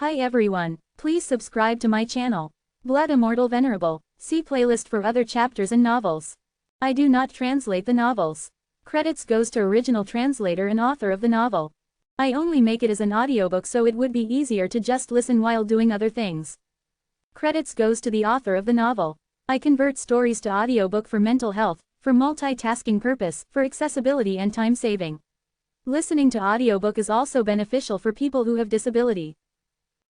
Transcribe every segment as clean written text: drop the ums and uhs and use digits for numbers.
Hi everyone, please subscribe to my channel. Blood Immortal Venerable. See playlist for other chapters and novels. I do not translate the novels. Credits goes to original translator and author of the novel. I only make it as an audiobook so it would be easier to just listen while doing other things. Credits goes to the author of the novel. I convert stories to audiobook for mental health, for multitasking purpose, for accessibility and time saving. Listening to audiobook is also beneficial for people who have disability.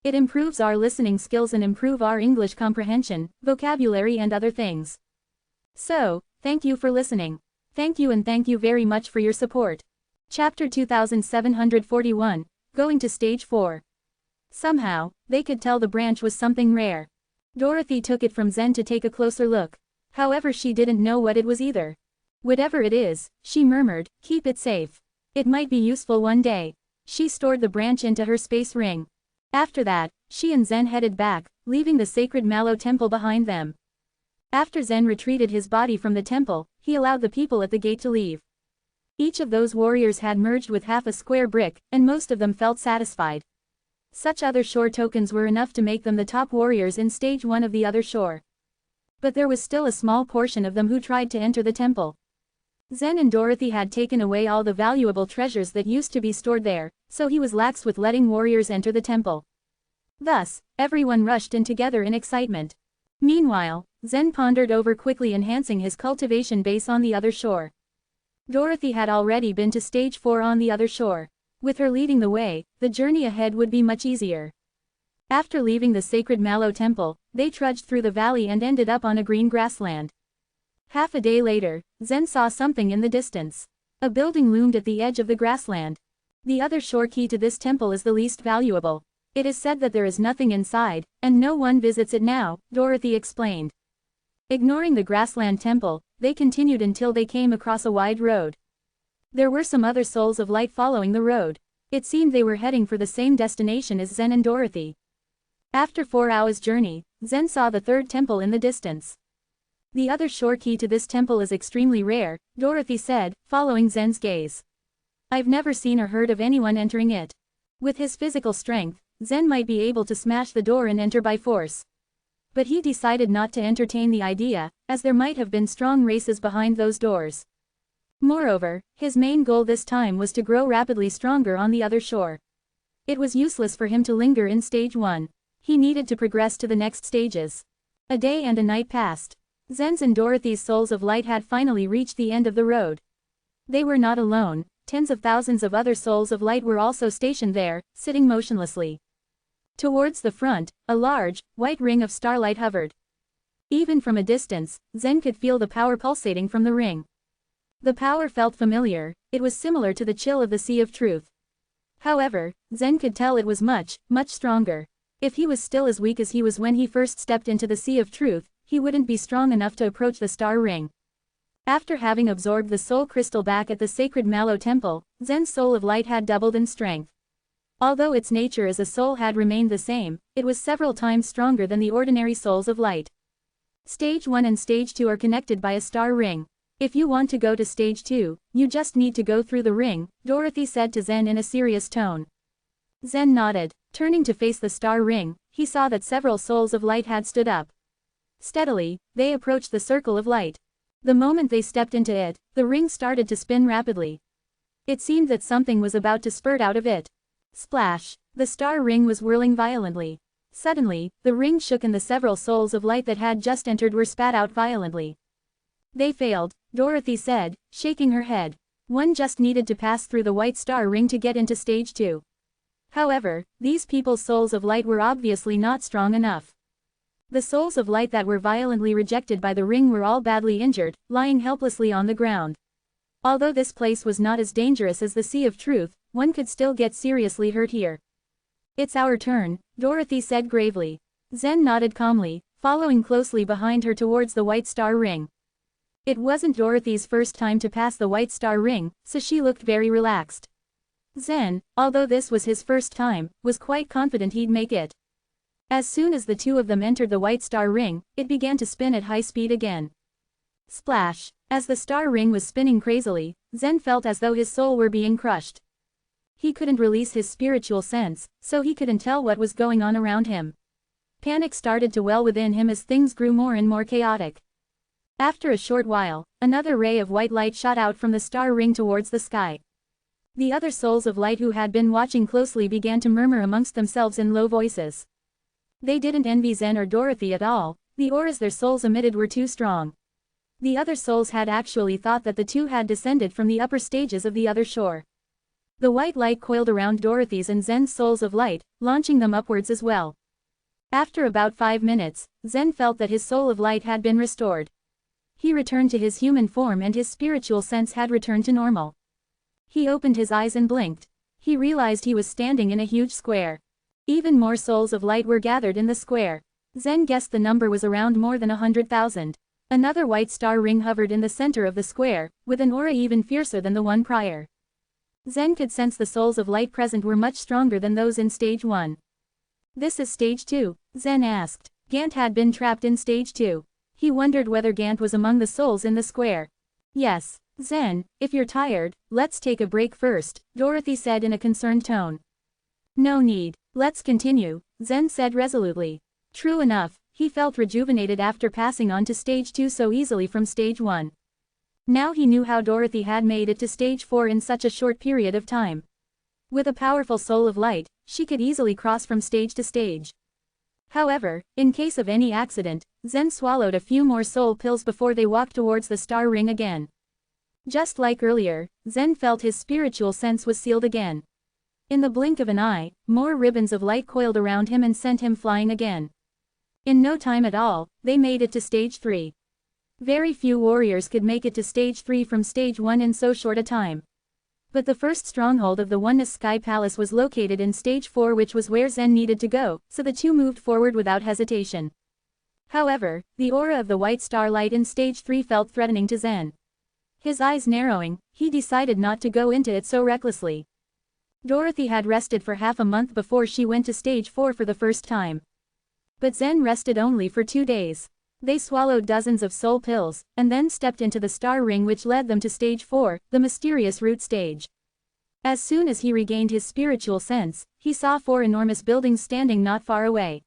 It improves our listening skills and improve our English comprehension, vocabulary and other things. So, thank you for listening. Thank you and thank you very much for your support. Chapter 2741, Going to Stage 4. Somehow, they could tell the branch was something rare. Dorothy took it from Zen to take a closer look. However, she didn't know what it was either. Whatever it is, she murmured, keep it safe. It might be useful one day. She stored the branch into her space ring. After that, she and Zen headed back, leaving the sacred Mallow temple behind them. After Zen retreated his body from the temple, he allowed the people at the gate to leave. Each of those warriors had merged with half a square brick, and most of them felt satisfied. Such other shore tokens were enough to make them the top warriors in stage 1 of the other shore. But there was still a small portion of them who tried to enter the temple. Zen and Dorothy had taken away all the valuable treasures that used to be stored there, so he was lax with letting warriors enter the temple. Thus, everyone rushed in together in excitement. Meanwhile, Zen pondered over quickly enhancing his cultivation base on the other shore. Dorothy had already been to stage 4 on the other shore. With her leading the way, the journey ahead would be much easier. After leaving the sacred Mallow temple, they trudged through the valley and ended up on a green grassland. Half a day later, Zen saw something in the distance. A building loomed at the edge of the grassland. The other shore key to this temple is the least valuable. It is said that there is nothing inside, and no one visits it now, Dorothy explained. Ignoring the grassland temple, they continued until they came across a wide road. There were some other souls of light following the road. It seemed they were heading for the same destination as Zen and Dorothy. After 4 hours' journey, Zen saw the third temple in the distance. The other shore key to this temple is extremely rare, Dorothy said, following Zen's gaze. I've never seen or heard of anyone entering it. With his physical strength, Zen might be able to smash the door and enter by force. But he decided not to entertain the idea, as there might have been strong races behind those doors. Moreover, his main goal this time was to grow rapidly stronger on the other shore. It was useless for him to linger in stage 1. He needed to progress to the next stages. A day and a night passed. Zen's and Dorothy's souls of light had finally reached the end of the road. They were not alone, tens of thousands of other souls of light were also stationed there, sitting motionlessly. Towards the front, a large, white ring of starlight hovered. Even from a distance, Zen could feel the power pulsating from the ring. The power felt familiar, it was similar to the chill of the Sea of Truth. However, Zen could tell it was much, much stronger. If he was still as weak as he was when he first stepped into the Sea of Truth, he wouldn't be strong enough to approach the star ring. After having absorbed the soul crystal back at the sacred Mallow temple, Zen's soul of light had doubled in strength. Although its nature as a soul had remained the same, it was several times stronger than the ordinary souls of light. Stage 1 and Stage 2 are connected by a star ring. If you want to go to Stage 2, you just need to go through the ring, Dorothy said to Zen in a serious tone. Zen nodded. Turning to face the star ring, he saw that several souls of light had stood up. Steadily, they approached the circle of light. The moment they stepped into it, the ring started to spin rapidly. It seemed that something was about to spurt out of it. Splash! The star ring was whirling violently. Suddenly, the ring shook and the several souls of light that had just entered were spat out violently. They failed, Dorothy said, shaking her head. One just needed to pass through the white star ring to get into stage 2. However, these people's souls of light were obviously not strong enough. The souls of light that were violently rejected by the ring were all badly injured, lying helplessly on the ground. Although this place was not as dangerous as the Sea of Truth, one could still get seriously hurt here. It's our turn, Dorothy said gravely. Zen nodded calmly, following closely behind her towards the white star ring. It wasn't Dorothy's first time to pass the white star ring, so she looked very relaxed. Zen, although this was his first time, was quite confident he'd make it. As soon as the two of them entered the white star ring, it began to spin at high speed again. Splash! As the star ring was spinning crazily, Zen felt as though his soul were being crushed. He couldn't release his spiritual sense, so he couldn't tell what was going on around him. Panic started to well within him as things grew more and more chaotic. After a short while, another ray of white light shot out from the star ring towards the sky. The other souls of light who had been watching closely began to murmur amongst themselves in low voices. They didn't envy Zen or Dorothy at all, the auras their souls emitted were too strong. The other souls had actually thought that the two had descended from the upper stages of the other shore. The white light coiled around Dorothy's and Zen's souls of light, launching them upwards as well. After about 5 minutes, Zen felt that his soul of light had been restored. He returned to his human form and his spiritual sense had returned to normal. He opened his eyes and blinked. He realized he was standing in a huge square. Even more souls of light were gathered in the square. Zen guessed the number was around more than 100,000. Another white star ring hovered in the center of the square, with an aura even fiercer than the one prior. Zen could sense the souls of light present were much stronger than those in stage 1. This is stage 2, Zen asked. Gant had been trapped in stage 2. He wondered whether Gant was among the souls in the square. Yes. Zen, if you're tired, let's take a break first, Dorothy said in a concerned tone. No need, let's continue, Zen said resolutely. True enough, he felt rejuvenated after passing on to stage 2 so easily from stage 1. Now he knew how Dorothy had made it to stage 4 in such a short period of time. With a powerful soul of light, she could easily cross from stage to stage. However, in case of any accident, Zen swallowed a few more soul pills before they walked towards the star ring again. Just like earlier, Zen felt his spiritual sense was sealed again. In the blink of an eye, more ribbons of light coiled around him and sent him flying again. In no time at all, they made it to stage 3. Very few warriors could make it to stage 3 from stage 1 in so short a time. But the first stronghold of the Oneness Sky Palace was located in stage 4, which was where Zen needed to go, so the two moved forward without hesitation. However, the aura of the white starlight in stage 3 felt threatening to Zen. His eyes narrowing, he decided not to go into it so recklessly. Dorothy had rested for half a month before she went to stage 4 for the first time. But Zen rested only for 2 days. They swallowed dozens of soul pills, and then stepped into the star ring which led them to stage 4, the mysterious root stage. As soon as he regained his spiritual sense, he saw 4 enormous buildings standing not far away.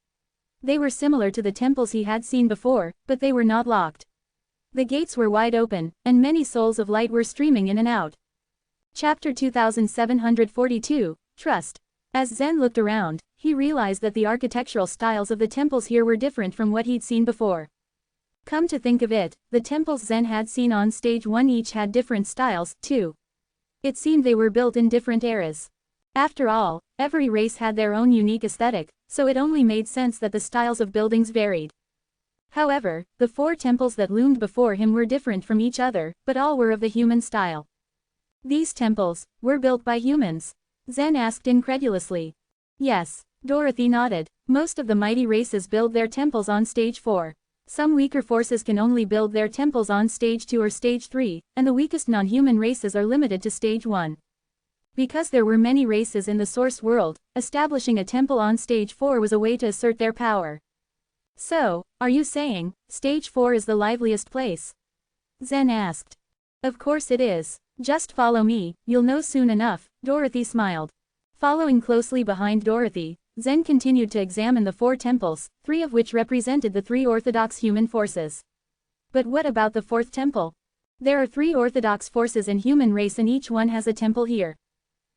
They were similar to the temples he had seen before, but they were not locked. The gates were wide open, and many souls of light were streaming in and out. Chapter 2742, Trust. As Zen looked around, he realized that the architectural styles of the temples here were different from what he'd seen before. Come to think of it, the temples Zen had seen on stage 1 each had different styles, too. It seemed they were built in different eras. After all, every race had their own unique aesthetic, so it only made sense that the styles of buildings varied. However, the 4 temples that loomed before him were different from each other, but all were of the human style. These temples were built by humans? Zen asked incredulously. Yes, Dorothy nodded. Most of the mighty races build their temples on stage 4. Some weaker forces can only build their temples on stage 2 or stage 3, and the weakest non-human races are limited to stage 1. Because there were many races in the source world, establishing a temple on stage 4 was a way to assert their power. So, are you saying, stage 4 is the liveliest place? Zen asked. Of course it is. Just follow me, you'll know soon enough, Dorothy smiled. Following closely behind Dorothy, Zen continued to examine the 4 temples, 3 of which represented the 3 orthodox human forces. But what about the 4th temple? There are 3 orthodox forces in human race and each one has a temple here.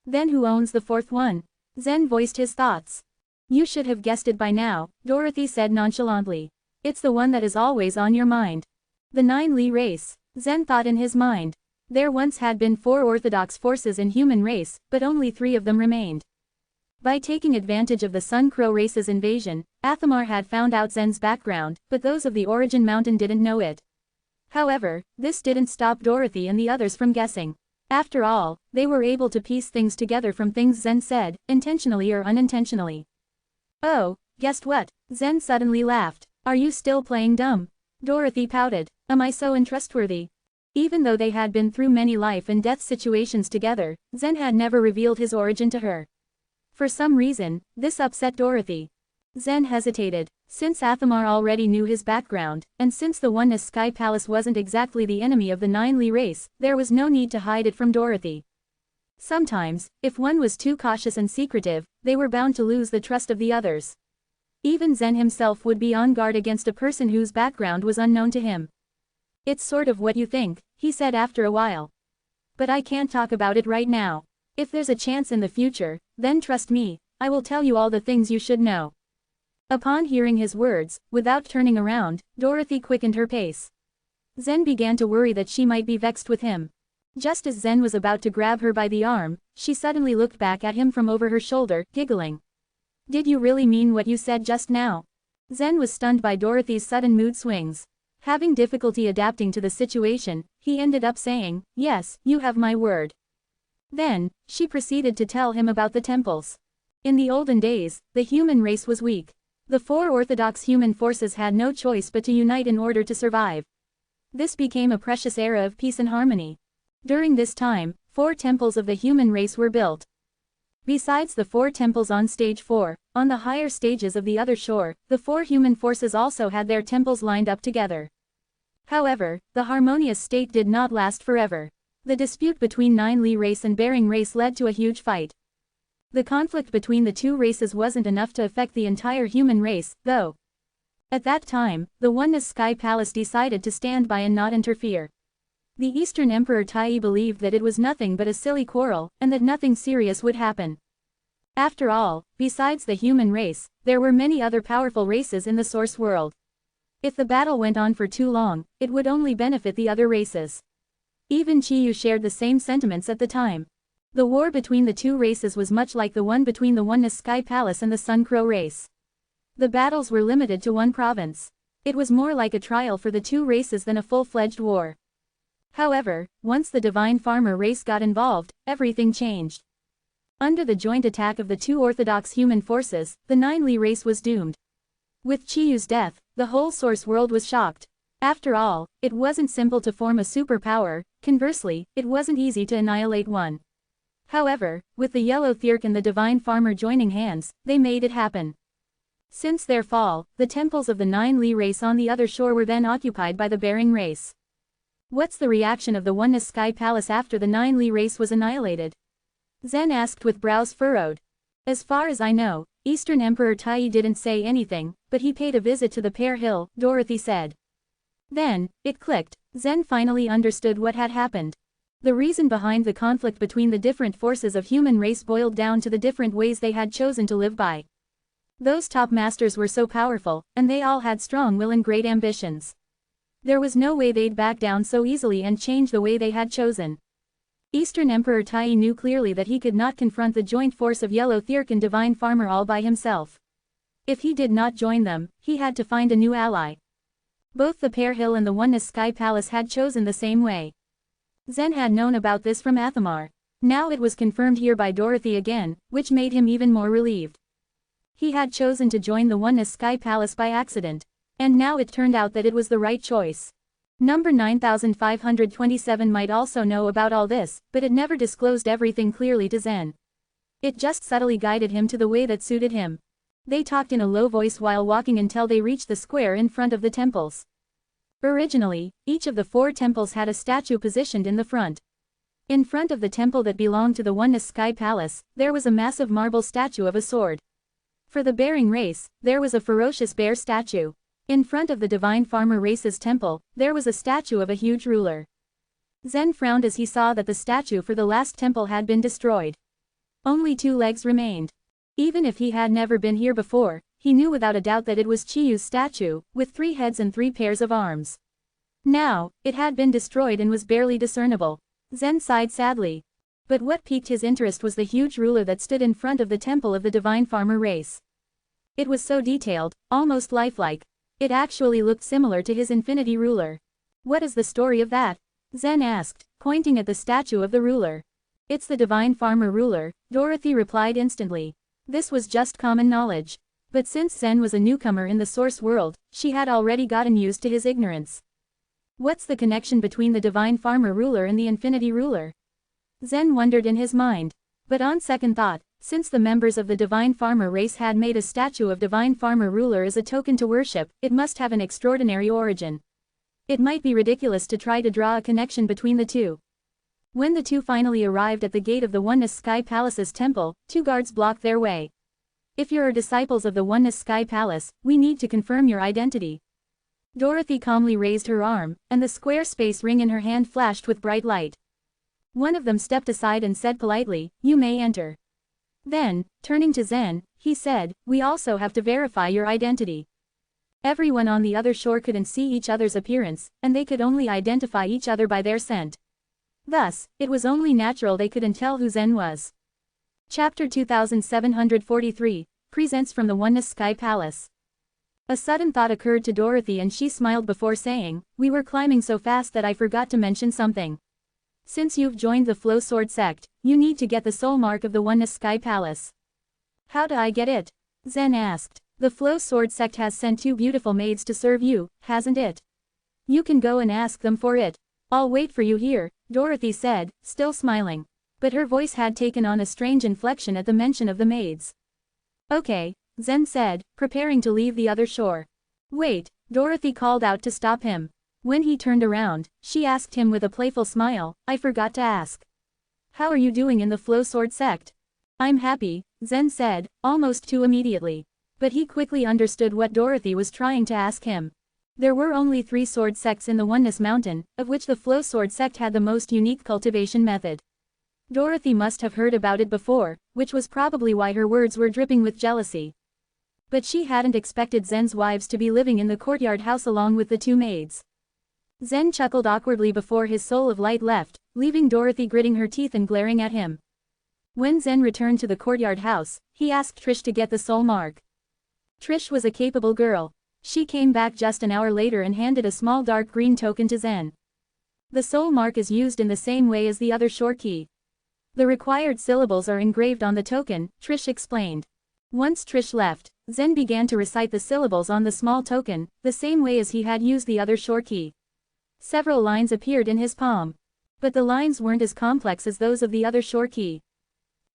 Then who owns the 4th one? Zen voiced his thoughts. You should have guessed it by now, Dorothy said nonchalantly. It's the one that is always on your mind. The 9 Li race, Zen thought in his mind. There once had been 4 orthodox forces in human race, but only 3 of them remained. By taking advantage of the Sun Crow race's invasion, Athamar had found out Zen's background, but those of the Origin Mountain didn't know it. However, this didn't stop Dorothy and the others from guessing. After all, they were able to piece things together from things Zen said, intentionally or unintentionally. Oh, guessed what? Zen suddenly laughed. Are you still playing dumb? Dorothy pouted. Am I so untrustworthy? Even though they had been through many life and death situations together, Zen had never revealed his origin to her. For some reason, this upset Dorothy. Zen hesitated. Since Athamar already knew his background, and since the Oneness Sky Palace wasn't exactly the enemy of the 9 Li race, there was no need to hide it from Dorothy. Sometimes, if one was too cautious and secretive, they were bound to lose the trust of the others. Even Zen himself would be on guard against a person whose background was unknown to him. "It's sort of what you think," he said after a while. "But I can't talk about it right now. If there's a chance in the future, then trust me, I will tell you all the things you should know." Upon hearing his words, without turning around, Dorothy quickened her pace. Zen began to worry that she might be vexed with him. Just as Zen was about to grab her by the arm, she suddenly looked back at him from over her shoulder, giggling. "Did you really mean what you said just now?" Zen was stunned by Dorothy's sudden mood swings. Having difficulty adapting to the situation, he ended up saying, "Yes, you have my word." Then, she proceeded to tell him about the temples. In the olden days, the human race was weak. The four orthodox human forces had no choice but to unite in order to survive. This became a precious era of peace and harmony. During this time, 4 temples of the human race were built. Besides the 4 temples on stage 4, on the higher stages of the other shore, the 4 human forces also had their temples lined up together. However, the harmonious state did not last forever. The dispute between Nine Li race and Bering race led to a huge fight. The conflict between the two races wasn't enough to affect the entire human race, though. At that time, the Oneness Sky Palace decided to stand by and not interfere. The Eastern Emperor Tai believed that it was nothing but a silly quarrel, and that nothing serious would happen. After all, besides the human race, there were many other powerful races in the source world. If the battle went on for too long, it would only benefit the other races. Even Chiyu shared the same sentiments at the time. The war between the two races was much like the one between the Oneness Sky Palace and the Sun Crow race. The battles were limited to one province. It was more like a trial for the two races than a full-fledged war. However, once the Divine Farmer race got involved, everything changed. Under the joint attack of the two orthodox human forces, the Nine Li race was doomed. With Chiyu's death, the whole source world was shocked. After all, it wasn't simple to form a superpower, conversely, it wasn't easy to annihilate one. However, with the Yellow Thirk and the Divine Farmer joining hands, they made it happen. Since their fall, the temples of the Nine Li race on the other shore were then occupied by the Bering race. What's the reaction of the Oneness Sky Palace after the Nine Li race was annihilated? Zen asked with brows furrowed. As far as I know, Eastern Emperor Tai didn't say anything, but he paid a visit to the Pear Hill, Dorothy said. Then, it clicked. Zen finally understood what had happened. The reason behind the conflict between the different forces of human race boiled down to the different ways they had chosen to live by. Those top masters were so powerful, and they all had strong will and great ambitions. There was no way they'd back down so easily and change the way they had chosen. Eastern Emperor Tai knew clearly that he could not confront the joint force of Yellow Thirk and Divine Farmer all by himself. If he did not join them, he had to find a new ally. Both the Pear Hill and the Oneness Sky Palace had chosen the same way. Zen had known about this from Athamar. Now it was confirmed here by Dorothy again, which made him even more relieved. He had chosen to join the Oneness Sky Palace by accident. And now it turned out that it was the right choice. Number 9527 might also know about all this, but it never disclosed everything clearly to Zen. It just subtly guided him to the way that suited him. They talked in a low voice while walking until they reached the square in front of the temples. Originally, each of the 4 temples had a statue positioned in the front. In front of the temple that belonged to the Oneness Sky Palace, there was a massive marble statue of a sword. For the Bering race, there was a ferocious bear statue. In front of the Divine Farmer race's temple, there was a statue of a huge ruler. Zen frowned as he saw that the statue for the last temple had been destroyed. Only 2 legs remained. Even if he had never been here before, he knew without a doubt that it was Chiyu's statue, with 3 heads and 3 pairs of arms. Now, it had been destroyed and was barely discernible. Zen sighed sadly. But what piqued his interest was the huge ruler that stood in front of the temple of the Divine Farmer race. It was so detailed, almost lifelike. It actually looked similar to his infinity ruler. What is the story of that? Zen asked, pointing at the statue of the ruler. It's the Divine Farmer ruler, Dorothy replied instantly. This was just common knowledge. But since Zen was a newcomer in the source world, she had already gotten used to his ignorance. What's the connection between the Divine Farmer ruler and the Infinity ruler? Zen wondered in his mind. But on second thought, since the members of the Divine Farmer race had made a statue of Divine Farmer ruler as a token to worship, it must have an extraordinary origin. It might be ridiculous to try to draw a connection between the two. When the two finally arrived at the gate of the Oneness Sky Palace's temple, two guards blocked their way. If you're disciples of the Oneness Sky Palace, we need to confirm your identity. Dorothy calmly raised her arm, and the square space ring in her hand flashed with bright light. One of them stepped aside and said politely, "You may enter." Then, turning to Zen, he said, "We also have to verify your identity." Everyone on the other shore couldn't see each other's appearance, and they could only identify each other by their scent. Thus, it was only natural they couldn't tell who Zen was. Chapter 2743, Presents from the Oneness Sky Palace. A sudden thought occurred to Dorothy and she smiled before saying, "We were climbing so fast that I forgot to mention something. Since you've joined the Flow Sword sect, you need to get the soul mark of the Oneness Sky Palace." "How do I get it?" Zen asked. "The Flow Sword sect has sent two beautiful maids to serve you, hasn't it? You can go and ask them for it." "I'll wait for you here," Dorothy said, still smiling. But her voice had taken on a strange inflection at the mention of the maids. "Okay," Zen said, preparing to leave the other shore. "Wait," Dorothy called out to stop him. When he turned around, she asked him with a playful smile, "I forgot to ask. How are you doing in the Flow Sword sect?" "I'm happy," Zen said, almost too immediately. But he quickly understood what Dorothy was trying to ask him. There were only 3 sword sects in the Oneness Mountain, of which the Flow Sword sect had the most unique cultivation method. Dorothy must have heard about it before, which was probably why her words were dripping with jealousy. But she hadn't expected Zen's wives to be living in the courtyard house along with the 2 maids. Zen chuckled awkwardly before his soul of light left, leaving Dorothy gritting her teeth and glaring at him. When Zen returned to the courtyard house, he asked Trish to get the soul mark. Trish was a capable girl. She came back just an hour later and handed a small dark green token to Zen. The soul mark is used in the same way as the other shore key. The required syllables are engraved on the token, Trish explained. Once Trish left, Zen began to recite the syllables on the small token, the same way as he had used the other shore key. Several lines appeared in his palm. But the lines weren't as complex as those of the other shore key.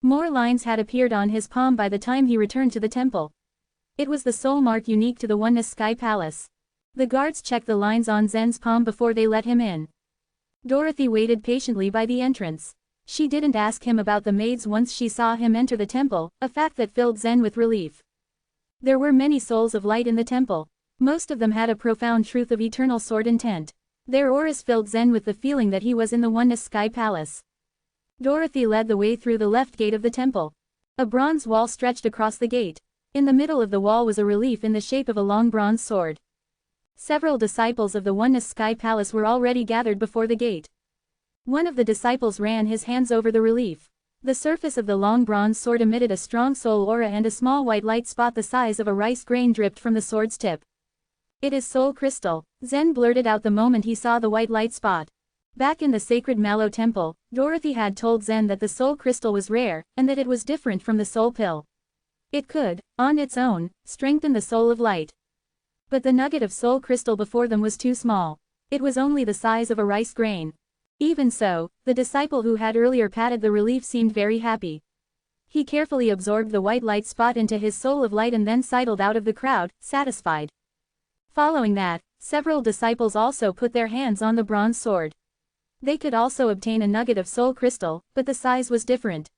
More lines had appeared on his palm by the time he returned to the temple. It was the soul mark unique to the Oneness Sky Palace. The guards checked the lines on Zen's palm before they let him in. Dorothy waited patiently by the entrance. She didn't ask him about the maids once she saw him enter the temple, a fact that filled Zen with relief. There were many souls of light in the temple. Most of them had a profound truth of eternal sword intent. Their auras filled Zen with the feeling that he was in the Oneness Sky Palace. Dorothy led the way through the left gate of the temple. A bronze wall stretched across the gate. In the middle of the wall was a relief in the shape of a long bronze sword. Several disciples of the Oneness Sky Palace were already gathered before the gate. One of the disciples ran his hands over the relief. The surface of the long bronze sword emitted a strong soul aura and a small white light spot the size of a rice grain dripped from the sword's tip. "It is soul crystal," Zen blurted out the moment he saw the white light spot. Back in the sacred Mallow Temple, Dorothy had told Zen that the soul crystal was rare, and that it was different from the soul pill. It could, on its own, strengthen the soul of light. But the nugget of soul crystal before them was too small. It was only the size of a rice grain. Even so, the disciple who had earlier patted the relief seemed very happy. He carefully absorbed the white light spot into his soul of light and then sidled out of the crowd, satisfied. Following that, several disciples also put their hands on the bronze sword. They could also obtain a nugget of soul crystal, but the size was different.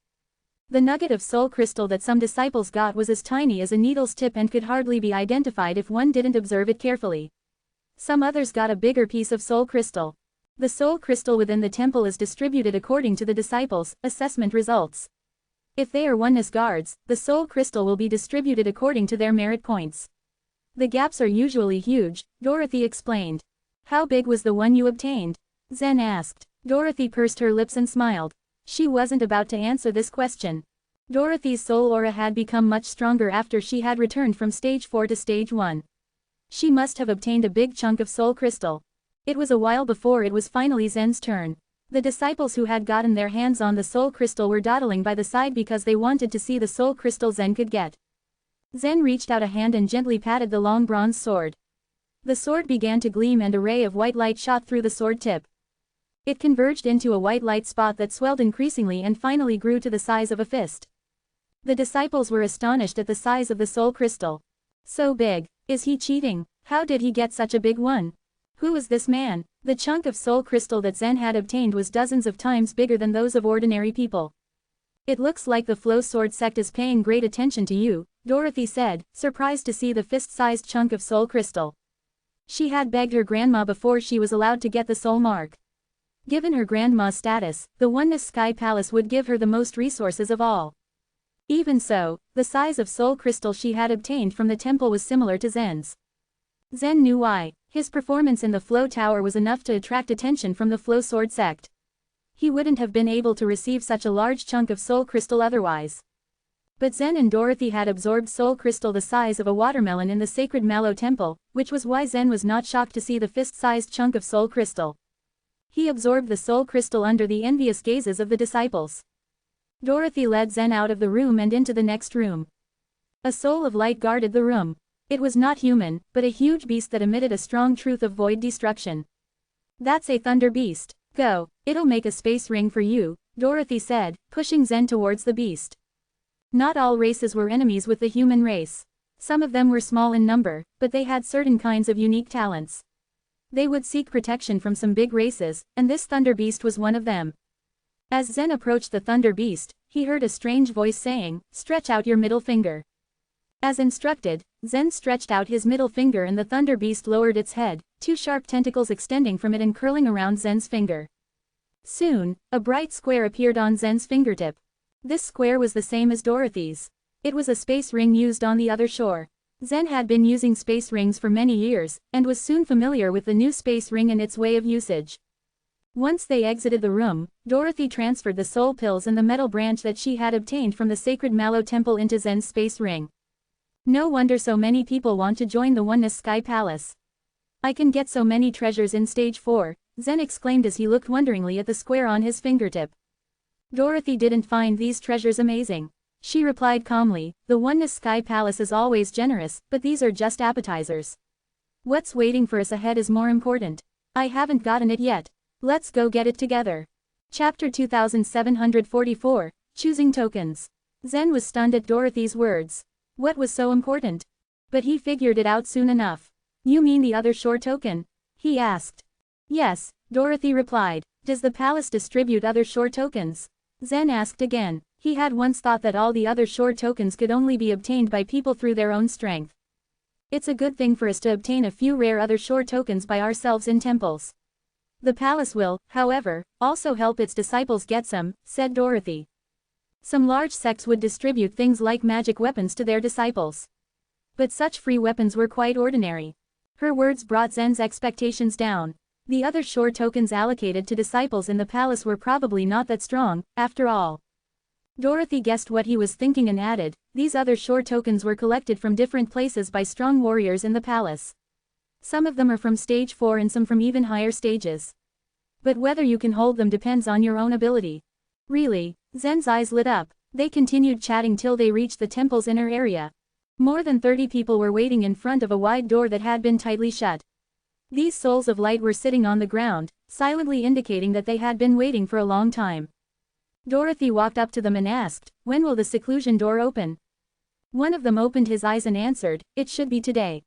The nugget of soul crystal that some disciples got was as tiny as a needle's tip and could hardly be identified if one didn't observe it carefully. Some others got a bigger piece of soul crystal. The soul crystal within the temple is distributed according to the disciples' assessment results. If they are oneness guards, the soul crystal will be distributed according to their merit points. The gaps are usually huge, Dorothy explained. "How big was the one you obtained?" Zen asked. Dorothy pursed her lips and smiled. She wasn't about to answer this question. Dorothy's soul aura had become much stronger after she had returned from stage 4 to stage 1. She must have obtained a big chunk of soul crystal. It was a while before it was finally Zen's turn. The disciples who had gotten their hands on the soul crystal were dawdling by the side because they wanted to see the soul crystal Zen could get. Zen reached out a hand and gently patted the long bronze sword. The sword began to gleam and a ray of white light shot through the sword tip. It converged into a white light spot that swelled increasingly and finally grew to the size of a fist. The disciples were astonished at the size of the soul crystal. "So big. Is he cheating? How did he get such a big one? Who is this man?" The chunk of soul crystal that Zen had obtained was dozens of times bigger than those of ordinary people. It looks like the Flow Sword sect is paying great attention to you, Dorothy said, surprised to see the fist-sized chunk of soul crystal. She had begged her grandma before she was allowed to get the soul mark. Given her grandma's status, the Oneness Sky Palace would give her the most resources of all. Even so, the size of soul crystal she had obtained from the temple was similar to Zen's. Zen knew why. His performance in the Flow Tower was enough to attract attention from the Flow Sword sect. He wouldn't have been able to receive such a large chunk of soul crystal otherwise. But Zen and Dorothy had absorbed soul crystal the size of a watermelon in the sacred Mallow Temple, which was why Zen was not shocked to see the fist-sized chunk of soul crystal. He absorbed the soul crystal under the envious gazes of the disciples. Dorothy led Zen out of the room and into the next room. A soul of light guarded the room. It was not human, but a huge beast that emitted a strong truth of void destruction. That's a thunder beast. Go, it'll make a space ring for you, Dorothy said, pushing Zen towards the beast. Not all races were enemies with the human race. Some of them were small in number, but they had certain kinds of unique talents. They would seek protection from some big races, and this thunder beast was one of them. As Zen approached the thunder beast, he heard a strange voice saying, "Stretch out your middle finger." As instructed, Zen stretched out his middle finger and the thunder beast lowered its head, two sharp tentacles extending from it and curling around Zen's finger. Soon, a bright square appeared on Zen's fingertip. This square was the same as Dorothy's. It was a space ring used on the other shore. Zen had been using space rings for many years, and was soon familiar with the new space ring and its way of usage. Once they exited the room, Dorothy transferred the soul pills and the metal branch that she had obtained from the sacred Mallow Temple into Zen's space ring. No wonder so many people want to join the Oneness Sky Palace. I can get so many treasures in stage 4, Zen exclaimed as he looked wonderingly at the square on his fingertip. Dorothy didn't find these treasures amazing. She replied calmly, the Oneness Sky Palace is always generous, but these are just appetizers. What's waiting for us ahead is more important. I haven't gotten it yet. Let's go get it together. Chapter 2744, Choosing Tokens. Zen was stunned at Dorothy's words. What was so important? But he figured it out soon enough. You mean the other shore token? He asked. Yes, Dorothy replied. Does the palace distribute other shore tokens? Zen asked again. He had once thought that all the other shore tokens could only be obtained by people through their own strength. It's a good thing for us to obtain a few rare other shore tokens by ourselves in temples. The palace will, however, also help its disciples get some, said Dorothy. Some large sects would distribute things like magic weapons to their disciples. But such free weapons were quite ordinary. Her words brought Zen's expectations down. The other shore tokens allocated to disciples in the palace were probably not that strong, after all. Dorothy guessed what he was thinking and added, these other shore tokens were collected from different places by strong warriors in the palace. Some of them are from stage 4 and some from even higher stages. But whether you can hold them depends on your own ability. Really? Zen's eyes lit up. They continued chatting till they reached the temple's inner area. More than 30 people were waiting in front of a wide door that had been tightly shut. These souls of light were sitting on the ground, silently indicating that they had been waiting for a long time. Dorothy walked up to them and asked, when will the seclusion door open? One of them opened his eyes and answered, it should be today.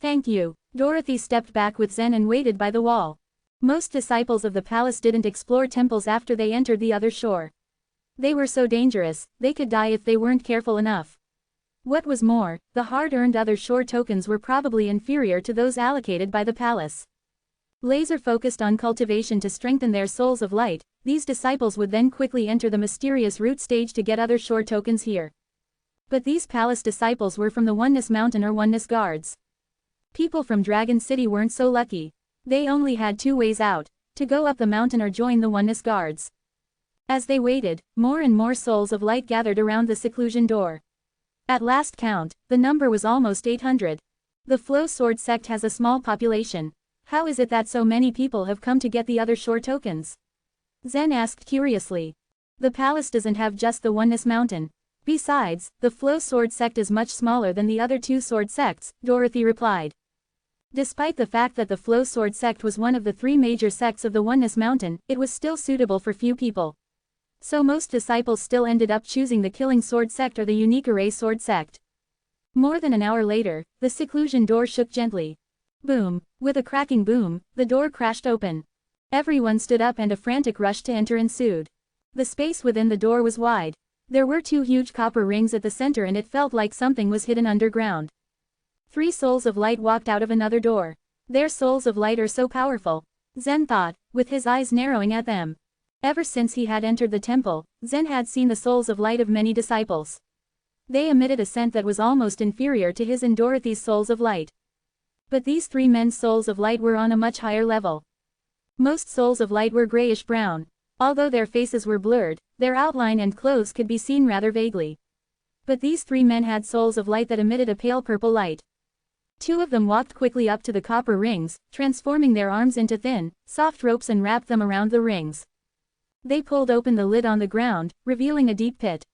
Thank you. Dorothy stepped back with Zen and waited by the wall. Most disciples of the palace didn't explore temples after they entered the other shore. They were so dangerous, they could die if they weren't careful enough. What was more, the hard-earned other shore tokens were probably inferior to those allocated by the palace. Laser-focused on cultivation to strengthen their souls of light, these disciples would then quickly enter the mysterious root stage to get other shore tokens here. But these palace disciples were from the Oneness Mountain or Oneness Guards. People from Dragon City weren't so lucky. They only had two ways out, to go up the mountain or join the Oneness Guards. As they waited, more and more souls of light gathered around the seclusion door. At last count, the number was almost 800. The Flow Sword sect has a small population. How is it that so many people have come to get the other shore tokens? Zen asked curiously. The palace doesn't have just the Oneness Mountain. Besides, the Flow Sword sect is much smaller than the other two sword sects, Dorothy replied. Despite the fact that the Flow Sword sect was one of the 3 major sects of the Oneness Mountain, it was still suitable for few people. So most disciples still ended up choosing the Killing Sword sect or the Unique Array Sword sect. More than an hour later, the seclusion door shook gently. Boom! With a cracking boom, the door crashed open. Everyone stood up and a frantic rush to enter ensued. The space within the door was wide. There were 2 huge copper rings at the center and it felt like something was hidden underground. 3 souls of light walked out of another door. Their souls of light are so powerful, Zen thought, with his eyes narrowing at them. Ever since he had entered the temple, Zen had seen the souls of light of many disciples. They emitted a scent that was almost inferior to his and Dorothy's souls of light. But these 3 men's souls of light were on a much higher level. Most souls of light were grayish-brown. Although their faces were blurred, their outline and clothes could be seen rather vaguely. But these 3 men had souls of light that emitted a pale purple light. 2 of them walked quickly up to the copper rings, transforming their arms into thin, soft ropes and wrapped them around the rings. They pulled open the lid on the ground, revealing a deep pit.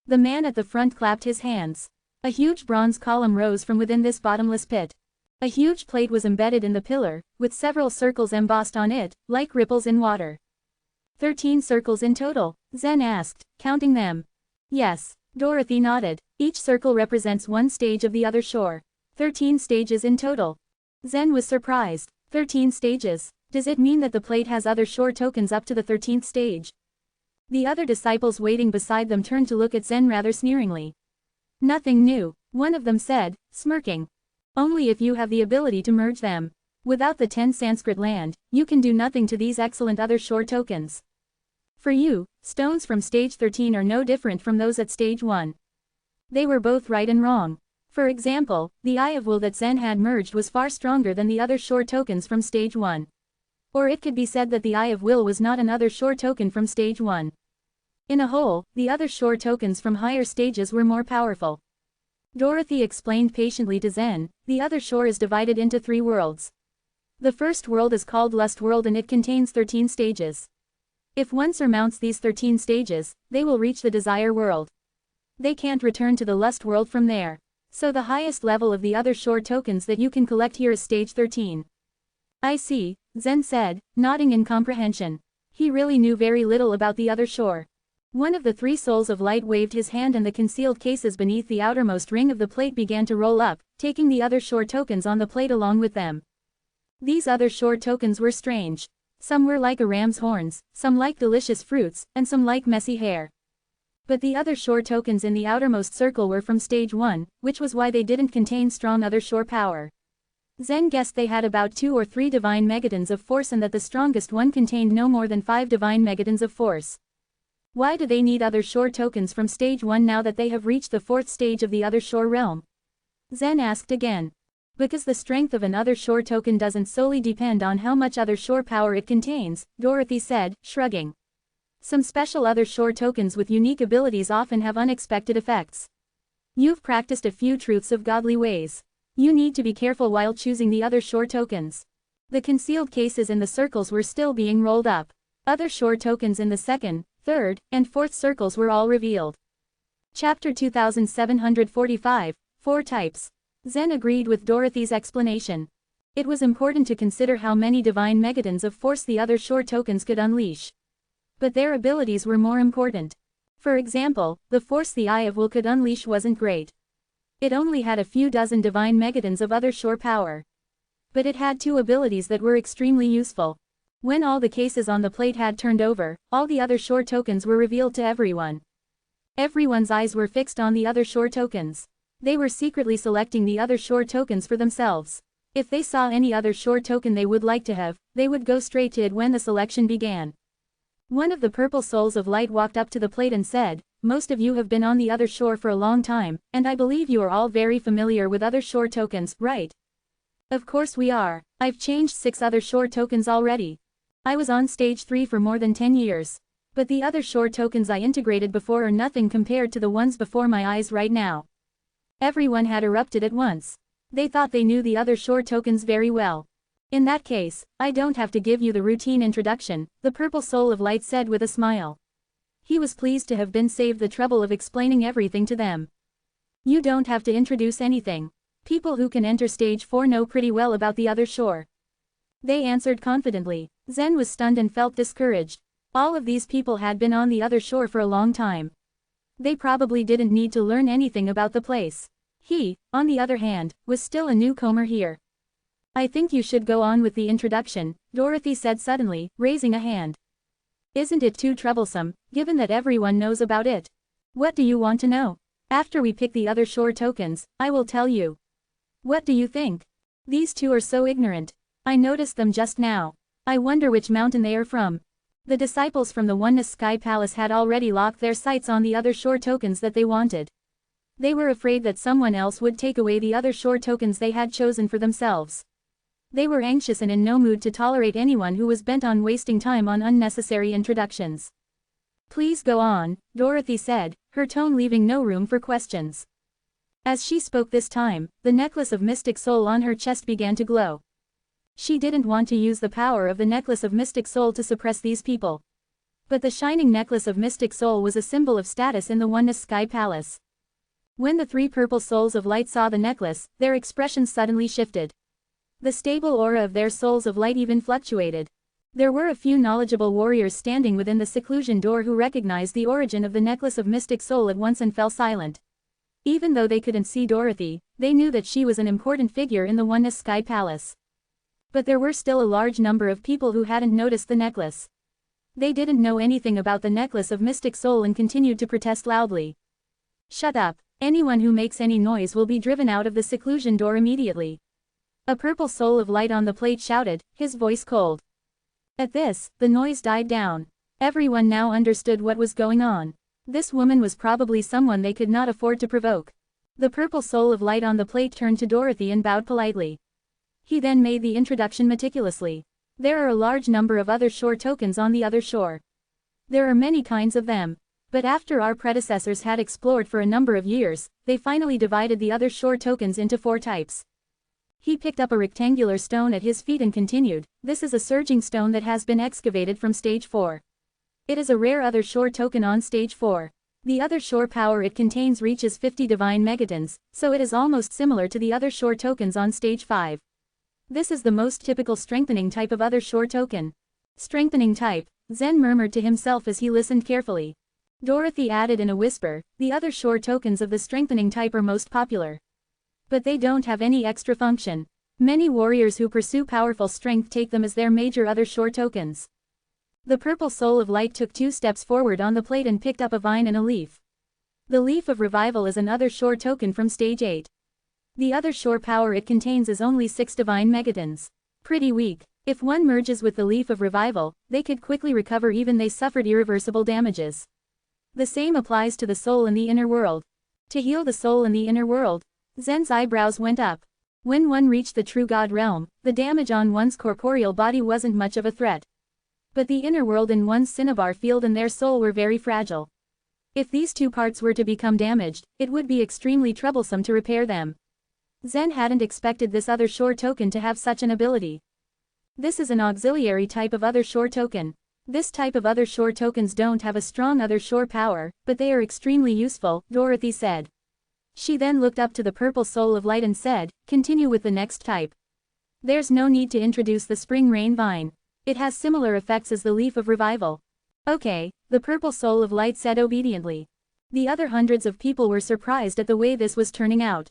The man at the front clapped his hands. A huge bronze column rose from within this bottomless pit. A huge plate was embedded in the pillar, with several circles embossed on it, like ripples in water. 13 circles in total, Zen asked, counting them. Yes, Dorothy nodded. Each circle represents 1 stage of the other shore. 13 stages in total. Zen was surprised. 13 stages. Does it mean that the plate has other shore tokens up to the 13th stage? The other disciples waiting beside them turned to look at Zen rather sneeringly. Nothing new, one of them said, smirking. Only if you have the ability to merge them. Without the 10 Sanskrit land, you can do nothing to these excellent other shore tokens. For you, stones from stage 13 are no different from those at stage 1. They were both right and wrong. For example, the Eye of Will that Zen had merged was far stronger than the other shore tokens from stage 1. Or it could be said that the Eye of Will was not another shore token from stage 1. In a whole, the other shore tokens from higher stages were more powerful. Dorothy explained patiently to Zen, the other shore is divided into 3 worlds. The first world is called Lust World and it contains 13 stages. If one surmounts these 13 stages, they will reach the Desire World. They can't return to the Lust World from there. So the highest level of the other shore tokens that you can collect here is stage 13. I see, Zen said, nodding in comprehension. He really knew very little about the other shore. One of the 3 souls of light waved his hand and the concealed cases beneath the outermost ring of the plate began to roll up, taking the other shore tokens on the plate along with them. These other shore tokens were strange. Some were like a ram's horns, some like delicious fruits, and some like messy hair. But the other shore tokens in the outermost circle were from stage 1, which was why they didn't contain strong other shore power. Zen guessed they had about 2 or 3 divine megatons of force and that the strongest one contained no more than 5 divine megatons of force. Why do they need other shore tokens from stage 1 now that they have reached the 4th stage of the other shore realm? Zen asked again. Because the strength of an other shore token doesn't solely depend on how much other shore power it contains, Dorothy said, shrugging. Some special other shore tokens with unique abilities often have unexpected effects. You've practiced a few truths of godly ways. You need to be careful while choosing the other shore tokens. The concealed cases in the circles were still being rolled up. Other shore tokens in the 2nd, 3rd, and 4th circles were all revealed. Chapter 2745, 4 Types. Zen agreed with Dorothy's explanation. It was important to consider how many divine megatons of force the other shore tokens could unleash. But their abilities were more important. For example, the force the Eye of Will could unleash wasn't great. It only had a few dozen divine megatons of other shore power. But it had 2 abilities that were extremely useful. When all the cases on the plate had turned over, all the other shore tokens were revealed to everyone. Everyone's eyes were fixed on the other shore tokens. They were secretly selecting the other shore tokens for themselves. If they saw any other shore token they would like to have, they would go straight to it when the selection began. One of the purple souls of light walked up to the plate and said, most of you have been on the other shore for a long time, and I believe you are all very familiar with other shore tokens, right? Of course we are. I've changed 6 other shore tokens already. I was on stage 3 for more than 10 years. But the other shore tokens I integrated before are nothing compared to the ones before my eyes right now. Everyone had erupted at once. They thought they knew the other shore tokens very well. In that case, I don't have to give you the routine introduction, the purple soul of light said with a smile. He was pleased to have been saved the trouble of explaining everything to them. You don't have to introduce anything. People who can enter stage 4 know pretty well about the other shore. They answered confidently. Zen was stunned and felt discouraged. All of these people had been on the other shore for a long time. They probably didn't need to learn anything about the place. He, on the other hand, was still a newcomer here. I think you should go on with the introduction, Dorothy said suddenly, raising a hand. Isn't it too troublesome, given that everyone knows about it? What do you want to know? After we pick the other shore tokens, I will tell you. What do you think? These two are so ignorant. I noticed them just now. I wonder which mountain they are from. The disciples from the Oneness Sky Palace had already locked their sights on the other shore tokens that they wanted. They were afraid that someone else would take away the other shore tokens they had chosen for themselves. They were anxious and in no mood to tolerate anyone who was bent on wasting time on unnecessary introductions. Please go on, Dorothy said, her tone leaving no room for questions. As she spoke this time, the necklace of Mystic Soul on her chest began to glow. She didn't want to use the power of the necklace of Mystic Soul to suppress these people. But the shining necklace of Mystic Soul was a symbol of status in the Oneness Sky Palace. When the three purple souls of light saw the necklace, their expressions suddenly shifted. The stable aura of their souls of light even fluctuated. There were a few knowledgeable warriors standing within the seclusion door who recognized the origin of the necklace of Mystic Soul at once and fell silent. Even though they couldn't see Dorothy, they knew that she was an important figure in the Oneness Sky Palace. But there were still a large number of people who hadn't noticed the necklace. They didn't know anything about the necklace of Mystic Soul and continued to protest loudly. Shut up, anyone who makes any noise will be driven out of the seclusion door immediately. A purple soul of light on the plate shouted, his voice cold. At this, the noise died down. Everyone now understood what was going on. This woman was probably someone they could not afford to provoke. The purple soul of light on the plate turned to Dorothy and bowed politely. He then made the introduction meticulously. There are a large number of other shore tokens on the other shore. There are many kinds of them. But after our predecessors had explored for a number of years, they finally divided the other shore tokens into 4 types. He picked up a rectangular stone at his feet and continued, this is a surging stone that has been excavated from stage 4. It is a rare other shore token on stage 4. The other shore power it contains reaches 50 divine megatons, so it is almost similar to the other shore tokens on stage 5. This is the most typical strengthening type of other shore token. Strengthening type, Zen murmured to himself as he listened carefully. Dorothy added in a whisper, the other shore tokens of the strengthening type are most popular. But they don't have any extra function. Many warriors who pursue powerful strength take them as their major other shore tokens. The purple soul of light took 2 steps forward on the plate and picked up a vine and a leaf. The leaf of revival is another shore token from stage 8. The other shore power it contains is only 6 divine megatons. Pretty weak. If one merges with the leaf of revival, they could quickly recover even they suffered irreversible damages. The same applies to the soul in the inner world. To heal the soul in the inner world, Zen's eyebrows went up. When one reached the true God realm, the damage on one's corporeal body wasn't much of a threat. But the inner world and one's cinnabar field and their soul were very fragile. If these 2 parts were to become damaged, it would be extremely troublesome to repair them. Zen hadn't expected this other shore token to have such an ability. This is an auxiliary type of other shore token. This type of other shore tokens don't have a strong other shore power, but they are extremely useful, Dorothy said. She then looked up to the purple soul of light and said, continue with the next type. There's no need to introduce the spring rain vine. It has similar effects as the leaf of revival. Okay, the purple soul of light said obediently. The other hundreds of people were surprised at the way this was turning out.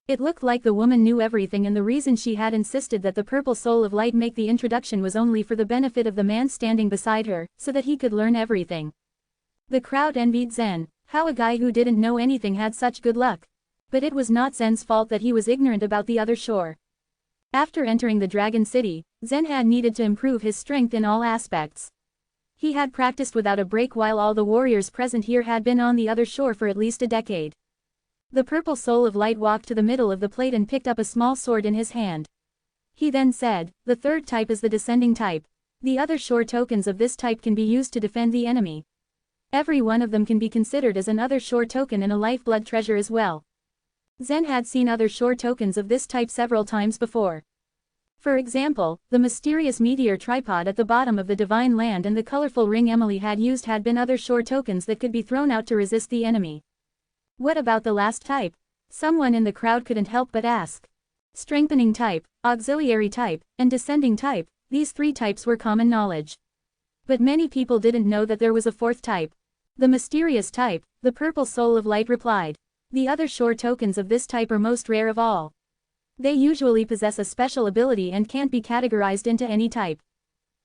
It looked like the woman knew everything, and the reason she had insisted that the purple soul of light make the introduction was only for the benefit of the man standing beside her, so that he could learn everything. The crowd envied Zen. How a guy who didn't know anything had such good luck. But it was not Zen's fault that he was ignorant about the other shore. After entering the Dragon City, Zen had needed to improve his strength in all aspects. He had practiced without a break while all the warriors present here had been on the other shore for at least a decade. The purple soul of light walked to the middle of the plate and picked up a small sword in his hand. He then said, the 3rd type is the descending type. The other shore tokens of this type can be used to defend the enemy. Every one of them can be considered as another shore token and a lifeblood treasure as well. Zen had seen other shore tokens of this type several times before. For example, the mysterious meteor tripod at the bottom of the divine land and the colorful ring Emily had used had been other shore tokens that could be thrown out to resist the enemy. What about the last type? Someone in the crowd couldn't help but ask. Strengthening type, auxiliary type, and descending type, these 3 types were common knowledge. But many people didn't know that there was a 4th type. The mysterious type, the purple soul of light replied. The other shore tokens of this type are most rare of all. They usually possess a special ability and can't be categorized into any type.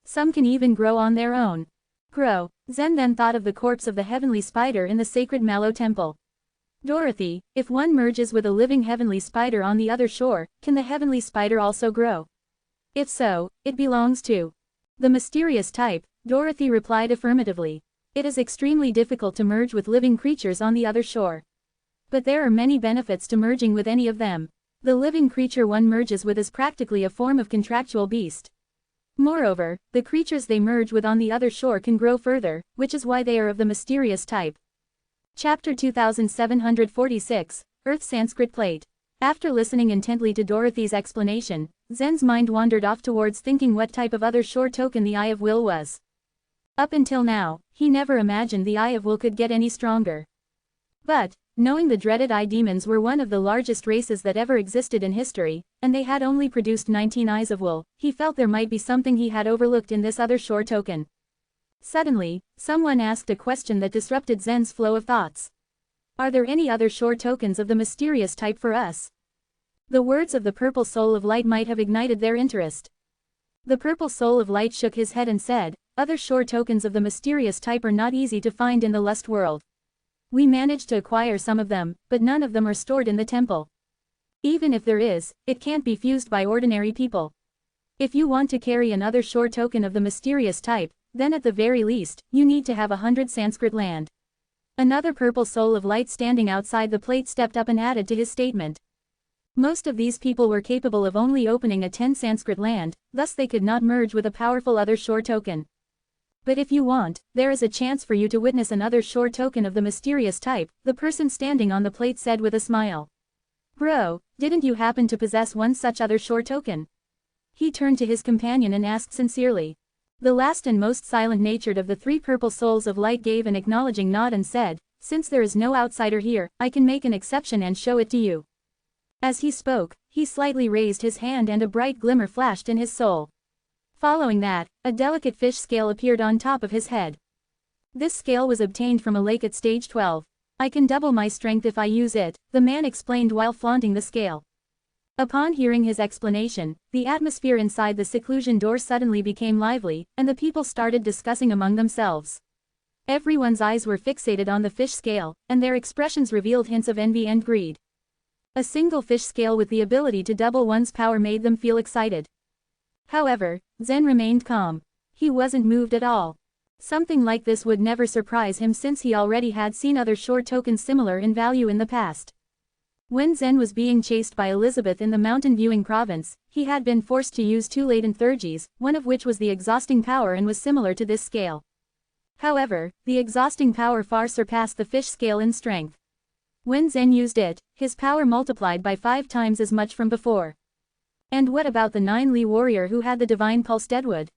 Some can even grow on their own. Grow. Zen then thought of the corpse of the heavenly spider in the sacred Mallow temple. Dorothy, if one merges with a living heavenly spider on the other shore, can the heavenly spider also grow? If so, it belongs to the mysterious type. Dorothy replied affirmatively. It is extremely difficult to merge with living creatures on the other shore. But there are many benefits to merging with any of them. The living creature one merges with is practically a form of contractual beast. Moreover, the creatures they merge with on the other shore can grow further, which is why they are of the mysterious type. Chapter 2746, Earth Sanskrit Plate. After listening intently to Dorothy's explanation, Zen's mind wandered off towards thinking what type of other shore token the Eye of Will was. Up until now, he never imagined the Eye of Will could get any stronger. But, knowing the dreaded eye demons were one of the largest races that ever existed in history, and they had only produced 19 eyes of will, he felt there might be something he had overlooked in this other shore token. Suddenly, someone asked a question that disrupted Zen's flow of thoughts. Are there any other shore tokens of the mysterious type for us? The words of the purple soul of light might have ignited their interest. The purple soul of light shook his head and said, other shore tokens of the mysterious type are not easy to find in the lust world. We managed to acquire some of them, but none of them are stored in the temple. Even if there is, it can't be fused by ordinary people. If you want to carry another shore token of the mysterious type, then at the very least, you need to have 100 Sanskrit land. Another purple soul of light standing outside the plate stepped up and added to his statement. Most of these people were capable of only opening a 10 Sanskrit land, thus they could not merge with a powerful other shore token. But if you want, there is a chance for you to witness another shore token of the mysterious type, the person standing on the plate said with a smile. Bro, didn't you happen to possess one such other shore token? He turned to his companion and asked sincerely. The last and most silent-natured of the three purple souls of light gave an acknowledging nod and said, since there is no outsider here, I can make an exception and show it to you. As he spoke, he slightly raised his hand and a bright glimmer flashed in his soul. Following that, a delicate fish scale appeared on top of his head. This scale was obtained from a lake at stage 12. I can double my strength if I use it, the man explained while flaunting the scale. Upon hearing his explanation, the atmosphere inside the seclusion door suddenly became lively, and the people started discussing among themselves. Everyone's eyes were fixated on the fish scale, and their expressions revealed hints of envy and greed. A single fish scale with the ability to double one's power made them feel excited. However, Zen remained calm. He wasn't moved at all. Something like this would never surprise him since he already had seen other shore tokens similar in value in the past. When Zen was being chased by Elizabeth in the mountain viewing province, he had been forced to use two latent thurgies, one of which was the exhausting power and was similar to this scale. However, the exhausting power far surpassed the fish scale in strength. When Zen used it, his power multiplied by 5 times as much from before. And what about the 9-Li warrior who had the divine pulse Deadwood?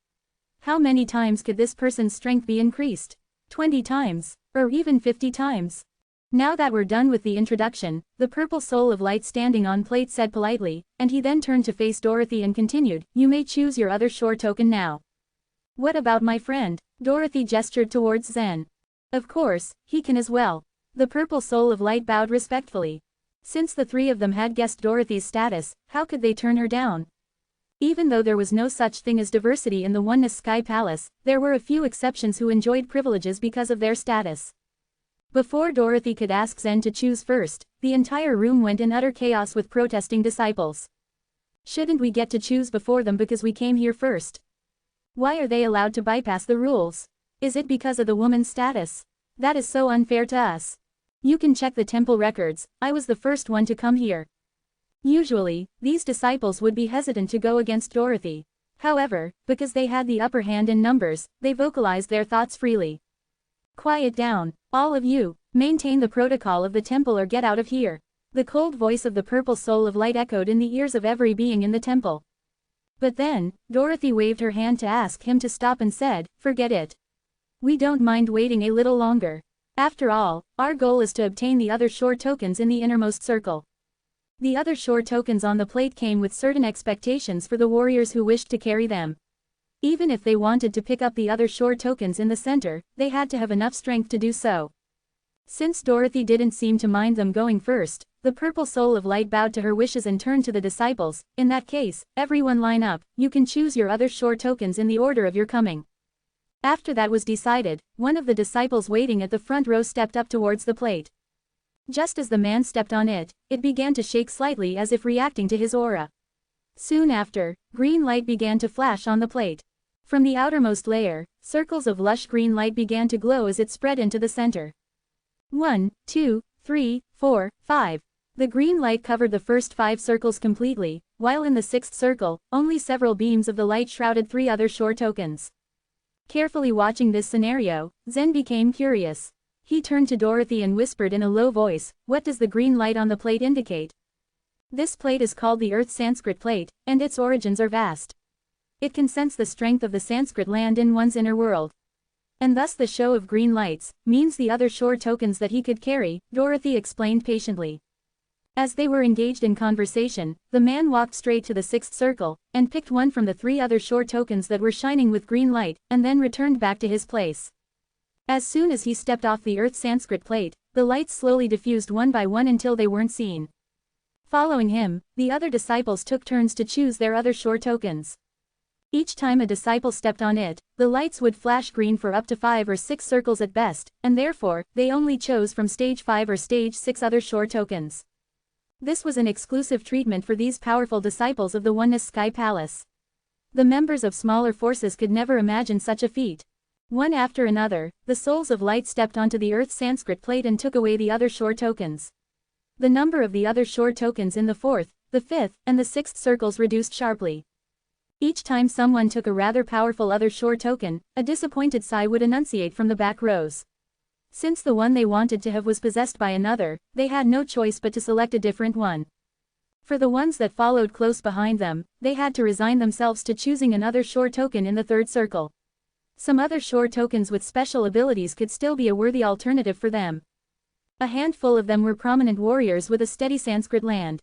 How many times could this person's strength be increased? 20 times, or even 50 times? Now that we're done with the introduction, the purple soul of light standing on plate said politely, and he then turned to face Dorothy and continued, you may choose your other shore token now. What about my friend? Dorothy gestured towards Zen. Of course, he can as well. The purple soul of light bowed respectfully. Since the three of them had guessed Dorothy's status, how could they turn her down? Even though there was no such thing as diversity in the Oneness Sky Palace, there were a few exceptions who enjoyed privileges because of their status. Before Dorothy could ask Zen to choose first, the entire room went in utter chaos with protesting disciples. Shouldn't we get to choose before them because we came here first? Why are they allowed to bypass the rules? Is it because of the woman's status? That is so unfair to us. You can check the temple records, I was the first one to come here. Usually, these disciples would be hesitant to go against Dorothy. However, because they had the upper hand in numbers, they vocalized their thoughts freely. Quiet down, all of you, maintain the protocol of the temple or get out of here. The cold voice of the purple soul of light echoed in the ears of every being in the temple. But then, Dorothy waved her hand to ask him to stop and said, forget it. We don't mind waiting a little longer. After all, our goal is to obtain the other shore tokens in the innermost circle. The other shore tokens on the plate came with certain expectations for the warriors who wished to carry them. Even if they wanted to pick up the other shore tokens in the center, they had to have enough strength to do so. Since Dorothy didn't seem to mind them going first, the purple soul of light bowed to her wishes and turned to the disciples. In that case, everyone line up, you can choose your other shore tokens in the order of your coming. After that was decided, one of the disciples waiting at the front row stepped up towards the plate. Just as the man stepped on it, it began to shake slightly as if reacting to his aura. Soon after, green light began to flash on the plate. From the outermost layer, circles of lush green light began to glow as it spread into the center. 1, 2, 3, 4, 5. The green light covered the first 5 circles completely, while in the 6th circle, only several beams of the light shrouded 3 other shore tokens. Carefully watching this scenario, Zen became curious. He turned to Dorothy and whispered in a low voice, "What does the green light on the plate indicate?" This plate is called the Earth Sanskrit plate, and its origins are vast. It can sense the strength of the Sanskrit land in one's inner world. And thus the show of green lights means the other shore tokens that he could carry, Dorothy explained patiently. As they were engaged in conversation, the man walked straight to the 6th circle, and picked one from the 3 other shore tokens that were shining with green light, and then returned back to his place. As soon as he stepped off the Earth Sanskrit plate, the lights slowly diffused one by one until they weren't seen. Following him, the other disciples took turns to choose their other shore tokens. Each time a disciple stepped on it, the lights would flash green for up to 5 or 6 circles at best, and therefore, they only chose from stage 5 or stage 6 other shore tokens. This was an exclusive treatment for these powerful disciples of the Oneness Sky Palace. The members of smaller forces could never imagine such a feat. One after another, the souls of light stepped onto the Earth Sanskrit plate and took away the other shore tokens. The number of the other shore tokens in the 4th, the 5th, and the 6th circles reduced sharply. Each time someone took a rather powerful other shore token, a disappointed sigh would enunciate from the back rows. Since the one they wanted to have was possessed by another, they had no choice but to select a different one. For the ones that followed close behind them, they had to resign themselves to choosing another shore token in the 3rd circle. Some other shore tokens with special abilities could still be a worthy alternative for them. A handful of them were prominent warriors with a steady Sanskrit land.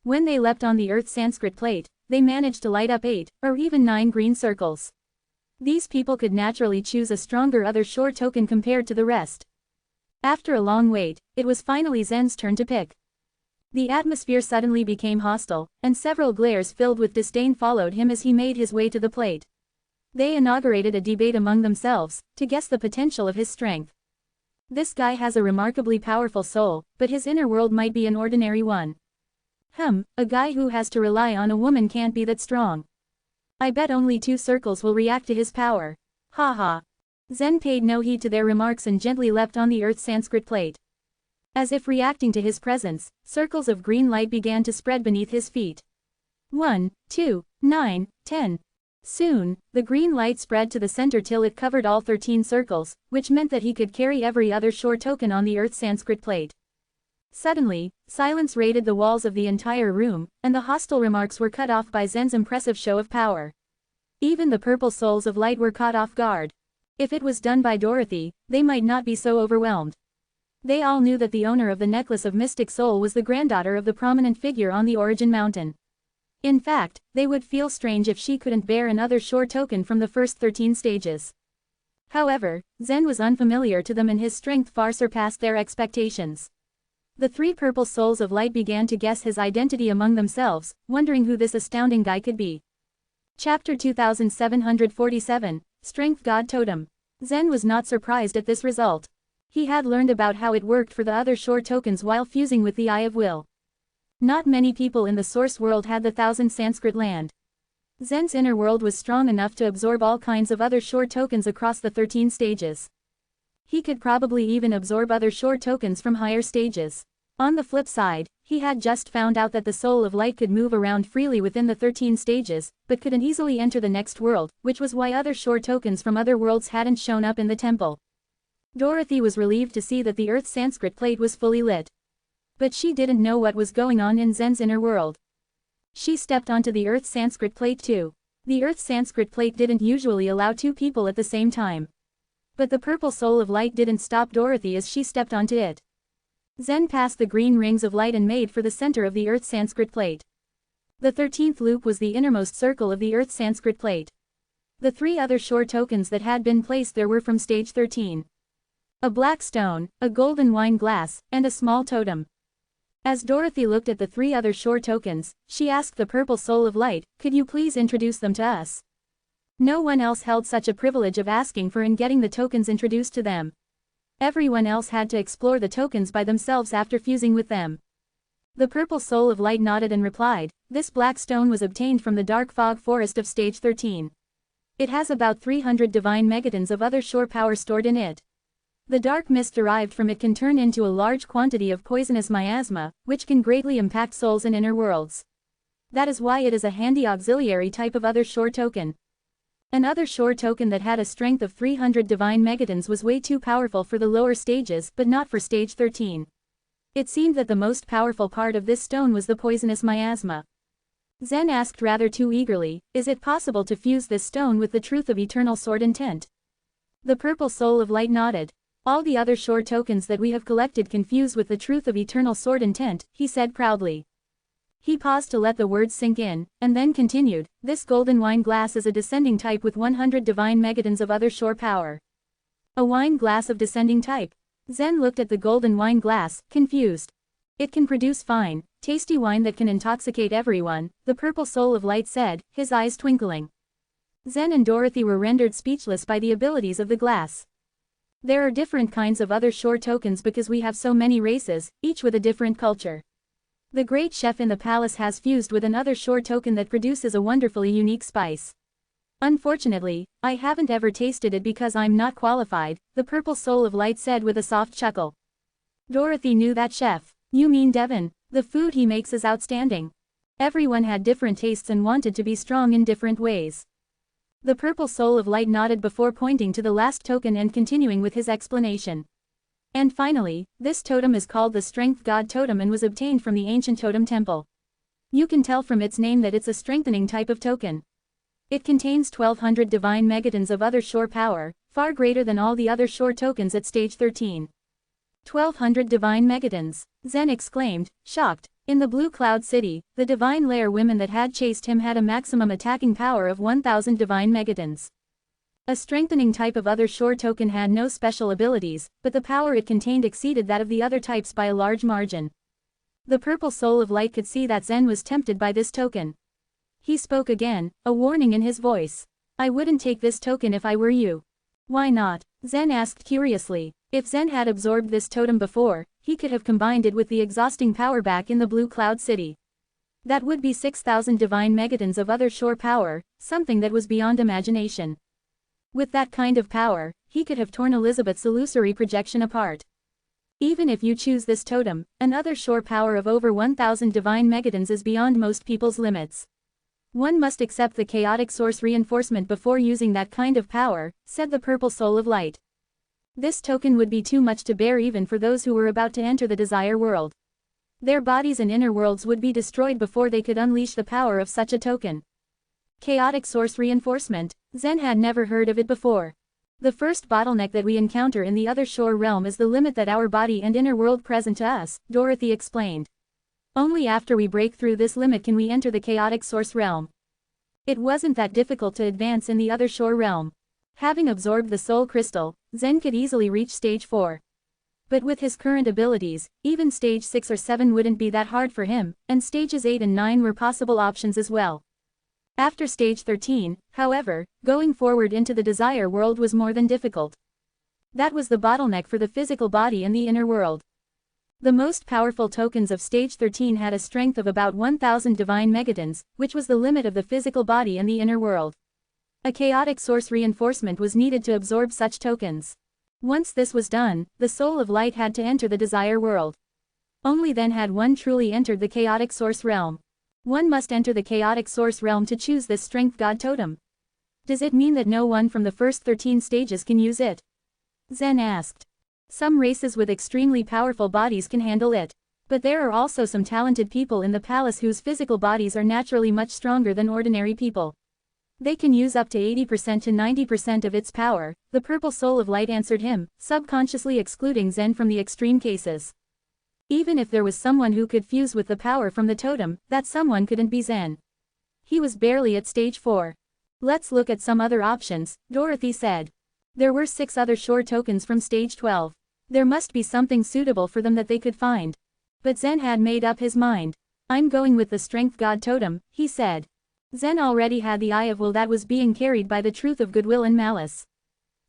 When they leapt on the Earth Sanskrit plate, they managed to light up 8, or even 9 green circles. These people could naturally choose a stronger other shore token compared to the rest. After a long wait, it was finally Zen's turn to pick. The atmosphere suddenly became hostile, and several glares filled with disdain followed him as he made his way to the plate. They inaugurated a debate among themselves, to guess the potential of his strength. This guy has a remarkably powerful soul, but his inner world might be an ordinary one. A guy who has to rely on a woman can't be that strong. I bet only 2 circles will react to his power. Ha ha. Zen paid no heed to their remarks and gently leapt on the Earth Sanskrit plate. As if reacting to his presence, circles of green light began to spread beneath his feet. 1, 2, 9, 10. Soon, the green light spread to the center till it covered all 13 circles, which meant that he could carry every other shore token on the Earth Sanskrit plate. Suddenly, silence raided the walls of the entire room, and the hostile remarks were cut off by Zen's impressive show of power. Even the purple souls of light were caught off guard. If it was done by Dorothy, they might not be so overwhelmed. They all knew that the owner of the necklace of mystic soul was the granddaughter of the prominent figure on the Origin Mountain. In fact, they would feel strange if she couldn't bear another shore token from the first 13 stages. However, Zen was unfamiliar to them and his strength far surpassed their expectations. The 3 purple souls of light began to guess his identity among themselves, wondering who this astounding guy could be. Chapter 2747, Strength God Totem. Zen was not surprised at this result. He had learned about how it worked for the other shore tokens while fusing with the Eye of Will. Not many people in the source world had the 1000 Sanskrit land. Zen's inner world was strong enough to absorb all kinds of other shore tokens across the 13 stages. He could probably even absorb other shore tokens from higher stages. On the flip side, he had just found out that the soul of light could move around freely within the 13 stages, but couldn't easily enter the next world, which was why other shore tokens from other worlds hadn't shown up in the temple. Dorothy was relieved to see that the Earth Sanskrit plate was fully lit. But she didn't know what was going on in Zen's inner world. She stepped onto the Earth Sanskrit plate too. The Earth Sanskrit plate didn't usually allow 2 people at the same time. But the purple soul of light didn't stop Dorothy as she stepped onto it. Zen passed the green rings of light and made for the center of the Earth Sanskrit plate. The 13th loop was the innermost circle of the Earth Sanskrit plate. The 3 other shore tokens that had been placed there were from stage 13. a black stone, a golden wine glass, and a small totem. As Dorothy looked at the 3 other shore tokens, she asked the purple soul of light, "Could you please introduce them to us?" No one else held such a privilege of asking for and getting the tokens introduced to them. Everyone else had to explore the tokens by themselves after fusing with them. The purple soul of light nodded and replied, "This black stone was obtained from the dark fog forest of stage 13. It has about 300 divine megatons of other shore power stored in it. The dark mist derived from it can turn into a large quantity of poisonous miasma, which can greatly impact souls in inner worlds. That is why it is a handy auxiliary type of other shore token." Another shore token that had a strength of 300 divine megatons was way too powerful for the lower stages but not for stage 13. It seemed that the most powerful part of this stone was the poisonous miasma. Zen asked rather too eagerly, "Is it possible to fuse this stone with the truth of eternal sword intent?" The purple soul of light nodded. "All the other shore tokens that we have collected can fuse with the truth of eternal sword intent," he said proudly. He paused to let the words sink in, and then continued, "This golden wine glass is a descending type with 100 divine megatons of other shore power." A wine glass of descending type. Zen looked at the golden wine glass, confused. "It can produce fine, tasty wine that can intoxicate everyone," the purple soul of light said, his eyes twinkling. Zen and Dorothy were rendered speechless by the abilities of the glass. There are different kinds of other shore tokens because we have so many races, each with a different culture. The great chef in the palace has fused with another shore token that produces a wonderfully unique spice. Unfortunately, I haven't ever tasted it because I'm not qualified, the purple soul of light said with a soft chuckle. Dorothy knew that chef. "You mean Devon? The food he makes is outstanding." Everyone had different tastes and wanted to be strong in different ways. The purple soul of light nodded before pointing to the last token and continuing with his explanation. "And finally, this totem is called the Strength God Totem and was obtained from the ancient totem temple. You can tell from its name that it's a strengthening type of token. It contains 1200 divine megatons of other shore power, far greater than all the other shore tokens at stage 13. 1200 divine megatons, Zen exclaimed, shocked. In the Blue Cloud City, the divine lair women that had chased him had a maximum attacking power of 1000 divine megatons. A strengthening type of other shore token had no special abilities, but the power it contained exceeded that of the other types by a large margin. The purple soul of light could see that Zen was tempted by this token. He spoke again, a warning in his voice. "I wouldn't take this token if I were you." "Why not?" Zen asked curiously. If Zen had absorbed this totem before, he could have combined it with the exhausting power back in the Blue Cloud City. That would be 6000 divine megatons of other shore power, something that was beyond imagination. With that kind of power, he could have torn Elizabeth's illusory projection apart. Even if you choose this totem, another shore power of over 1000 divine megatons is beyond most people's limits. One must accept the chaotic source reinforcement before using that kind of power, said the purple soul of light. This token would be too much to bear even for those who were about to enter the desire world. Their bodies and inner worlds would be destroyed before they could unleash the power of such a token. Chaotic source reinforcement, Zen had never heard of it before. The first bottleneck that we encounter in the other shore realm is the limit that our body and inner world present to us, Dorothy explained. Only after we break through this limit can we enter the chaotic source realm. It wasn't that difficult to advance in the other shore realm. Having absorbed the soul crystal, Zen could easily reach stage 4. But with his current abilities, even stage 6 or 7 wouldn't be that hard for him, and stages 8 and 9 were possible options as well. After stage 13, however, going forward into the desire world was more than difficult. That was the bottleneck for the physical body and the inner world. The most powerful tokens of stage 13 had a strength of about 1000 divine megatons, which was the limit of the physical body and the inner world. A chaotic source reinforcement was needed to absorb such tokens. Once this was done, the soul of light had to enter the desire world. Only then had one truly entered the chaotic source realm. One must enter the chaotic source realm to choose this strength god totem. Does it mean that no one from the first 13 stages can use it? Zen asked. Some races with extremely powerful bodies can handle it. But there are also some talented people in the palace whose physical bodies are naturally much stronger than ordinary people. They can use up to 80% to 90% of its power, the purple soul of light answered him, subconsciously excluding Zen from the extreme cases. Even if there was someone who could fuse with the power from the totem, that someone couldn't be Zen. He was barely at stage 4. Let's look at some other options, Dorothy said. There were 6 other shore tokens from stage 12. There must be something suitable for them that they could find. But Zen had made up his mind. I'm going with the strength god totem, he said. Zen already had the eye of will that was being carried by the truth of goodwill and malice.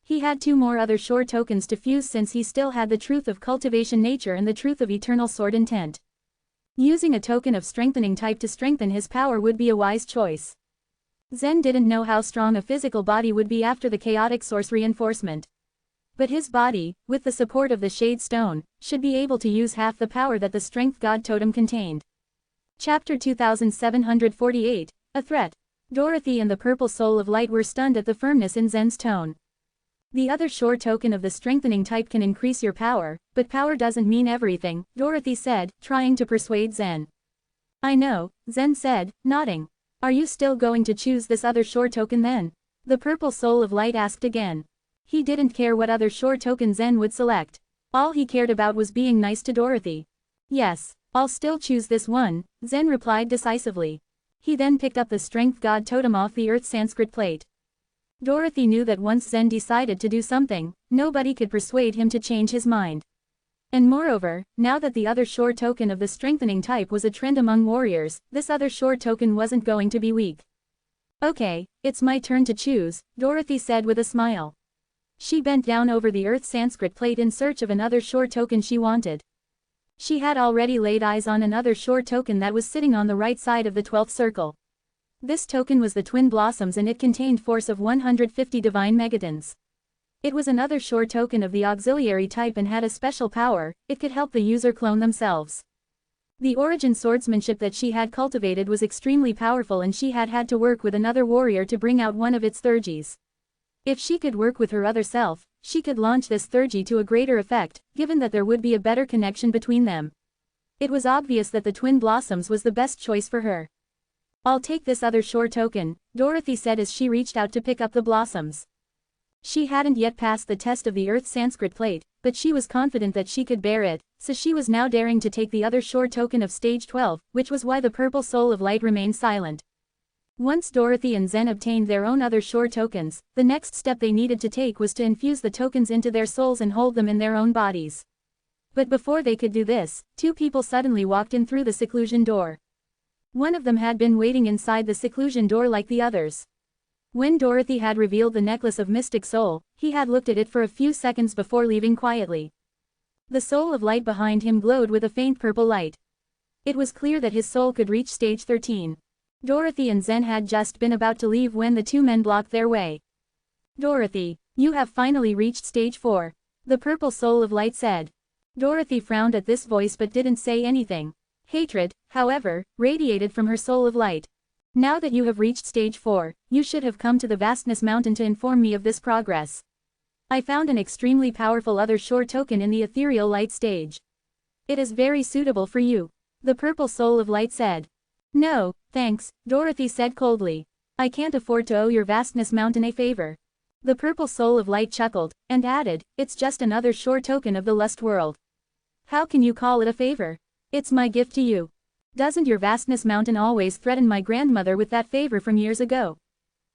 He had 2 more other shore tokens to fuse since he still had the truth of cultivation nature and the truth of eternal sword intent. Using a token of strengthening type to strengthen his power would be a wise choice. Zen didn't know how strong a physical body would be after the chaotic source reinforcement. But his body, with the support of the Shade Stone, should be able to use half the power that the Strength God Totem contained. Chapter 2748, A Threat. Dorothy and the Purple Soul of Light were stunned at the firmness in Zen's tone. The other shore token of the strengthening type can increase your power, but power doesn't mean everything, Dorothy said, trying to persuade Zen. I know, Zen said, nodding. Are you still going to choose this other shore token then? The Purple Soul of Light asked again. He didn't care what other shore token Zen would select. All he cared about was being nice to Dorothy. Yes, I'll still choose this one, Zen replied decisively. He then picked up the Strength God Totem off the Earth Sanskrit plate. Dorothy knew that once Zen decided to do something, nobody could persuade him to change his mind. And moreover, now that the other shore token of the strengthening type was a trend among warriors, this other shore token wasn't going to be weak. Okay, it's my turn to choose, Dorothy said with a smile. She bent down over the Earth Sanskrit plate in search of another shore token she wanted. She had already laid eyes on another shore token that was sitting on the right side of the 12th circle. This token was the Twin Blossoms and it contained force of 150 divine megatons. It was another shore token of the auxiliary type and had a special power, it could help the user clone themselves. The origin swordsmanship that she had cultivated was extremely powerful and she had had to work with another warrior to bring out one of its thurgies. If she could work with her other self, she could launch this thurgy to a greater effect, given that there would be a better connection between them. It was obvious that the Twin Blossoms was the best choice for her. I'll take this other shore token, Dorothy said as she reached out to pick up the blossoms. She hadn't yet passed the test of the Earth Sanskrit plate, but she was confident that she could bear it, so she was now daring to take the other shore token of stage 12, which was why the Purple Soul of Light remained silent. Once Dorothy and Zen obtained their own other shore tokens, the next step they needed to take was to infuse the tokens into their souls and hold them in their own bodies. But before they could do this, 2 people suddenly walked in through the seclusion door. One of them had been waiting inside the seclusion door like the others. When Dorothy had revealed the necklace of Mystic Soul, he had looked at it for a few seconds before leaving quietly. The soul of light behind him glowed with a faint purple light. It was clear that his soul could reach stage 13. Dorothy and Zen had just been about to leave when the 2 men blocked their way. Dorothy, you have finally reached stage 4. The Purple Soul of Light said. Dorothy frowned at this voice but didn't say anything. Hatred, however, radiated from her soul of light. Now that you have reached stage 4, you should have come to the Vastness Mountain to inform me of this progress. I found an extremely powerful other shore token in the ethereal light stage. It is very suitable for you. The Purple Soul of Light said. No, thanks, Dorothy said coldly. I can't afford to owe your Vastness Mountain a favor. The Purple Soul of Light chuckled, and added, it's just another shore token of the Lust World. How can you call it a favor? It's my gift to you. Doesn't your Vastness Mountain always threaten my grandmother with that favor from years ago?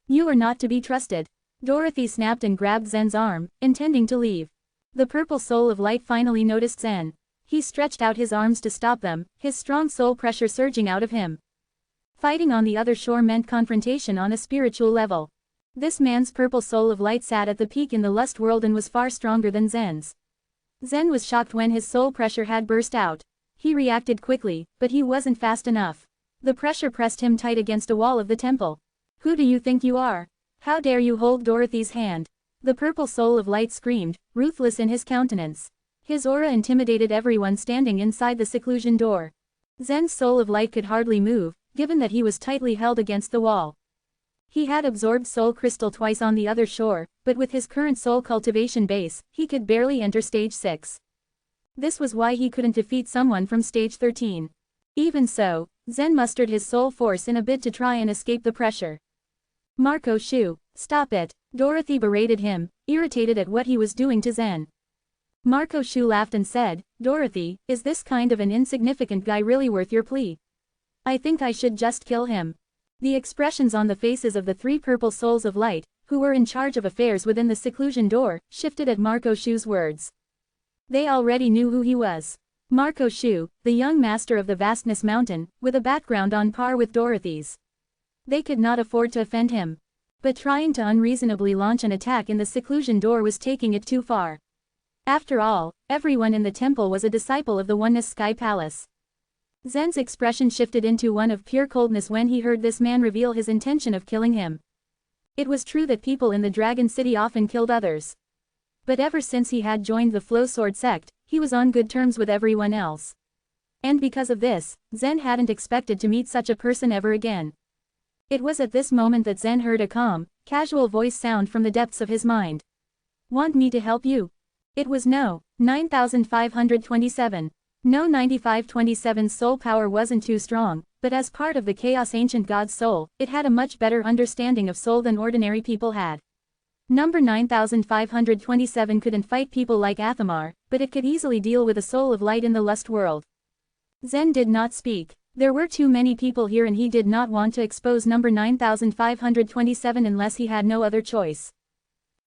You are not to be trusted. Dorothy snapped and grabbed Zen's arm, intending to leave. The Purple Soul of Light finally noticed Zen. He stretched out his arms to stop them, his strong soul pressure surging out of him. Fighting on the other shore meant confrontation on a spiritual level. This man's Purple Soul of Light sat at the peak in the Lust World and was far stronger than Zen's. Zen was shocked when his soul pressure had burst out. He reacted quickly, but he wasn't fast enough. The pressure pressed him tight against a wall of the temple. Who do you think you are? How dare you hold Dorothy's hand? The Purple Soul of Light screamed, ruthless in his countenance. His aura intimidated everyone standing inside the seclusion door. Zen's Soul of Light could hardly move, given that he was tightly held against the wall. He had absorbed Soul Crystal twice on the other shore, but with his current soul cultivation base, he could barely enter stage 6. This was why he couldn't defeat someone from stage 13. Even so, Zen mustered his soul force in a bid to try and escape the pressure. Marco Shu, stop it, Dorothy berated him, irritated at what he was doing to Zen. Marco Shu laughed and said, Dorothy, is this kind of an insignificant guy really worth your plea? I think I should just kill him. The expressions on the faces of the 3 Purple Souls of Light, who were in charge of affairs within the seclusion door, shifted at Marco Shu's words. They already knew who he was. Marco Shu, the young master of the Vastness Mountain, with a background on par with Dorothy's. They could not afford to offend him. But trying to unreasonably launch an attack in the seclusion door was taking it too far. After all, everyone in the temple was a disciple of the Oneness Sky Palace. Zen's expression shifted into one of pure coldness when he heard this man reveal his intention of killing him. It was true that people in the Dragon City often killed others. But ever since he had joined the Flow Sword sect, he was on good terms with everyone else. And because of this, Zen hadn't expected to meet such a person ever again. It was at this moment that Zen heard a calm, casual voice sound from the depths of his mind. "Want me to help you?" It was No. 9527. No 9527's soul power wasn't too strong, but as part of the Chaos Ancient God's soul, it had a much better understanding of soul than ordinary people had. Number 9527 couldn't fight people like Athamar, but it could easily deal with a soul of light in the lust world. Zen did not speak. There were too many people here and he did not want to expose number 9527 unless he had no other choice.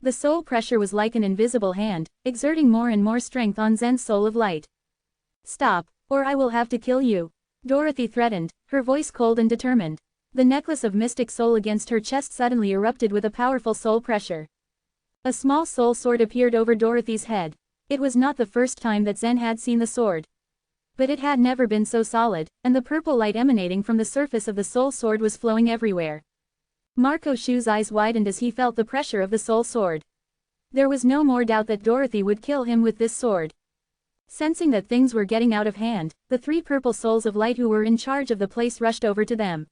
The soul pressure was like an invisible hand, exerting more and more strength on Zen's soul of light. "Stop, or I will have to kill you," Dorothy threatened, her voice cold and determined. The necklace of mystic soul against her chest suddenly erupted with a powerful soul pressure. A small soul sword appeared over Dorothy's head. It was not the first time that Zen had seen the sword. But it had never been so solid, and the purple light emanating from the surface of the soul sword was flowing everywhere. Marco Shu's eyes widened as he felt the pressure of the soul sword. There was no more doubt that Dorothy would kill him with this sword. Sensing that things were getting out of hand, the three purple souls of light who were in charge of the place rushed over to them.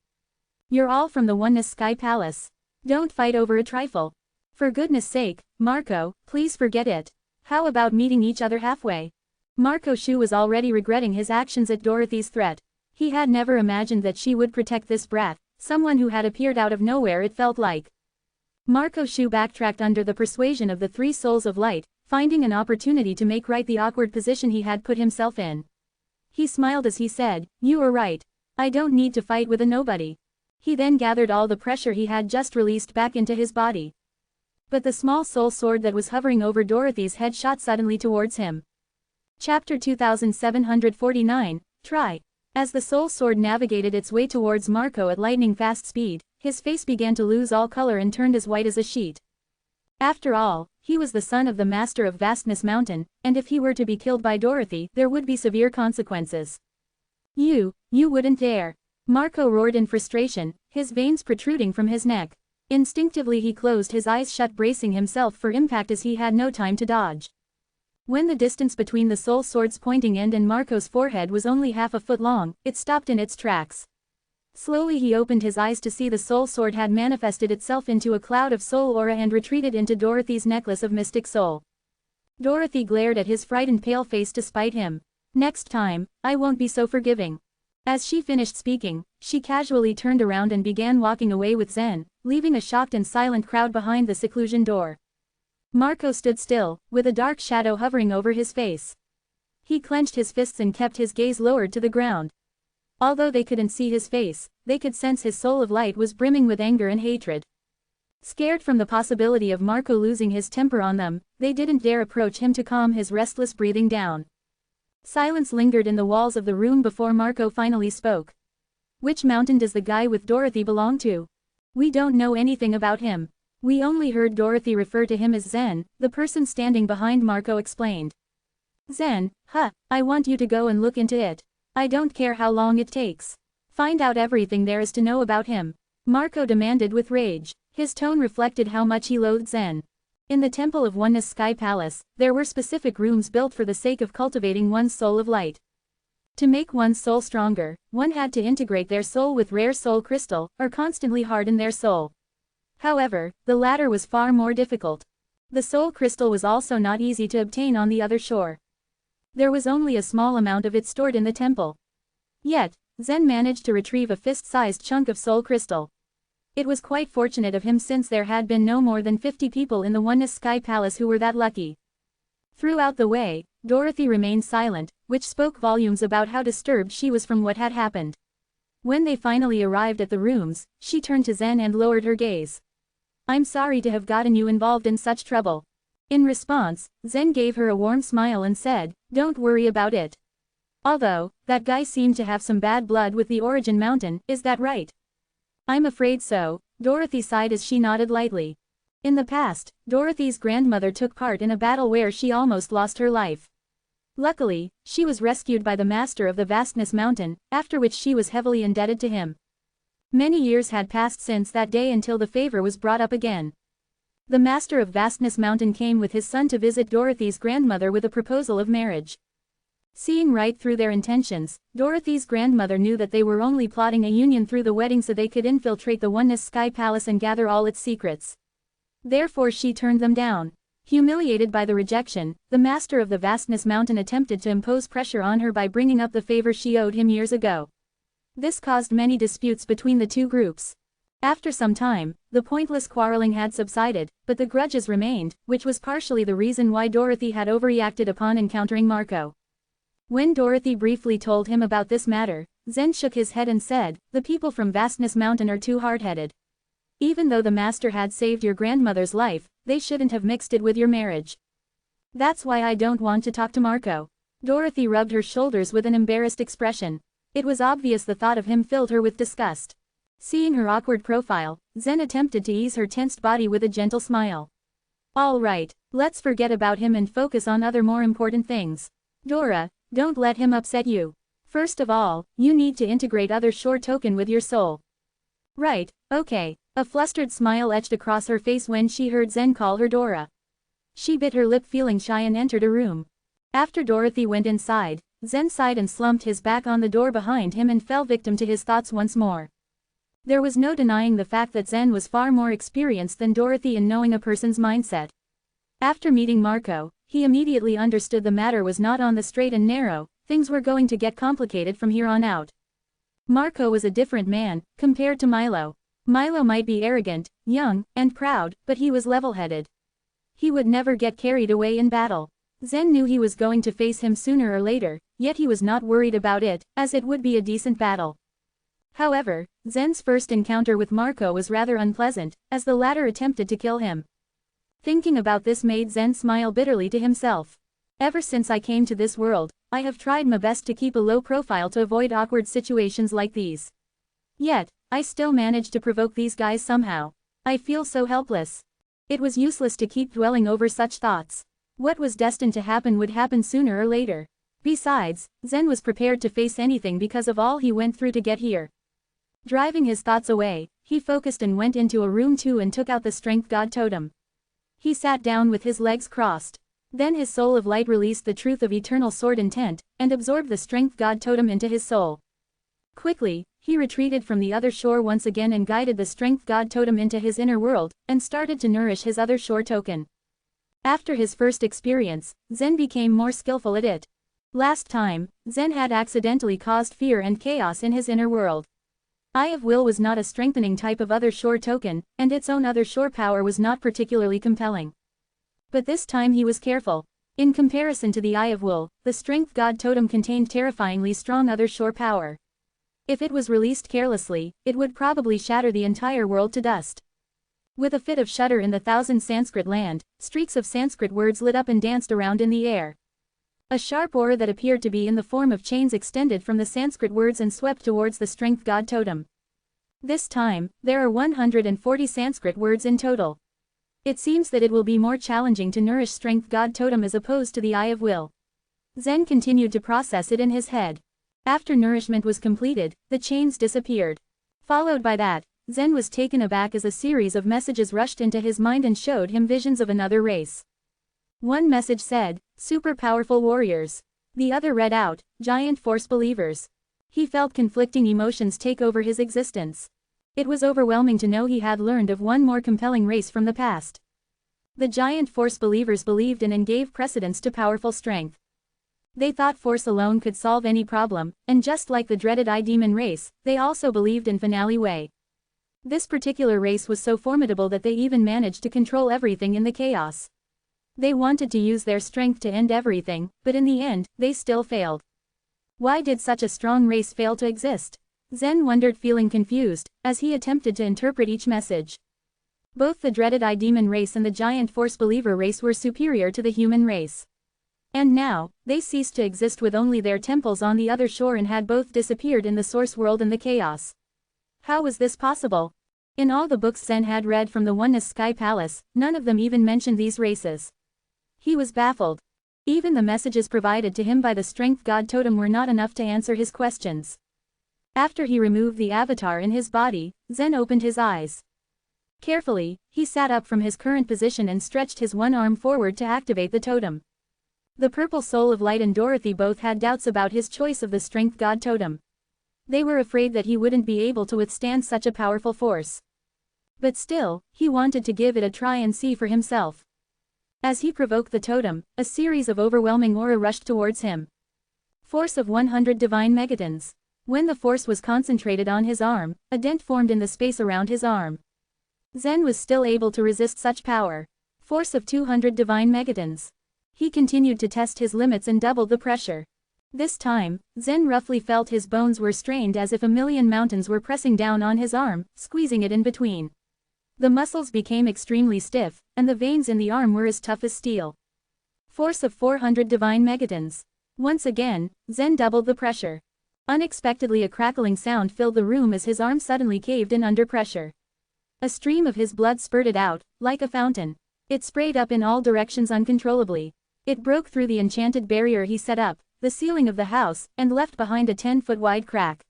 "You're all from the Oneness Sky Palace. Don't fight over a trifle. For goodness sake, Marco, please forget it. How about meeting each other halfway?" Marco Shu was already regretting his actions at Dorothy's threat. He had never imagined that she would protect this brat, someone who had appeared out of nowhere it felt like. Marco Shu backtracked under the persuasion of the three souls of light, finding an opportunity to make right the awkward position he had put himself in. He smiled as he said, "You are right. I don't need to fight with a nobody." He then gathered all the pressure he had just released back into his body. But the small soul sword that was hovering over Dorothy's head shot suddenly towards him. Chapter 2749, Try. As the soul sword navigated its way towards Marco at lightning-fast speed, his face began to lose all color and turned as white as a sheet. After all, he was the son of the master of Vastness Mountain, and if he were to be killed by Dorothy, there would be severe consequences. You wouldn't dare!" Marco roared in frustration, his veins protruding from his neck. Instinctively he closed his eyes shut, bracing himself for impact as he had no time to dodge. When the distance between the soul sword's pointing end and Marco's forehead was only half a foot long, it stopped in its tracks. Slowly he opened his eyes to see the soul sword had manifested itself into a cloud of soul aura and retreated into Dorothy's necklace of mystic soul. Dorothy glared at his frightened pale face to spite him. "Next time, I won't be so forgiving." As she finished speaking, she casually turned around and began walking away with Zen, leaving a shocked and silent crowd behind the seclusion door. Marco stood still, with a dark shadow hovering over his face. He clenched his fists and kept his gaze lowered to the ground. Although they couldn't see his face, they could sense his soul of light was brimming with anger and hatred. Scared from the possibility of Marco losing his temper on them, they didn't dare approach him to calm his restless breathing down. Silence lingered in the walls of the room before Marco finally spoke. "Which mountain does the guy with Dorothy belong to? We don't know anything about him. We only heard Dorothy refer to him as Zen," the person standing behind Marco explained. "Zen, huh, I want you to go and look into it. I don't care how long it takes. Find out everything there is to know about him," Marco demanded with rage. His tone reflected how much he loathed Zen. In the Temple of Oneness Sky Palace, there were specific rooms built for the sake of cultivating one's soul of light. To make one's soul stronger, one had to integrate their soul with rare soul crystal, or constantly harden their soul. However, the latter was far more difficult. The soul crystal was also not easy to obtain on the other shore. There was only a small amount of it stored in the temple. Yet, Zen managed to retrieve a fist-sized chunk of soul crystal. It was quite fortunate of him since there had been no more than 50 people in the Oneness Sky Palace who were that lucky. Throughout the way, Dorothy remained silent, which spoke volumes about how disturbed she was from what had happened. When they finally arrived at the rooms, she turned to Zen and lowered her gaze. I'm sorry to have gotten you involved in such trouble. In response, Zen gave her a warm smile and said, don't worry about it. Although, that guy seemed to have some bad blood with the Origin Mountain, is that right? I'm afraid so, Dorothy sighed as she nodded lightly. In the past, Dorothy's grandmother took part in a battle where she almost lost her life. Luckily, she was rescued by the master of the Vastness Mountain, after which she was heavily indebted to him. Many years had passed since that day until the favor was brought up again. The master of Vastness Mountain came with his son to visit Dorothy's grandmother with a proposal of marriage. Seeing right through their intentions, Dorothy's grandmother knew that they were only plotting a union through the wedding so they could infiltrate the Oneness Sky Palace and gather all its secrets. Therefore she turned them down. Humiliated by the rejection, the master of the Vastness Mountain attempted to impose pressure on her by bringing up the favor she owed him years ago. This caused many disputes between the two groups. After some time, the pointless quarreling had subsided, but the grudges remained, which was partially the reason why Dorothy had overreacted upon encountering Marco. When Dorothy briefly told him about this matter, Zen shook his head and said, the people from Vastness Mountain are too hard-headed. Even though the master had saved your grandmother's life, they shouldn't have mixed it with your marriage. That's why I don't want to talk to Marco. Dorothy rubbed her shoulders with an embarrassed expression. It was obvious the thought of him filled her with disgust. Seeing her awkward profile, Zen attempted to ease her tensed body with a gentle smile. All right, let's forget about him and focus on other more important things. Dora, don't let him upset you. First of all, you need to integrate other shore token with your soul. Right, okay. A flustered smile etched across her face when she heard Zen call her Dora. She bit her lip feeling shy and entered a room. After Dorothy went inside, Zen sighed and slumped his back on the door behind him and fell victim to his thoughts once more. There was no denying the fact that Zen was far more experienced than Dorothy in knowing a person's mindset. After meeting Marco, he immediately understood the matter was not on the straight and narrow, things were going to get complicated from here on out. Marco was a different man, compared to Milo. Milo might be arrogant, young, and proud, but he was level-headed. He would never get carried away in battle. Zen knew he was going to face him sooner or later, yet he was not worried about it, as it would be a decent battle. However, Zen's first encounter with Marco was rather unpleasant, as the latter attempted to kill him. Thinking about this made Zen smile bitterly to himself. Ever since I came to this world, I have tried my best to keep a low profile to avoid awkward situations like these. Yet, I still managed to provoke these guys somehow. I feel so helpless. It was useless to keep dwelling over such thoughts. What was destined to happen would happen sooner or later. Besides, Zen was prepared to face anything because of all he went through to get here. Driving his thoughts away, he focused and went into a room 2 and took out the Strength God Totem. He sat down with his legs crossed. Then his soul of light released the truth of eternal sword intent, and absorbed the Strength God Totem into his soul. Quickly, he retreated from the other shore once again and guided the Strength God Totem into his inner world, and started to nourish his other shore token. After his first experience, Zen became more skillful at it. Last time, Zen had accidentally caused fear and chaos in his inner world. Eye of Will was not a strengthening type of other shore token, and its own other shore power was not particularly compelling. But this time he was careful. In comparison to the Eye of Will, the Strength God Totem contained terrifyingly strong other shore power. If it was released carelessly, it would probably shatter the entire world to dust. With a fit of shudder in the thousand Sanskrit land, streaks of Sanskrit words lit up and danced around in the air. A sharp aura that appeared to be in the form of chains extended from the Sanskrit words and swept towards the Strength God Totem. This time, there are 140 Sanskrit words in total. It seems that it will be more challenging to nourish Strength God Totem as opposed to the Eye of Will. Zen continued to process it in his head. After nourishment was completed, the chains disappeared. Followed by that, Zen was taken aback as a series of messages rushed into his mind and showed him visions of another race. One message said, super powerful warriors. The other read out, giant force believers. He felt conflicting emotions take over his existence. It was overwhelming to know he had learned of one more compelling race from the past. The giant force believers believed in and gave precedence to powerful strength. They thought force alone could solve any problem, and just like the dreaded I-Demon race, they also believed in finale way. This particular race was so formidable that they even managed to control everything in the chaos. They wanted to use their strength to end everything, but in the end, they still failed. Why did such a strong race fail to exist? Zen wondered, feeling confused, as he attempted to interpret each message. Both the dreaded I-demon race and the giant force believer race were superior to the human race. And now, they ceased to exist with only their temples on the other shore and had both disappeared in the source world and the chaos. How was this possible? In all the books Zen had read from the Oneness Sky Palace, none of them even mentioned these races. He was baffled. Even the messages provided to him by the Strength God Totem were not enough to answer his questions. After he removed the avatar in his body, Zen opened his eyes. Carefully, he sat up from his current position and stretched his one arm forward to activate the totem. The Purple Soul of Light and Dorothy both had doubts about his choice of the Strength God Totem. They were afraid that he wouldn't be able to withstand such a powerful force. But still, he wanted to give it a try and see for himself. As he provoked the totem, a series of overwhelming aura rushed towards him. Force of 100 divine megatons. When the force was concentrated on his arm, a dent formed in the space around his arm. Zen was still able to resist such power. Force of 200 divine megatons. He continued to test his limits and doubled the pressure. This time, Zen roughly felt his bones were strained as if a million mountains were pressing down on his arm, squeezing it in between. The muscles became extremely stiff, and the veins in the arm were as tough as steel. Force of 400 divine megatons. Once again, Zen doubled the pressure. Unexpectedly a crackling sound filled the room as his arm suddenly caved in under pressure. A stream of his blood spurted out, like a fountain. It sprayed up in all directions uncontrollably. It broke through the enchanted barrier he set up, the ceiling of the house, and left behind a 10-foot wide crack.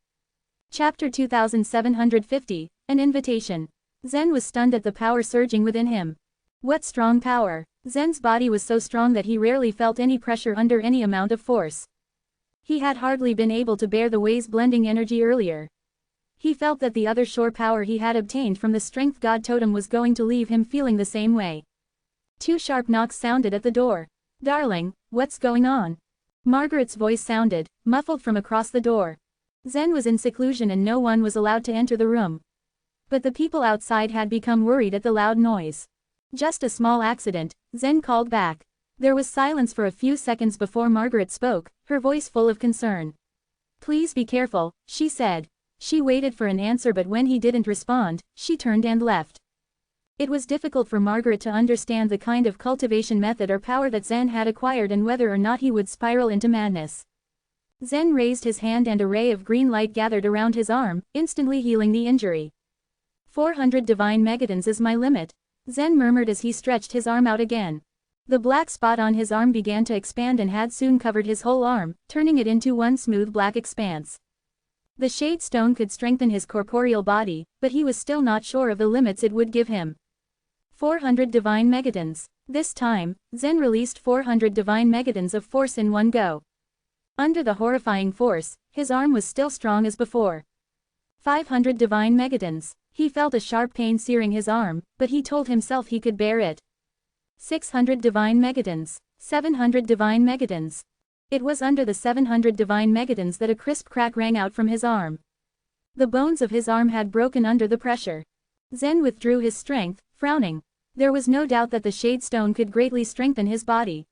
Chapter 2750, An Invitation. Zen was stunned at the power surging within him. What strong power! Zen's body was so strong that he rarely felt any pressure under any amount of force. He had hardly been able to bear the wave's blending energy earlier. He felt that the other shore power he had obtained from the Strength God Totem was going to leave him feeling the same way. 2 sharp knocks sounded at the door. "Darling, what's going on?" Margaret's voice sounded, muffled from across the door. Zen was in seclusion and no one was allowed to enter the room. But the people outside had become worried at the loud noise. "Just a small accident," Zen called back. There was silence for a few seconds before Margaret spoke, her voice full of concern. "Please be careful," she said. She waited for an answer, but when he didn't respond, she turned and left. It was difficult for Margaret to understand the kind of cultivation method or power that Zen had acquired and whether or not he would spiral into madness. Zen raised his hand and a ray of green light gathered around his arm, instantly healing the injury. 400 divine megatons is my limit," Zen murmured as he stretched his arm out again. The black spot on his arm began to expand and had soon covered his whole arm, turning it into one smooth black expanse. The Shade Stone could strengthen his corporeal body, but he was still not sure of the limits it would give him. 400 divine megatons. This time, Zen released 400 divine megatons of force in one go. Under the horrifying force, his arm was still strong as before. 500 divine megatons. He felt a sharp pain searing his arm, but he told himself he could bear it. 600 divine megatons. 700 divine megatons. It was under the 700 divine megatons that a crisp crack rang out from his arm. The bones of his arm had broken under the pressure. Zen withdrew his strength, frowning. There was no doubt that the Shade Stone could greatly strengthen his body.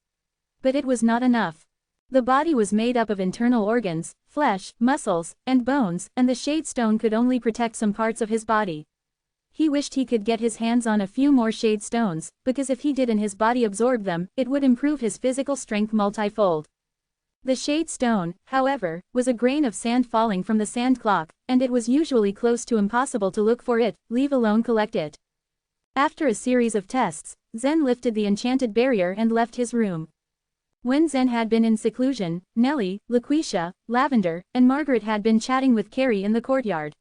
But it was not enough. The body was made up of internal organs, flesh, muscles, and bones, and the Shade Stone could only protect some parts of his body. He wished he could get his hands on a few more Shade Stones, because if he did and his body absorbed them, it would improve his physical strength multifold. The Shade Stone, however, was a grain of sand falling from the sand clock, and it was usually close to impossible to look for it, leave alone collect it. After a series of tests, Zen lifted the enchanted barrier and left his room. When Zen had been in seclusion, Nellie, Laquisha, Lavender, and Margaret had been chatting with Carrie in the courtyard.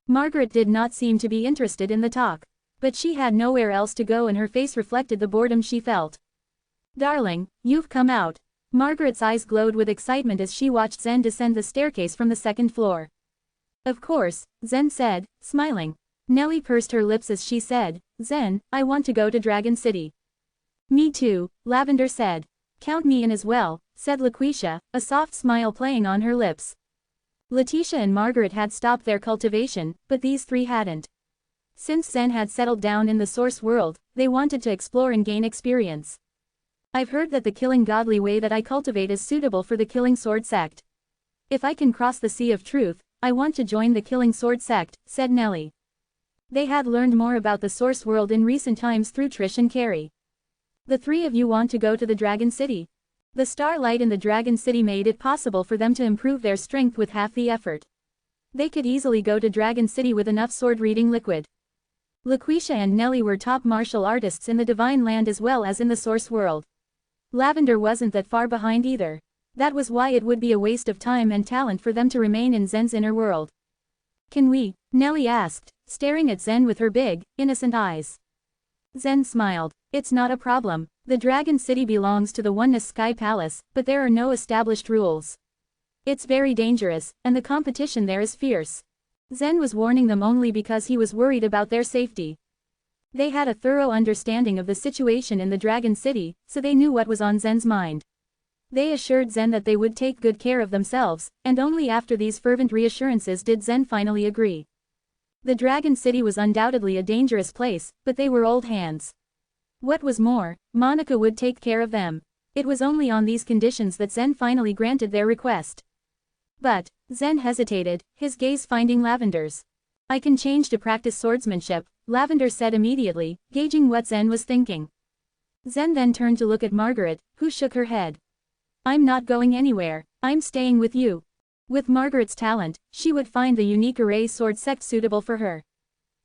Margaret did not seem to be interested in the talk. But she had nowhere else to go and her face reflected the boredom she felt. "Darling, you've come out." Margaret's eyes glowed with excitement as she watched Zen descend the staircase from the second floor. "Of course," Zen said, smiling. Nellie pursed her lips as she said, "Zen, I want to go to Dragon City." "Me too," Lavender said. "Count me in as well," said Laquisha, a soft smile playing on her lips. Letitia and Margaret had stopped their cultivation, but these three hadn't. Since Zen had settled down in the Source world, they wanted to explore and gain experience. "I've heard that the killing godly way that I cultivate is suitable for the Killing Sword sect. If I can cross the Sea of Truth, I want to join the Killing Sword sect," said Nellie. They had learned more about the source world in recent times through Trish and Carrie. The three of you want to go to the Dragon City? The starlight in the Dragon City made it possible for them to improve their strength with half the effort. They could easily go to Dragon City with enough sword-reading liquid. LaQuisha and Nellie were top martial artists in the Divine Land as well as in the Source World. Lavender wasn't that far behind either. That was why it would be a waste of time and talent for them to remain in Zen's inner world. Can we? Nellie asked, staring at Zen with her big, innocent eyes. Zen smiled. It's not a problem. The Dragon City belongs to the Oneness Sky Palace, but there are no established rules. It's very dangerous, and the competition there is fierce. Zen was warning them only because he was worried about their safety. They had a thorough understanding of the situation in the Dragon City, so they knew what was on Zen's mind. They assured Zen that they would take good care of themselves, and only after these fervent reassurances did Zen finally agree. The Dragon City was undoubtedly a dangerous place, but they were old hands. What was more, Monica would take care of them. It was only on these conditions that Zen finally granted their request. But, Zen hesitated, his gaze finding Lavender's. I can change to practice swordsmanship, Lavender said immediately, gauging what Zen was thinking. Zen then turned to look at Margaret, who shook her head. I'm not going anywhere, I'm staying with you. With Margaret's talent, she would find the unique array sword sect suitable for her.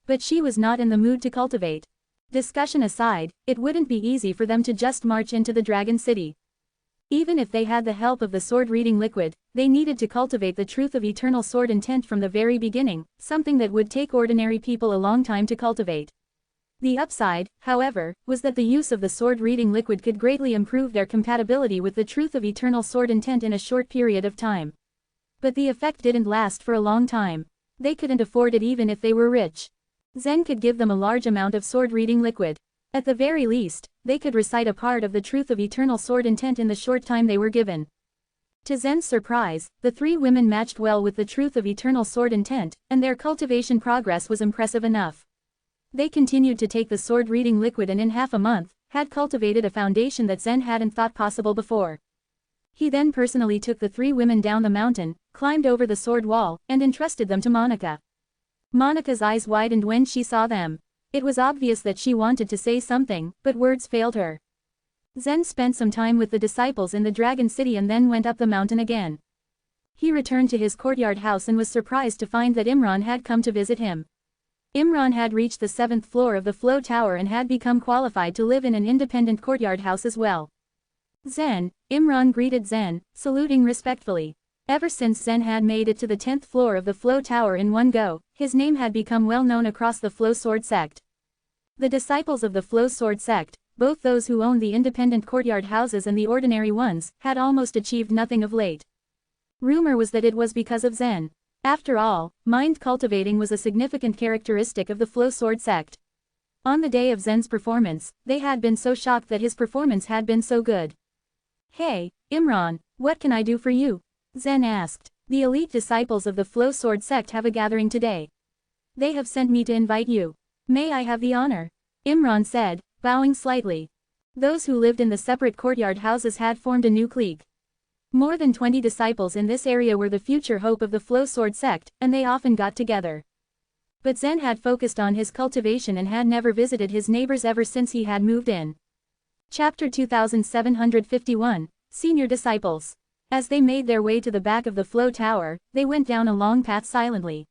But she was not in the mood to cultivate. Discussion aside, it wouldn't be easy for them to just march into the Dragon City. Even if they had the help of the sword-reading liquid, they needed to cultivate the truth of eternal sword intent from the very beginning, something that would take ordinary people a long time to cultivate. The upside, however, was that the use of the sword-reading liquid could greatly improve their compatibility with the truth of eternal sword intent in a short period of time. But the effect didn't last for a long time. They couldn't afford it even if they were rich. Zen could give them a large amount of sword-reading liquid. At the very least, they could recite a part of the truth of eternal sword intent in the short time they were given. To Zen's surprise, the three women matched well with the truth of eternal sword intent, and their cultivation progress was impressive enough. They continued to take the sword-reading liquid and in half a month, had cultivated a foundation that Zen hadn't thought possible before. He then personally took the three women down the mountain, climbed over the sword wall, and entrusted them to Monica. Monica's eyes widened when she saw them. It was obvious that she wanted to say something, but words failed her. Zen spent some time with the disciples in the Dragon City and then went up the mountain again. He returned to his courtyard house and was surprised to find that Imran had come to visit him. Imran had reached the 7th floor of the Flow Tower and had become qualified to live in an independent courtyard house as well. Zen, Imran greeted Zen, saluting respectfully. Ever since Zen had made it to the 10th floor of the Flow Tower in one go, his name had become well known across the Flow Sword sect. The disciples of the Flow Sword sect, both those who owned the independent courtyard houses and the ordinary ones, had almost achieved nothing of late. Rumor was that it was because of Zen. After all, mind cultivating was a significant characteristic of the Flow Sword sect. On the day of Zen's performance, they had been so shocked that his performance had been so good. Hey, Imran, what can I do for you? Zen asked. The elite disciples of the Flow Sword sect have a gathering today. They have sent me to invite you. May I have the honor? Imran said, bowing slightly. Those who lived in the separate courtyard houses had formed a new clique. More than 20 disciples in this area were the future hope of the Flow Sword sect, and they often got together. But Zen had focused on his cultivation and had never visited his neighbors ever since he had moved in. Chapter 2751, Senior Disciples. As they made their way to the back of the Flow Tower, they went down a long path silently.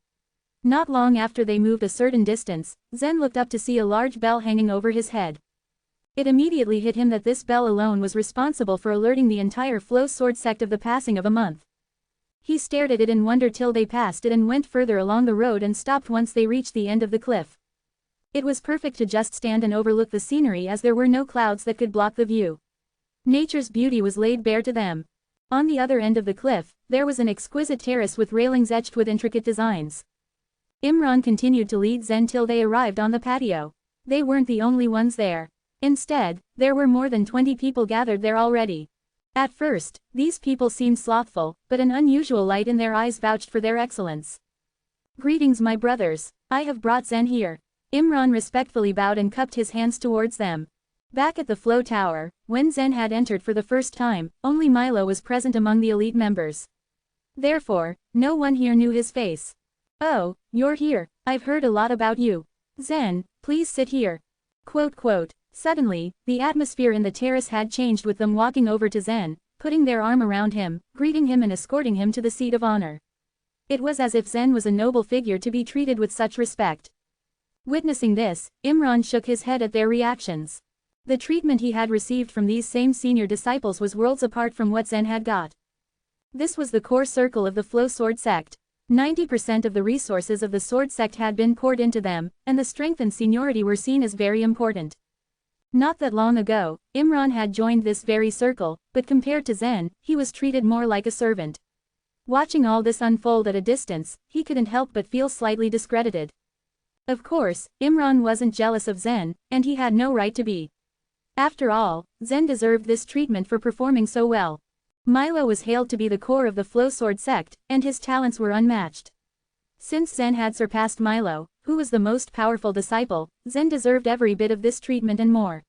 Not long after they moved a certain distance, Zen looked up to see a large bell hanging over his head. It immediately hit him that this bell alone was responsible for alerting the entire Flow Sword sect of the passing of a month. He stared at it in wonder till they passed it and went further along the road and stopped once they reached the end of the cliff. It was perfect to just stand and overlook the scenery as there were no clouds that could block the view. Nature's beauty was laid bare to them. On the other end of the cliff, there was an exquisite terrace with railings etched with intricate designs. Imran continued to lead Zen till they arrived on the patio. They weren't the only ones there. Instead, there were more than 20 people gathered there already. At first, these people seemed slothful, but an unusual light in their eyes vouched for their excellence. Greetings, my brothers. I have brought Zen here. Imran respectfully bowed and cupped his hands towards them. Back at the Flow Tower, when Zen had entered for the first time, only Milo was present among the elite members. Therefore, no one here knew his face. Oh, you're here. I've heard a lot about you. Zen, please sit here. Quote. Suddenly, the atmosphere in the terrace had changed with them walking over to Zen, putting their arm around him, greeting him and escorting him to the seat of honor. It was as if Zen was a noble figure to be treated with such respect. Witnessing this, Imran shook his head at their reactions. The treatment he had received from these same senior disciples was worlds apart from what Zen had got. This was the core circle of the Flow Sword sect. 90% of the resources of the Sword sect had been poured into them, and the strength and seniority were seen as very important. Not that long ago, Imran had joined this very circle, but compared to Zen, he was treated more like a servant. Watching all this unfold at a distance, he couldn't help but feel slightly discredited. Of course, Imran wasn't jealous of Zen, and he had no right to be. After all, Zen deserved this treatment for performing so well. Milo was hailed to be the core of the Flow Sword sect, and his talents were unmatched. Since Zen had surpassed Milo, who was the most powerful disciple, Zen deserved every bit of this treatment and more.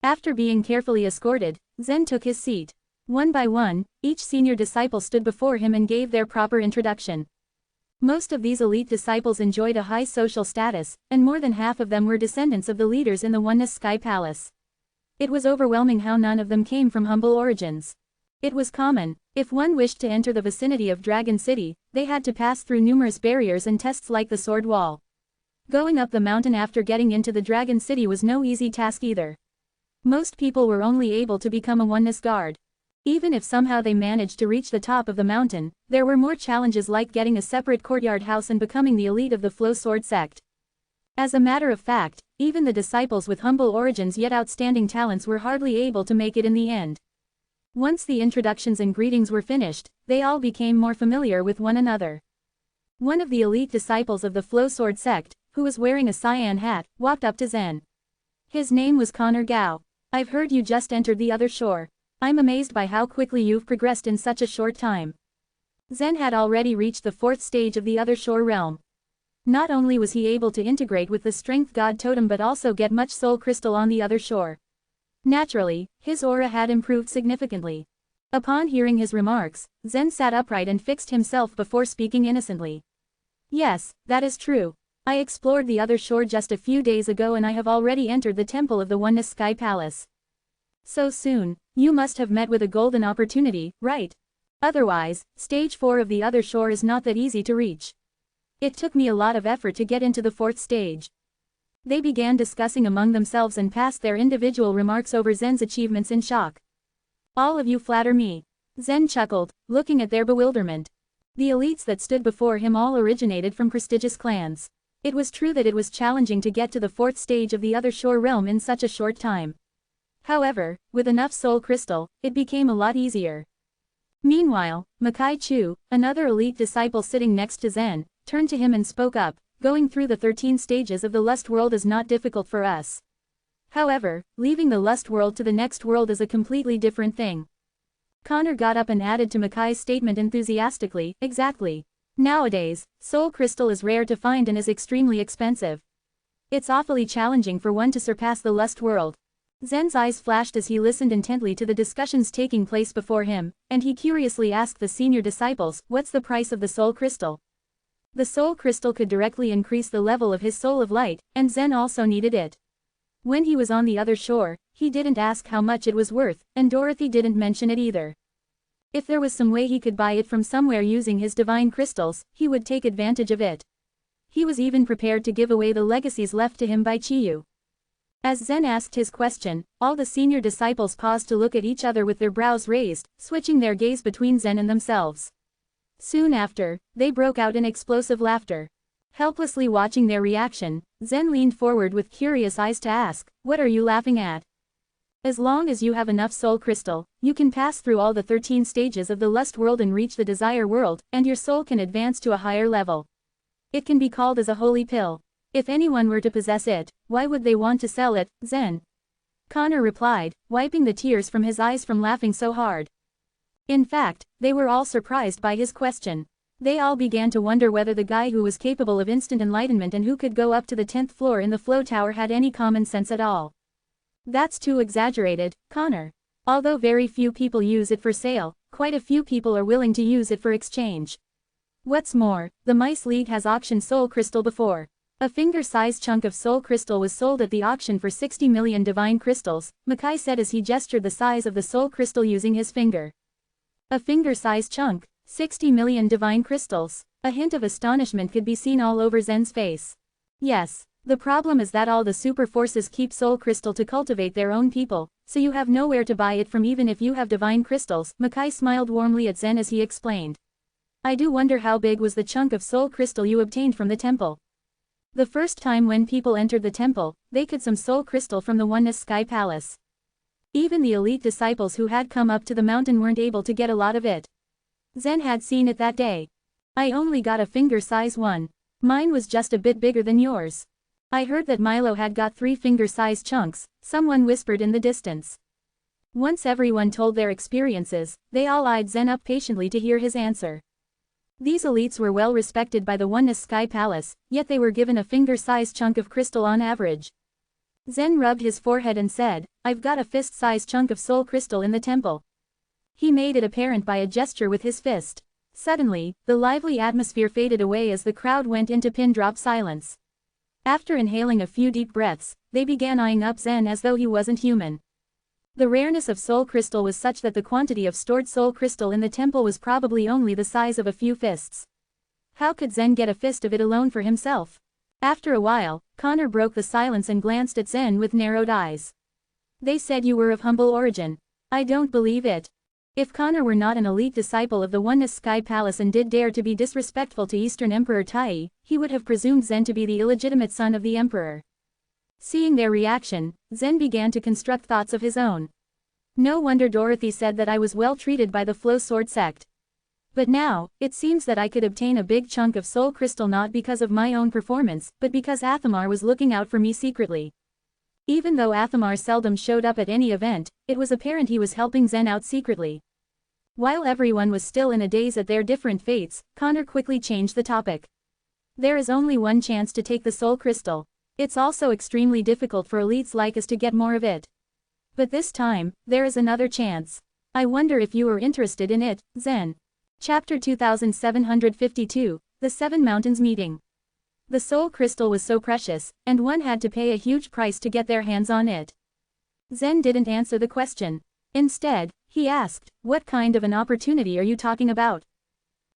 After being carefully escorted, Zen took his seat. One by one, each senior disciple stood before him and gave their proper introduction. Most of these elite disciples enjoyed a high social status, and more than half of them were descendants of the leaders in the Oneness Sky Palace. It was overwhelming how none of them came from humble origins. It was common, if one wished to enter the vicinity of Dragon City, they had to pass through numerous barriers and tests like the Sword Wall. Going up the mountain after getting into the Dragon City was no easy task either. Most people were only able to become a Oneness Guard. Even if somehow they managed to reach the top of the mountain, there were more challenges like getting a separate courtyard house and becoming the elite of the Flow Sword sect. As a matter of fact, even the disciples with humble origins yet outstanding talents were hardly able to make it in the end. Once the introductions and greetings were finished, they all became more familiar with one another. One of the elite disciples of the Flow Sword sect, who was wearing a cyan hat, walked up to Zen. His name was Connor Gao. I've heard you just entered the other shore. I'm amazed by how quickly you've progressed in such a short time. Zen had already reached the 4th stage of the other shore realm. Not only was he able to integrate with the strength god totem but also get much soul crystal on the other shore. Naturally, his aura had improved significantly. Upon hearing his remarks, Zen sat upright and fixed himself before speaking innocently. Yes, that is true. I explored the other shore just a few days ago and I have already entered the temple of the Oneness Sky Palace. So soon, you must have met with a golden opportunity, right? Otherwise, stage 4 of the other shore is not that easy to reach. It took me a lot of effort to get into the 4th stage. They began discussing among themselves and passed their individual remarks over Zen's achievements in shock. All of you flatter me. Zen chuckled, looking at their bewilderment. The elites that stood before him all originated from prestigious clans. It was true that it was challenging to get to the 4th stage of the other shore realm in such a short time. However, with enough soul crystal, it became a lot easier. Meanwhile, Makai Chu, another elite disciple sitting next to Zen, turned to him and spoke up, going through the 13 stages of the lust world is not difficult for us. However, leaving the lust world to the next world is a completely different thing. Connor got up and added to Makai's statement enthusiastically, exactly. Nowadays, soul crystal is rare to find and is extremely expensive. It's awfully challenging for one to surpass the lust world. Zen's eyes flashed as he listened intently to the discussions taking place before him, and he curiously asked the senior disciples, what's the price of the soul crystal? The soul crystal could directly increase the level of his soul of light, and Zen also needed it. When he was on the other shore, he didn't ask how much it was worth, and Dorothy didn't mention it either. If there was some way he could buy it from somewhere using his divine crystals, he would take advantage of it. He was even prepared to give away the legacies left to him by Chiyu. As Zen asked his question, all the senior disciples paused to look at each other with their brows raised, switching their gaze between Zen and themselves. Soon after, they broke out in explosive laughter. Helplessly watching their reaction, Zen leaned forward with curious eyes to ask, what are you laughing at? As long as you have enough soul crystal, you can pass through all the 13 stages of the lust world and reach the desire world, and your soul can advance to a higher level. It can be called as a holy pill. If anyone were to possess it, why would they want to sell it, Zen? Connor replied, wiping the tears from his eyes from laughing so hard. In fact, they were all surprised by his question. They all began to wonder whether the guy who was capable of instant enlightenment and who could go up to the 10th floor in the flow tower had any common sense at all. That's too exaggerated, Connor. Although very few people use it for sale, quite a few people are willing to use it for exchange. What's more, the Mice League has auctioned soul crystal before. A finger-sized chunk of soul crystal was sold at the auction for 60 million divine crystals, Mackay said as he gestured the size of the soul crystal using his finger. A finger-sized chunk, 60 million divine crystals. A hint of astonishment could be seen all over Zen's face. Yes, the problem is that all the super forces keep soul crystal to cultivate their own people, so you have nowhere to buy it from even if you have divine crystals. Mackay smiled warmly at Zen as he explained. I do wonder how big was the chunk of soul crystal you obtained from the temple. The first time when people entered the temple, they could some soul crystal from the Oneness Sky Palace. Even the elite disciples who had come up to the mountain weren't able to get a lot of it. Zen had seen it that day. I only got a finger-size one. Mine was just a bit bigger than yours. I heard that Milo had got 3 finger-sized chunks, someone whispered in the distance. Once everyone told their experiences, they all eyed Zen up patiently to hear his answer. These elites were well respected by the Oneness Sky Palace, yet they were given a finger-sized chunk of crystal on average. Zen rubbed his forehead and said, I've got a fist-sized chunk of soul crystal in the temple. He made it apparent by a gesture with his fist. Suddenly, the lively atmosphere faded away as the crowd went into pin-drop silence. After inhaling a few deep breaths, they began eyeing up Zen as though he wasn't human. The rareness of soul crystal was such that the quantity of stored soul crystal in the temple was probably only the size of a few fists. How could Zen get a fist of it alone for himself? After a while, Connor broke the silence and glanced at Zen with narrowed eyes. They said you were of humble origin. I don't believe it. If Connor were not an elite disciple of the Oneness Sky Palace and did dare to be disrespectful to Eastern Emperor Tai, he would have presumed Zen to be the illegitimate son of the Emperor. Seeing their reaction, Zen began to construct thoughts of his own. No wonder Dorothy said that I was well treated by the Flow Sword sect. But now, it seems that I could obtain a big chunk of soul crystal not because of my own performance, but because Athamar was looking out for me secretly. Even though Athamar seldom showed up at any event, it was apparent he was helping Zen out secretly. While everyone was still in a daze at their different fates, Connor quickly changed the topic. There is only one chance to take the soul crystal. It's also extremely difficult for elites like us to get more of it. But this time, there is another chance. I wonder if you are interested in it, Zen. Chapter 2752, The Seven Mountains Meeting. The soul crystal was so precious, and one had to pay a huge price to get their hands on it. Zen didn't answer the question. Instead, he asked, what kind of an opportunity are you talking about?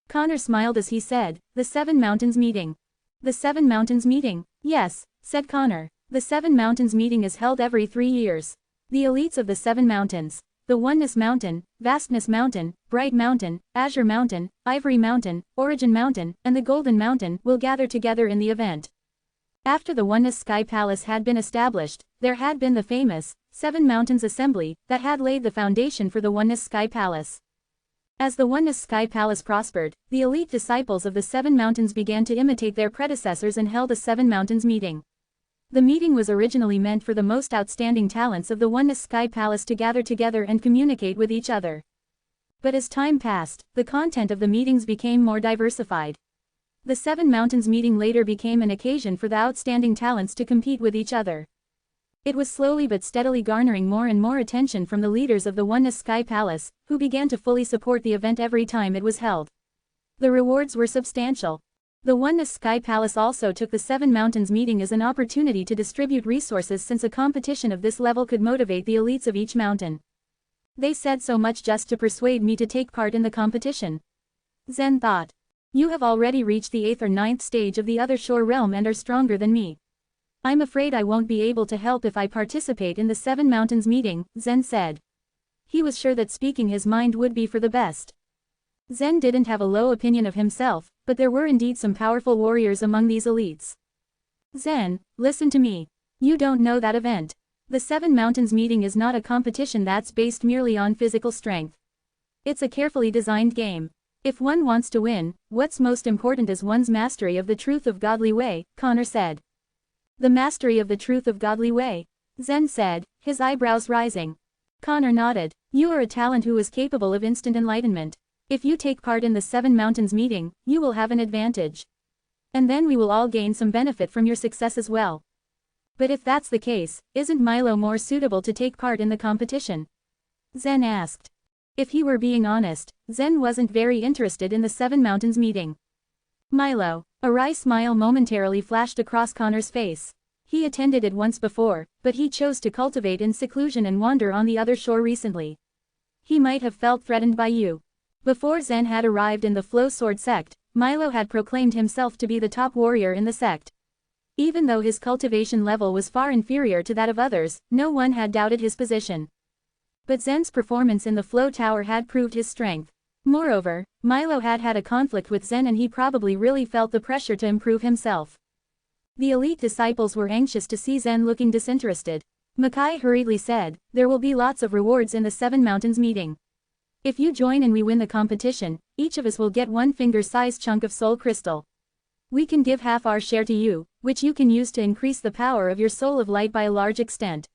Connor smiled as he said, the Seven Mountains Meeting. The Seven Mountains Meeting? Yes, said Connor. The Seven Mountains Meeting is held every 3 years. The elites of the Seven Mountains, the Oneness Mountain, Vastness Mountain, Bright Mountain, Azure Mountain, Ivory Mountain, Origin Mountain, and the Golden Mountain will gather together in the event. After the Oneness Sky Palace had been established, there had been the famous Seven Mountains Assembly that had laid the foundation for the Oneness Sky Palace. As the Oneness Sky Palace prospered, the elite disciples of the Seven Mountains began to imitate their predecessors and held a Seven Mountains meeting. The meeting was originally meant for the most outstanding talents of the Oneness Sky Palace to gather together and communicate with each other. But as time passed, the content of the meetings became more diversified. The Seven Mountains meeting later became an occasion for the outstanding talents to compete with each other. It was slowly but steadily garnering more and more attention from the leaders of the Oneness Sky Palace, who began to fully support the event every time it was held. The rewards were substantial. The Oneness Sky Palace also took the Seven Mountains meeting as an opportunity to distribute resources since a competition of this level could motivate the elites of each mountain. They said so much just to persuade me to take part in the competition. Zen thought. You have already reached the 8th or 9th stage of the Other Shore realm and are stronger than me. I'm afraid I won't be able to help if I participate in the Seven Mountains meeting, Zen said. He was sure that speaking his mind would be for the best. Zen didn't have a low opinion of himself, but there were indeed some powerful warriors among these elites. Zen, listen to me. You don't know that event. The Seven Mountains meeting is not a competition that's based merely on physical strength. It's a carefully designed game. If one wants to win, what's most important is one's mastery of the truth of godly way, Connor said. The mastery of the truth of godly way, Zen said, his eyebrows rising. Connor nodded. You are a talent who is capable of instant enlightenment. If you take part in the Seven Mountains meeting, you will have an advantage. And then we will all gain some benefit from your success as well. But if that's the case, isn't Milo more suitable to take part in the competition? Zen asked. If he were being honest, Zen wasn't very interested in the Seven Mountains meeting. Milo. A wry smile momentarily flashed across Connor's face. He attended it once before, but he chose to cultivate in seclusion and wander on the other shore recently. He might have felt threatened by you. Before Zen had arrived in the Flow Sword sect, Milo had proclaimed himself to be the top warrior in the sect. Even though his cultivation level was far inferior to that of others, no one had doubted his position. But Zen's performance in the Flow Tower had proved his strength. Moreover, Milo had had a conflict with Zen and he probably really felt the pressure to improve himself. The elite disciples were anxious to see Zen looking disinterested. Makai hurriedly said, "There will be lots of rewards in the Seven Mountains meeting. If you join and we win the competition, each of us will get one finger-sized chunk of soul crystal. We can give half our share to you, which you can use to increase the power of your soul of light by a large extent.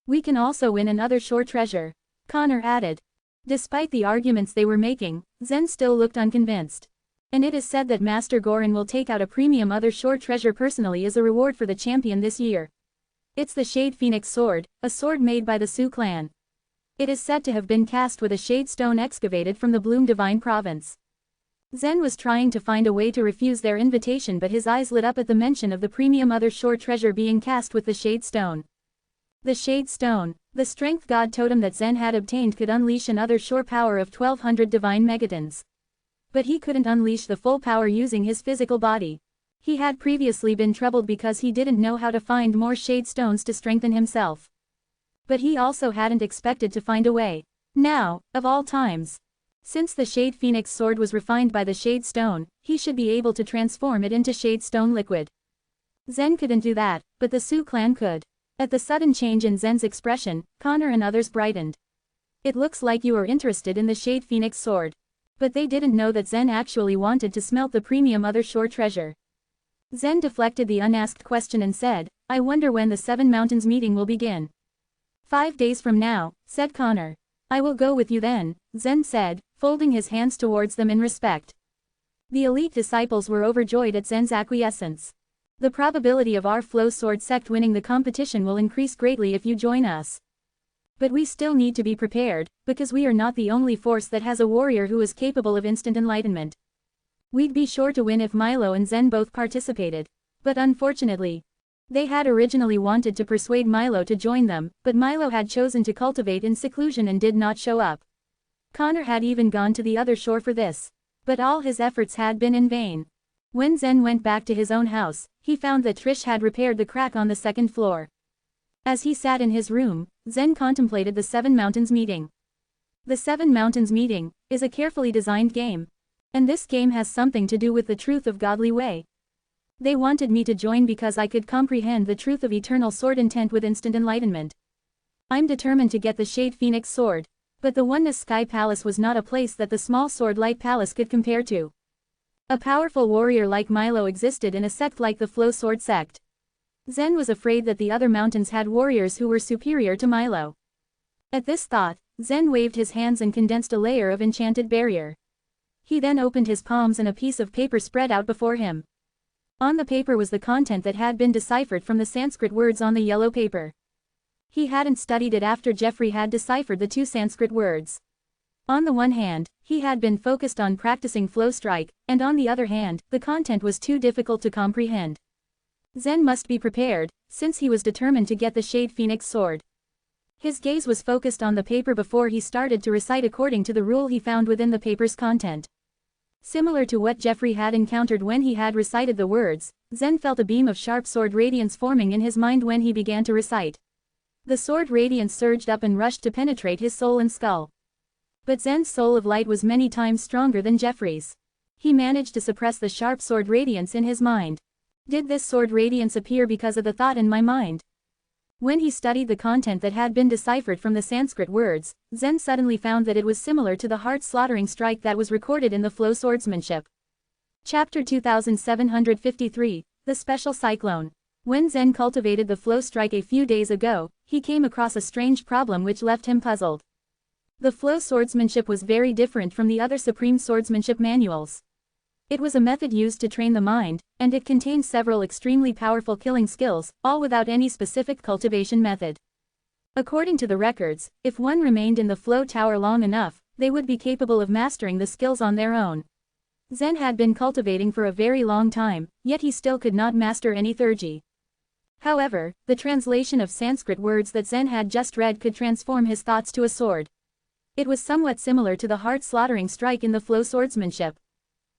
We can also win another shore treasure," Connor added. Despite the arguments they were making, Zen still looked unconvinced. "And it is said that Master Gorin will take out a premium other shore treasure personally as a reward for the champion this year. It's the Shade Phoenix Sword, a sword made by the Sioux clan. It is said to have been cast with a shade stone excavated from the Bloom Divine Province." Zen was trying to find a way to refuse their invitation, but his eyes lit up at the mention of the premium other shore treasure being cast with the Shade Stone. The Shade Stone, the strength god totem that Zen had obtained, could unleash an other shore power of 1200 divine megatons. But he couldn't unleash the full power using his physical body. He had previously been troubled because he didn't know how to find more shade stones to strengthen himself. But he also hadn't expected to find a way. Now, of all times. Since the Shade Phoenix Sword was refined by the Shade Stone, he should be able to transform it into Shade Stone liquid. Zen couldn't do that, but the Sioux clan could. At the sudden change in Zen's expression, Connor and others brightened. "It looks like you are interested in the Shade Phoenix Sword." But they didn't know that Zen actually wanted to smelt the premium other shore treasure. Zen deflected the unasked question and said, "I wonder when the Seven Mountains meeting will begin." 5 days from now," said Connor. "I will go with you then," Zen said, folding his hands towards them in respect. The elite disciples were overjoyed at Zen's acquiescence. "The probability of our Flow Sword sect winning the competition will increase greatly if you join us. But we still need to be prepared, because we are not the only force that has a warrior who is capable of instant enlightenment. We'd be sure to win if Milo and Zen both participated. But unfortunately, they had originally wanted to persuade Milo to join them, but Milo had chosen to cultivate in seclusion and did not show up. Connor had even gone to the other shore for this. But all his efforts had been in vain. When Zen went back to his own house, he found that Trish had repaired the crack on the second floor. As he sat in his room, Zen contemplated the Seven Mountains meeting. The Seven Mountains meeting is a carefully designed game. And this game has something to do with the truth of godly way. They wanted me to join because I could comprehend the truth of eternal sword intent with instant enlightenment. I'm determined to get the Shade Phoenix Sword. But the Oneness Sky Palace was not a place that the Small Sword Light Palace could compare to. A powerful warrior like Milo existed in a sect like the Flow Sword sect. Zen was afraid that the other mountains had warriors who were superior to Milo. At this thought, Zen waved his hands and condensed a layer of enchanted barrier. He then opened his palms and a piece of paper spread out before him. On the paper was the content that had been deciphered from the Sanskrit words on the yellow paper. He hadn't studied it after Jeffrey had deciphered the 2 Sanskrit words. On the one hand, he had been focused on practicing flow strike, and on the other hand, the content was too difficult to comprehend. Zen must be prepared, since he was determined to get the Shade Phoenix Sword. His gaze was focused on the paper before he started to recite according to the rule he found within the paper's content. Similar to what Jeffrey had encountered when he had recited the words, Zen felt a beam of sharp sword radiance forming in his mind when he began to recite. The sword radiance surged up and rushed to penetrate his soul and skull. But Zen's soul of light was many times stronger than Jeffrey's. He managed to suppress the sharp sword radiance in his mind. Did this sword radiance appear because of the thought in my mind? When he studied the content that had been deciphered from the Sanskrit words, Zen suddenly found that it was similar to the heart-slaughtering strike that was recorded in the Flow Swordsmanship. Chapter 2753, The Special Cyclone. When Zen cultivated the flow strike a few days ago, he came across a strange problem which left him puzzled. The flow swordsmanship was very different from the other supreme swordsmanship manuals. It was a method used to train the mind, and it contained several extremely powerful killing skills, all without any specific cultivation method. According to the records, if one remained in the flow tower long enough, they would be capable of mastering the skills on their own. Zen had been cultivating for a very long time, yet he still could not master any theurgy. However, the translation of Sanskrit words that Zen had just read could transform his thoughts to a sword. It was somewhat similar to the heart-slaughtering strike in the flow swordsmanship.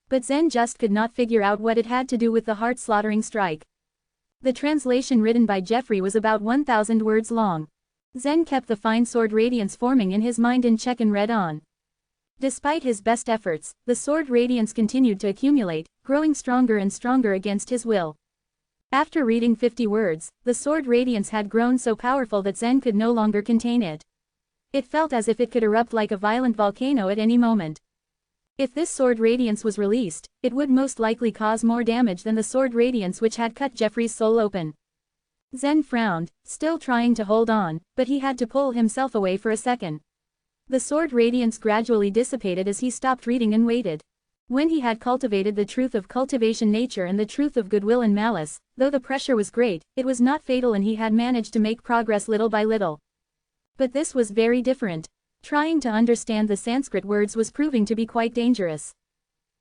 But Zen just could not figure out what it had to do with the heart-slaughtering strike. The translation written by Jeffrey was about 1,000 words long. Zen kept the fine sword radiance forming in his mind in check and read on. Despite his best efforts, the sword radiance continued to accumulate, growing stronger and stronger against his will. After reading 50 words, the sword radiance had grown so powerful that Zen could no longer contain it. It felt as if it could erupt like a violent volcano at any moment. If this sword radiance was released, it would most likely cause more damage than the sword radiance which had cut Jeffrey's soul open. Zen frowned, still trying to hold on, but he had to pull himself away for a second. The sword radiance gradually dissipated as he stopped reading and waited. When he had cultivated the truth of cultivation nature and the truth of goodwill and malice, though the pressure was great, it was not fatal and he had managed to make progress little by little. But this was very different. Trying to understand the Sanskrit words was proving to be quite dangerous.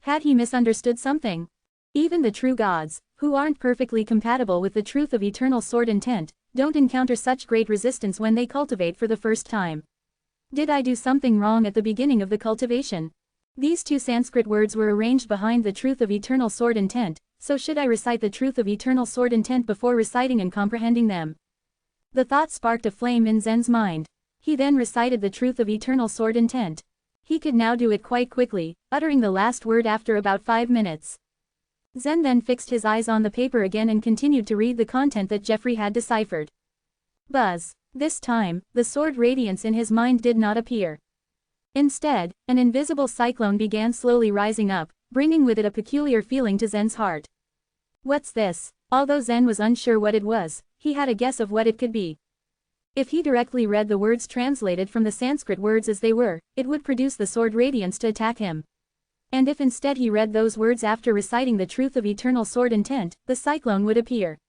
Had he misunderstood something? Even the true gods, who aren't perfectly compatible with the truth of eternal sword intent, don't encounter such great resistance when they cultivate for the first time. Did I do something wrong at the beginning of the cultivation? These two Sanskrit words were arranged behind the truth of eternal sword intent, so should I recite the truth of eternal sword intent before reciting and comprehending them? The thought sparked a flame in Zen's mind. He then recited the truth of eternal sword intent. He could now do it quite quickly, uttering the last word after about 5 minutes. Zen then fixed his eyes on the paper again and continued to read the content that Jeffrey had deciphered. Buzz. This time, the sword radiance in his mind did not appear. Instead, an invisible cyclone began slowly rising up, bringing with it a peculiar feeling to Zen's heart. What's this? Although Zen was unsure what it was, he had a guess of what it could be. If he directly read the words translated from the Sanskrit words as they were, it would produce the sword radiance to attack him. And if instead he read those words after reciting the truth of eternal sword intent, the cyclone would appear.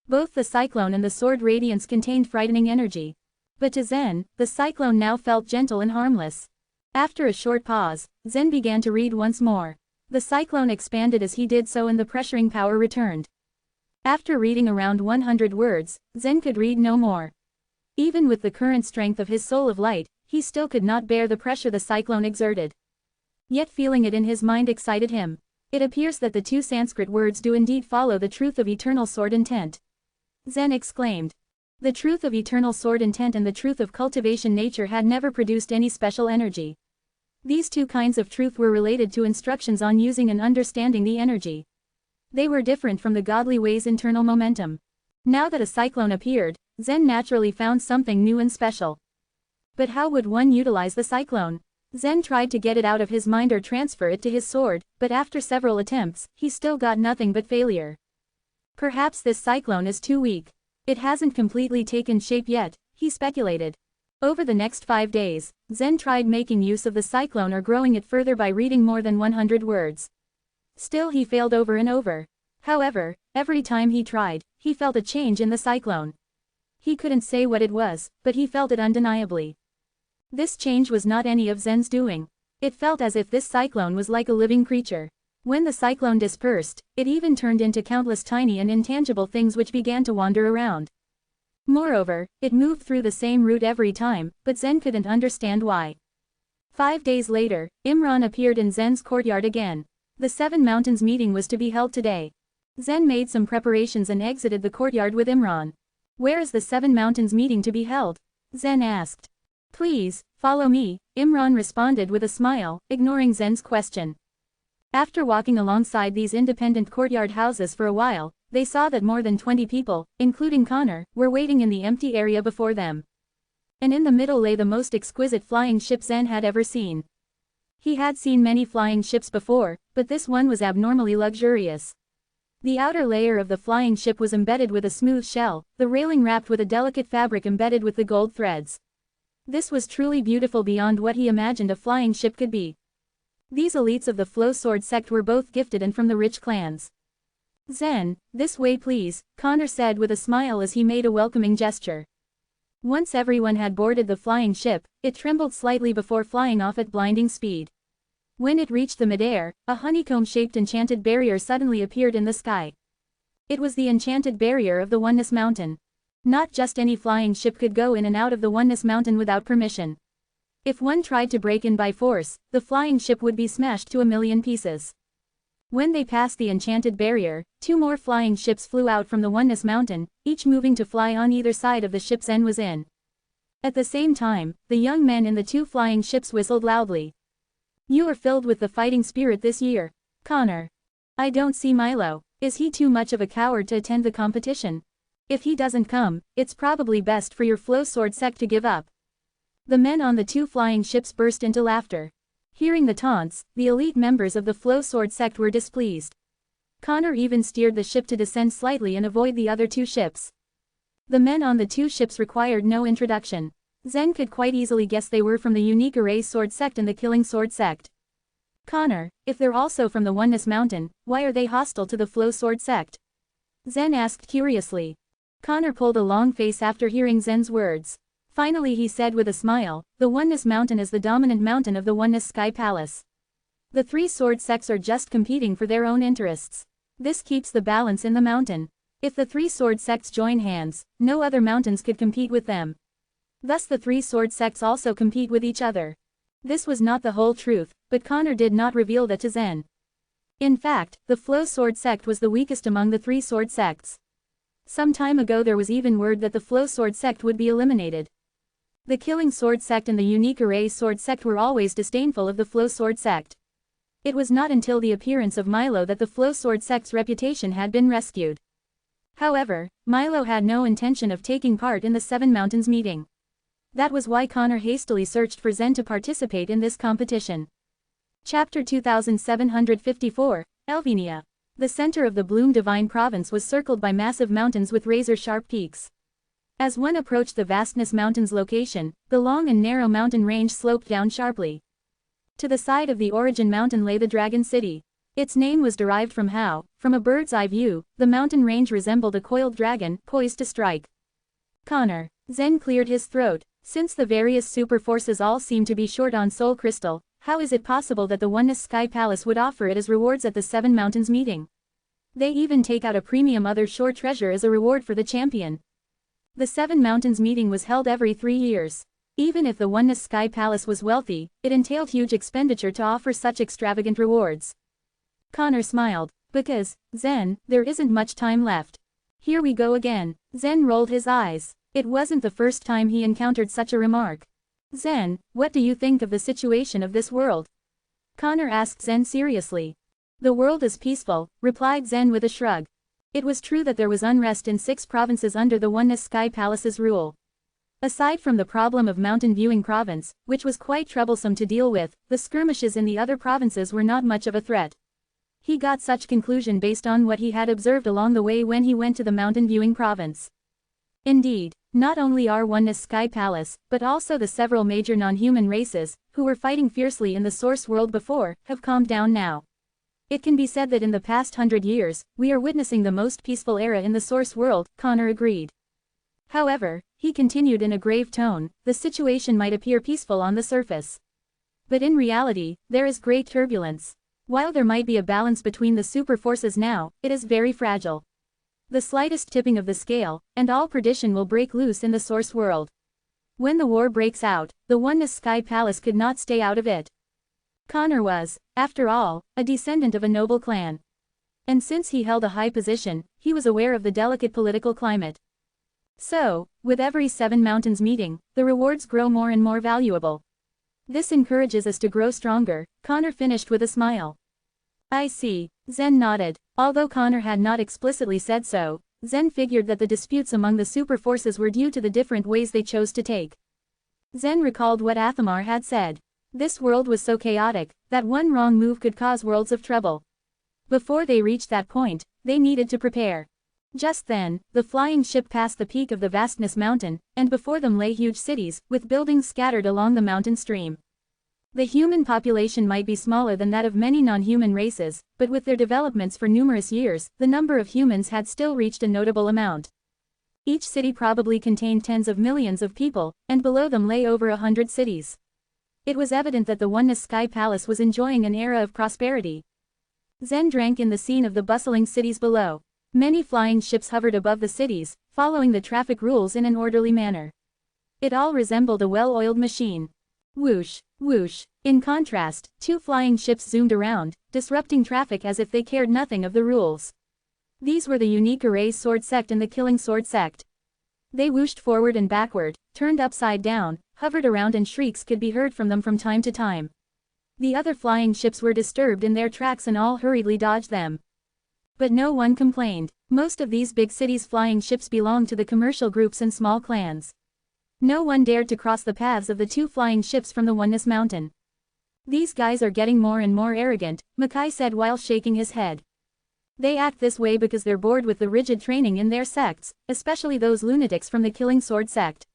Both the cyclone and the sword radiance contained frightening energy. But to Zen, the cyclone now felt gentle and harmless. After a short pause, Zen began to read once more. The cyclone expanded as he did so and the pressuring power returned. After reading around 100 words, Zen could read no more. Even with the current strength of his soul of light, he still could not bear the pressure the cyclone exerted. Yet feeling it in his mind excited him. It appears that the two Sanskrit words do indeed follow the truth of eternal sword intent. Zen exclaimed. The truth of eternal sword intent and the truth of cultivation nature had never produced any special energy. These two kinds of truth were related to instructions on using and understanding the energy. They were different from the godly way's internal momentum. Now that a cyclone appeared, Zen naturally found something new and special. But how would one utilize the cyclone? Zen tried to get it out of his mind or transfer it to his sword, but after several attempts, he still got nothing but failure. Perhaps this cyclone is too weak. It hasn't completely taken shape yet, he speculated. Over the next 5 days, Zen tried making use of the cyclone or growing it further by reading more than 100 words. Still he failed over and over. However, every time he tried, he felt a change in the cyclone. He couldn't say what it was, but he felt it undeniably. This change was not any of Zen's doing. It felt as if this cyclone was like a living creature. When the cyclone dispersed, it even turned into countless tiny and intangible things which began to wander around. Moreover, it moved through the same route every time, but Zen couldn't understand why. 5 days later, Imran appeared in Zen's courtyard again. The 7 Mountains meeting was to be held today. Zen made some preparations and exited the courtyard with Imran. Where is the 7 Mountains meeting to be held? Zen asked. Please, follow me, Imran responded with a smile, ignoring Zen's question. After walking alongside these independent courtyard houses for a while, they saw that more than 20 people, including Connor, were waiting in the empty area before them. And in the middle lay the most exquisite flying ship Zen had ever seen. He had seen many flying ships before, but this one was abnormally luxurious. The outer layer of the flying ship was embedded with a smooth shell, the railing wrapped with a delicate fabric embedded with the gold threads. This was truly beautiful beyond what he imagined a flying ship could be. These elites of the Flow Sword sect were both gifted and from the rich clans. Zen, this way please, Connor said with a smile as he made a welcoming gesture. Once everyone had boarded the flying ship, it trembled slightly before flying off at blinding speed. When it reached the midair, a honeycomb-shaped enchanted barrier suddenly appeared in the sky. It was the enchanted barrier of the Oneness Mountain. Not just any flying ship could go in and out of the Oneness Mountain without permission. If one tried to break in by force, the flying ship would be smashed to a million pieces. When they passed the enchanted barrier, 2 more flying ships flew out from the Oneness Mountain, each moving to fly on either side of the ship Zen was in. At the same time, the young men in the 2 flying ships whistled loudly. "You are filled with the fighting spirit this year, Connor. I don't see Milo. Is he too much of a coward to attend the competition? If he doesn't come, it's probably best for your Flow Sword sect to give up." The men on the 2 flying ships burst into laughter. Hearing the taunts, the elite members of the Flow Sword sect were displeased. Connor even steered the ship to descend slightly and avoid the other 2 ships. The men on the 2 ships required no introduction. Zen could quite easily guess they were from the Unique Array Sword sect and the Killing Sword sect. "Connor, if they're also from the Oneness Mountain, why are they hostile to the Flow Sword sect?" Zen asked curiously. Connor pulled a long face after hearing Zen's words. Finally he said with a smile, "The Oneness Mountain is the dominant mountain of the Oneness Sky Palace. The 3 sword sects are just competing for their own interests. This keeps the balance in the mountain. If the 3 sword sects join hands, no other mountains could compete with them. Thus the 3 sword sects also compete with each other." This was not the whole truth, but Connor did not reveal that to Zen. In fact, the Flow Sword sect was the weakest among the 3 sword sects. Some time ago there was even word that the Flow Sword sect would be eliminated. The Killing Sword sect and the Unique Array Sword sect were always disdainful of the Flow Sword sect. It was not until the appearance of Milo that the Flow Sword sect's reputation had been rescued. However, Milo had no intention of taking part in the 7 Mountains meeting. That was why Connor hastily searched for Zen to participate in this competition. Chapter 2754, Elvenia. The center of the Bloom Divine Province was circled by massive mountains with razor-sharp peaks. As one approached the Vastness Mountain's location, the long and narrow mountain range sloped down sharply. To the side of the Origin Mountain lay the Dragon City. Its name was derived from how, from a bird's eye view, the mountain range resembled a coiled dragon, poised to strike. "Connor." Zen cleared his throat. "Since the various super forces all seem to be short on soul crystal, how is it possible that the Oneness Sky Palace would offer it as rewards at the 7 Mountains meeting? They even take out a premium other shore treasure as a reward for the champion. The 7 Mountains meeting was held every 3 years. Even if the Oneness Sky Palace was wealthy, it entailed huge expenditure to offer such extravagant rewards." Connor smiled. "Because, Zen, there isn't much time left. Here we go again." Zen rolled his eyes. It wasn't the first time he encountered such a remark. "Zen, what do you think of the situation of this world?" Connor asked Zen seriously. "The world is peaceful," replied Zen with a shrug. It was true that there was unrest in 6 provinces under the Oneness Sky Palace's rule. Aside from the problem of Mountain Viewing Province, which was quite troublesome to deal with, the skirmishes in the other provinces were not much of a threat. He got such conclusion based on what he had observed along the way when he went to the Mountain Viewing Province. Indeed, not only our Oneness Sky Palace, but also the several major non-human races, who were fighting fiercely in the Source World before, have calmed down now. It can be said that in the past 100 years, we are witnessing the most peaceful era in the Source World, Connor agreed. However, he continued in a grave tone, the situation might appear peaceful on the surface. But in reality, there is great turbulence. While there might be a balance between the super forces now, it is very fragile. The slightest tipping of the scale, and all perdition will break loose in the Source World. When the war breaks out, the Oneness Sky Palace could not stay out of it. Connor was, after all, a descendant of a noble clan. And since he held a high position, he was aware of the delicate political climate. So, with every 7 Mountains meeting, the rewards grow more and more valuable. This encourages us to grow stronger, Connor finished with a smile. "I see," Zen nodded. Although Connor had not explicitly said so, Zen figured that the disputes among the super forces were due to the different ways they chose to take. Zen recalled what Athamar had said. This world was so chaotic, that one wrong move could cause worlds of trouble. Before they reached that point, they needed to prepare. Just then, the flying ship passed the peak of the Vastness Mountain, and before them lay huge cities, with buildings scattered along the mountain stream. The human population might be smaller than that of many non-human races, but with their developments for numerous years, the number of humans had still reached a notable amount. Each city probably contained tens of millions of people, and below them lay over 100 cities. It was evident that the Oneness Sky Palace was enjoying an era of prosperity. Zen drank in the scene of the bustling cities below. Many flying ships hovered above the cities, following the traffic rules in an orderly manner. It all resembled a well-oiled machine. Whoosh, whoosh. In contrast, 2 flying ships zoomed around, disrupting traffic as if they cared nothing of the rules. These were the Unique Arrays Sword Sect and the Killing Sword Sect. They whooshed forward and backward, turned upside down, hovered around, and shrieks could be heard from them from time to time. The other flying ships were disturbed in their tracks and all hurriedly dodged them. But no one complained. Most of these big cities' flying ships belonged to the commercial groups and small clans. No one dared to cross the paths of the 2 flying ships from the Oneness Mountain. These guys are getting more and more arrogant, Makai said while shaking his head. They act this way because they're bored with the rigid training in their sects, especially those lunatics from the Killing Sword Sect.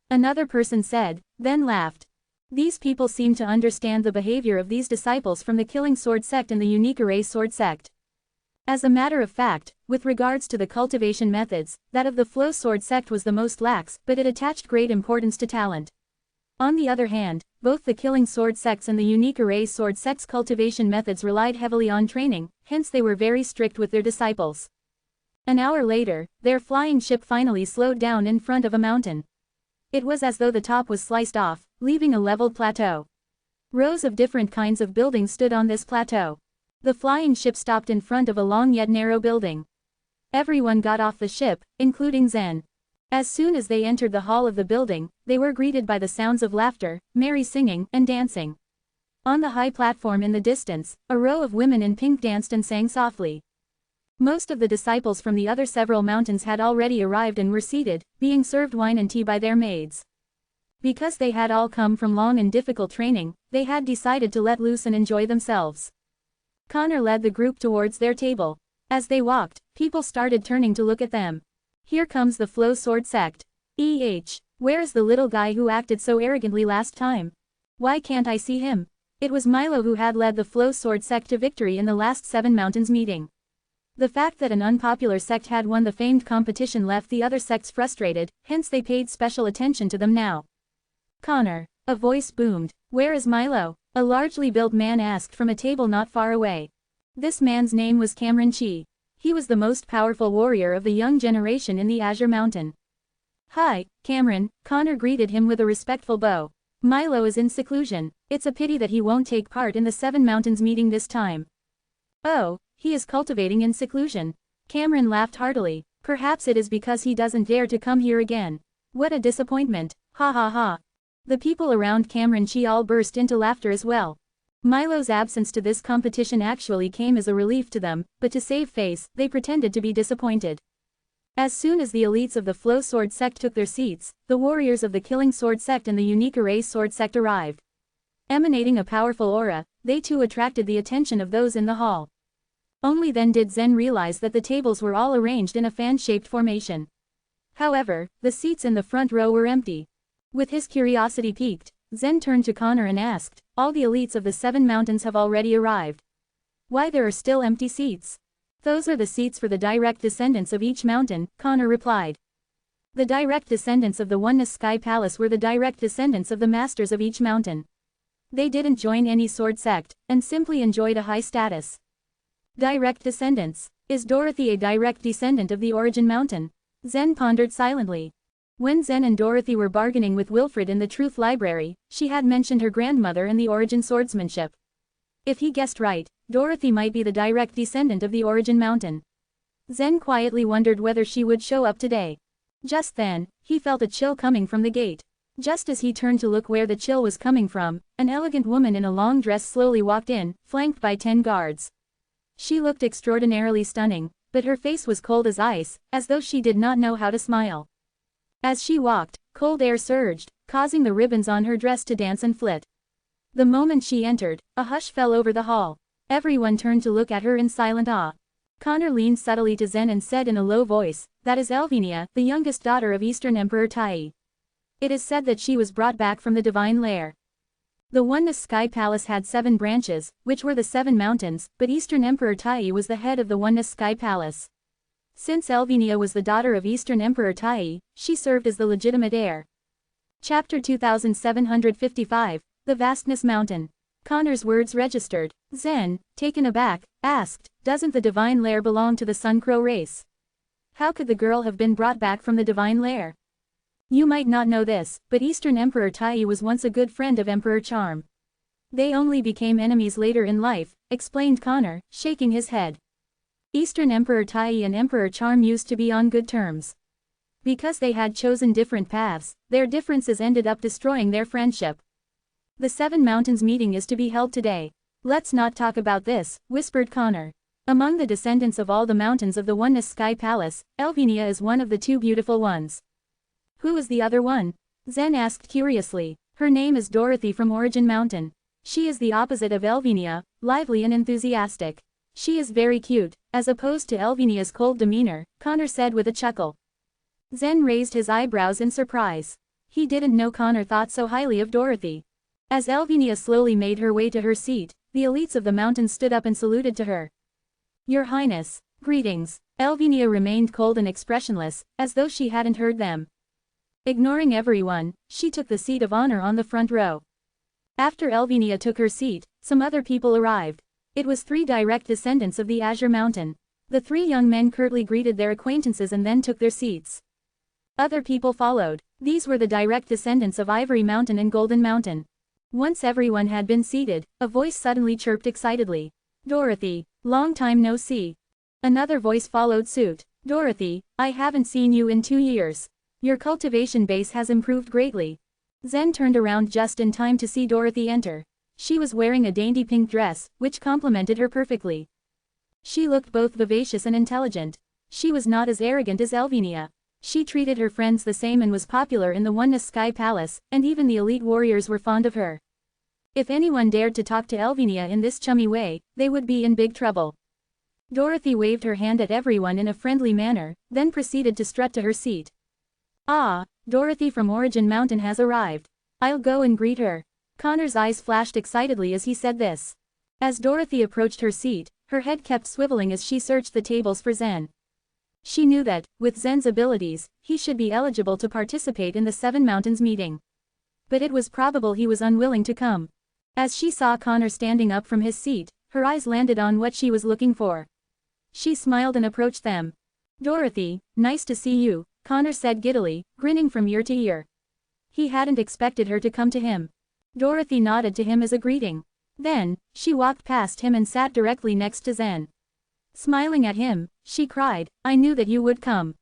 Another person said, then laughed. These people seem to understand the behavior of these disciples from the Killing Sword Sect and the Unique Array Sword Sect. As a matter of fact, with regards to the cultivation methods, that of the Flow Sword Sect was the most lax, but it attached great importance to talent. On the other hand, both the Killing Sword Sects and the Unique Array Sword Sect's cultivation methods relied heavily on training, hence they were very strict with their disciples. An hour later, their flying ship finally slowed down in front of a mountain. It was as though the top was sliced off, leaving a leveled plateau. Rows of different kinds of buildings stood on this plateau. The flying ship stopped in front of a long yet narrow building. Everyone got off the ship, including Zen. As soon as they entered the hall of the building, they were greeted by the sounds of laughter, merry singing, and dancing. On the high platform in the distance, a row of women in pink danced and sang softly. Most of the disciples from the other several mountains had already arrived and were seated, being served wine and tea by their maids. Because they had all come from long and difficult training, they had decided to let loose and enjoy themselves. Connor led the group towards their table. As they walked, people started turning to look at them. Here comes the Flow Sword Sect. Where is the little guy who acted so arrogantly last time? Why can't I see him? It was Milo who had led the Flow Sword Sect to victory in the last 7 Mountains meeting. The fact that an unpopular sect had won the famed competition left the other sects frustrated, hence they paid special attention to them now. Connor. A voice boomed. Where is Milo? A largely built man asked from a table not far away. This man's name was Cameron Chi. He was the most powerful warrior of the young generation in the Azure Mountain. Hi, Cameron, Connor greeted him with a respectful bow. Milo is in seclusion. It's a pity that he won't take part in the 7 Mountains meeting this time. Oh, he is cultivating in seclusion. Cameron laughed heartily. Perhaps it is because he doesn't dare to come here again. What a disappointment. Ha ha ha. The people around Cameron Chi all burst into laughter as well. Milo's absence to this competition actually came as a relief to them, but to save face, they pretended to be disappointed. As soon as the elites of the Flow Sword Sect took their seats, the warriors of the Killing Sword Sect and the Unique Array Sword Sect arrived. Emanating a powerful aura, they too attracted the attention of those in the hall. Only then did Zen realize that the tables were all arranged in a fan-shaped formation. However, the seats in the front row were empty. With his curiosity piqued, Zen turned to Connor and asked, all the elites of the 7 Mountains have already arrived. Why there are still empty seats? Those are the seats for the direct descendants of each mountain, Connor replied. The direct descendants of the Oneness Sky Palace were the direct descendants of the masters of each mountain. They didn't join any sword sect, and simply enjoyed a high status. Direct descendants. Is Dorothy a direct descendant of the Origin Mountain? Zen pondered silently. When Zen and Dorothy were bargaining with Wilfred in the Truth Library, she had mentioned her grandmother and the Origin swordsmanship. If he guessed right, Dorothy might be the direct descendant of the Origin Mountain. Zen quietly wondered whether she would show up today. Just then, he felt a chill coming from the gate. Just as he turned to look where the chill was coming from, an elegant woman in a long dress slowly walked in, flanked by 10 guards. She looked extraordinarily stunning, but her face was cold as ice, as though she did not know how to smile. As she walked, cold air surged, causing the ribbons on her dress to dance and flit. The moment she entered, a hush fell over the hall. Everyone turned to look at her in silent awe. Connor leaned subtly to Zen and said in a low voice, "That is Elvinia, the youngest daughter of Eastern Emperor Tai. It is said that she was brought back from the Divine Lair." The Oneness Sky Palace had 7 branches, which were the 7 mountains, but Eastern Emperor Tai was the head of the Oneness Sky Palace. Since Elvinia was the daughter of Eastern Emperor Tai, she served as the legitimate heir. Chapter 2755, The vastness mountain. Connor's words registered. Zen, taken aback, asked, doesn't the divine lair belong to the Sun Crow race? How could the girl have been brought back from the divine lair? You might not know this, but Eastern Emperor Tai was once a good friend of Emperor Charm. They only became enemies later in life, explained Connor, shaking his head. Eastern Emperor Tai and Emperor Charm used to be on good terms. Because they had chosen different paths, their differences ended up destroying their friendship. The Seven Mountains meeting is to be held today. Let's not talk about this, whispered Connor. Among the descendants of all the mountains of the Oneness Sky Palace, Elvenia is one of the two beautiful ones. Who is the other one? Zen asked curiously. Her name is Dorothy from Origin Mountain. She is the opposite of Elvenia, lively and enthusiastic. She is very cute, as opposed to Elvenia's cold demeanor, Connor said with a chuckle. Zen raised his eyebrows in surprise. He didn't know Connor thought so highly of Dorothy. As Elvenia slowly made her way to her seat, the elites of the mountain stood up and saluted to her. Your Highness, greetings. Elvenia remained cold and expressionless, as though she hadn't heard them. Ignoring everyone, she took the seat of honor on the front row. After Elvenia took her seat, some other people arrived. It was three direct descendants of the Azure Mountain. The three young men curtly greeted their acquaintances and then took their seats. Other people followed. These were the direct descendants of Ivory Mountain and Golden Mountain. Once everyone had been seated, a voice suddenly chirped excitedly. Dorothy, long time no see. Another voice followed suit. Dorothy, I haven't seen you in 2 years. Your cultivation base has improved greatly. Zen turned around just in time to see Dorothy enter. She was wearing a dainty pink dress, which complemented her perfectly. She looked both vivacious and intelligent. She was not as arrogant as Elvenia. She treated her friends the same and was popular in the Oneness Sky Palace, and even the elite warriors were fond of her. If anyone dared to talk to Elvenia in this chummy way, they would be in big trouble. Dorothy waved her hand at everyone in a friendly manner, then proceeded to strut to her seat. Ah, Dorothy from Origin Mountain has arrived. I'll go and greet her. Connor's eyes flashed excitedly as he said this. As Dorothy approached her seat, her head kept swiveling as she searched the tables for Zen. She knew that, with Zen's abilities, he should be eligible to participate in the Seven Mountains meeting. But it was probable he was unwilling to come. As she saw Connor standing up from his seat, her eyes landed on what she was looking for. She smiled and approached them. Dorothy, nice to see you, Connor said giddily, grinning from ear to ear. He hadn't expected her to come to him. Dorothy nodded to him as a greeting. Then, she walked past him and sat directly next to Zen. Smiling at him, she cried, I knew that you would come.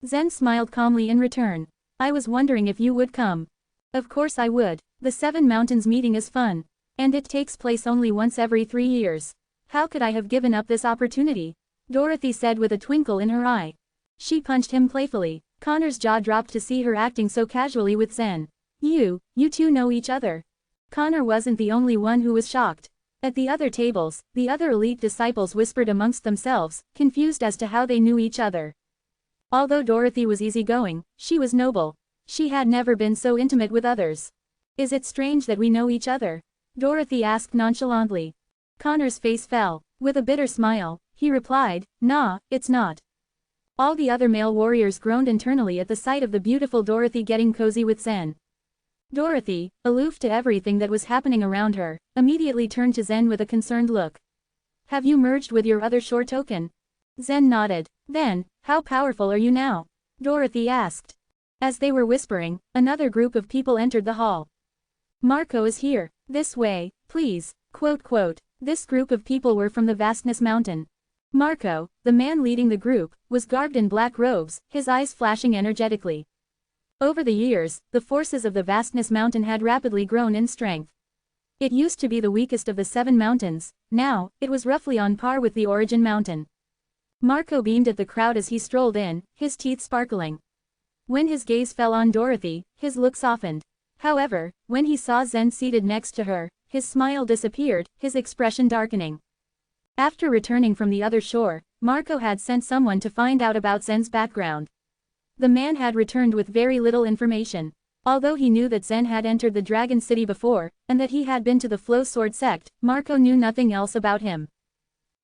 Zen smiled calmly in return. I was wondering if you would come. Of course I would. The Seven Mountains meeting is fun. And it takes place only once every 3 years. How could I have given up this opportunity? Dorothy said with a twinkle in her eye. She punched him playfully. Connor's jaw dropped to see her acting so casually with Zen. You two know each other. Connor wasn't the only one who was shocked. At the other tables, the other elite disciples whispered amongst themselves, confused as to how they knew each other. Although Dorothy was easygoing, she was noble. She had never been so intimate with others. Is it strange that we know each other? Dorothy asked nonchalantly. Connor's face fell. With a bitter smile, he replied, Nah, it's not. All the other male warriors groaned internally at the sight of the beautiful Dorothy getting cozy with Zen. Dorothy, aloof to everything that was happening around her, immediately turned to Zen with a concerned look. Have you merged with your other shore token? Zen nodded. Then, how powerful are you now? Dorothy asked. As they were whispering, another group of people entered the hall. Marco is here. This way, please. This group of people were from the Vastness Mountain. Marco, the man leading the group, was garbed in black robes, his eyes flashing energetically. Over the years, the forces of the Vastness Mountain had rapidly grown in strength. It used to be the weakest of the 7 mountains, now, it was roughly on par with the Origin Mountain. Marco beamed at the crowd as he strolled in, his teeth sparkling. When his gaze fell on Dorothy, his look softened. However, when he saw Zen seated next to her, his smile disappeared, his expression darkening. After returning from the other shore, Marco had sent someone to find out about Zen's background. The man had returned with very little information. Although he knew that Zen had entered the Dragon City before, and that he had been to the Flow Sword sect, Marco knew nothing else about him.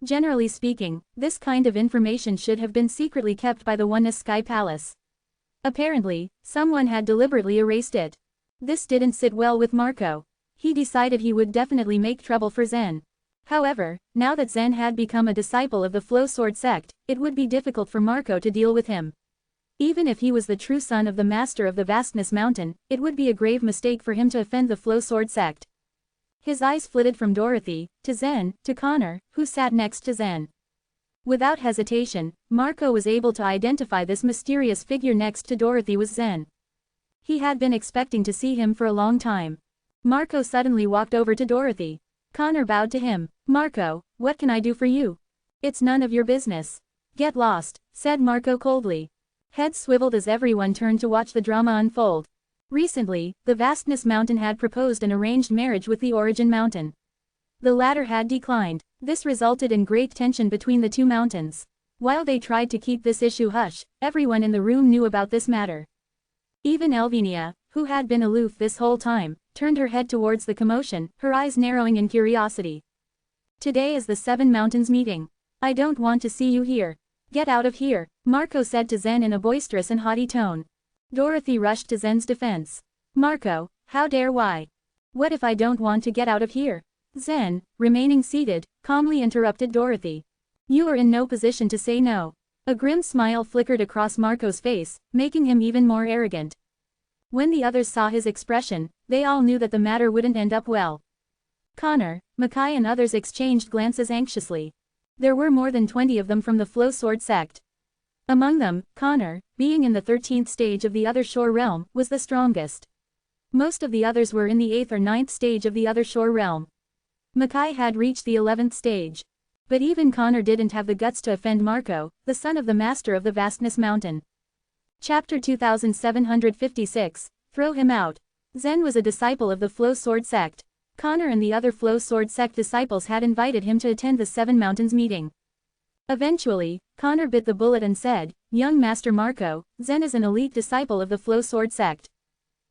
Generally speaking, this kind of information should have been secretly kept by the Oneness Sky Palace. Apparently, someone had deliberately erased it. This didn't sit well with Marco. He decided he would definitely make trouble for Zen. However, now that Zen had become a disciple of the Flow Sword sect, it would be difficult for Marco to deal with him. Even if he was the true son of the master of the Vastness Mountain, it would be a grave mistake for him to offend the Flow Sword sect. His eyes flitted from Dorothy, to Zen, to Connor, who sat next to Zen. Without hesitation, Marco was able to identify this mysterious figure next to Dorothy was Zen. He had been expecting to see him for a long time. Marco suddenly walked over to Dorothy. Connor bowed to him. "Marco, what can I do for you?" "It's none of your business." "Get lost," said Marco coldly. Heads swiveled as everyone turned to watch the drama unfold. Recently, the Vastness Mountain had proposed an arranged marriage with the Origin Mountain. The latter had declined. This resulted in great tension between the two mountains. While they tried to keep this issue hush, everyone in the room knew about this matter. Even Elvinia, who had been aloof this whole time, turned her head towards the commotion, her eyes narrowing in curiosity. "Today is the Seven Mountains meeting. I don't want to see you here. Get out of here," Marco said to Zen in a boisterous and haughty tone. Dorothy rushed to Zen's defense. "Marco, how dare why? What if I don't want to get out of here?" Zen, remaining seated, calmly interrupted Dorothy. "You are in no position to say no." A grim smile flickered across Marco's face, making him even more arrogant. When the others saw his expression, they all knew that the matter wouldn't end up well. Connor, Mackay and others exchanged glances anxiously. There were more than 20 of them from the Flow Sword sect. Among them, Connor, being in the 13th stage of the Other Shore Realm, was the strongest. Most of the others were in the 8th or 9th stage of the Other Shore Realm. Mackay had reached the 11th stage. But even Connor didn't have the guts to offend Marco, the son of the master of the Vastness Mountain. Chapter 2756, Throw Him Out. Zen was a disciple of the Flow Sword sect. Connor and the other Flow Sword sect disciples had invited him to attend the Seven Mountains meeting. Eventually, Connor bit the bullet and said, "Young Master Marco, Zen is an elite disciple of the Flow Sword sect.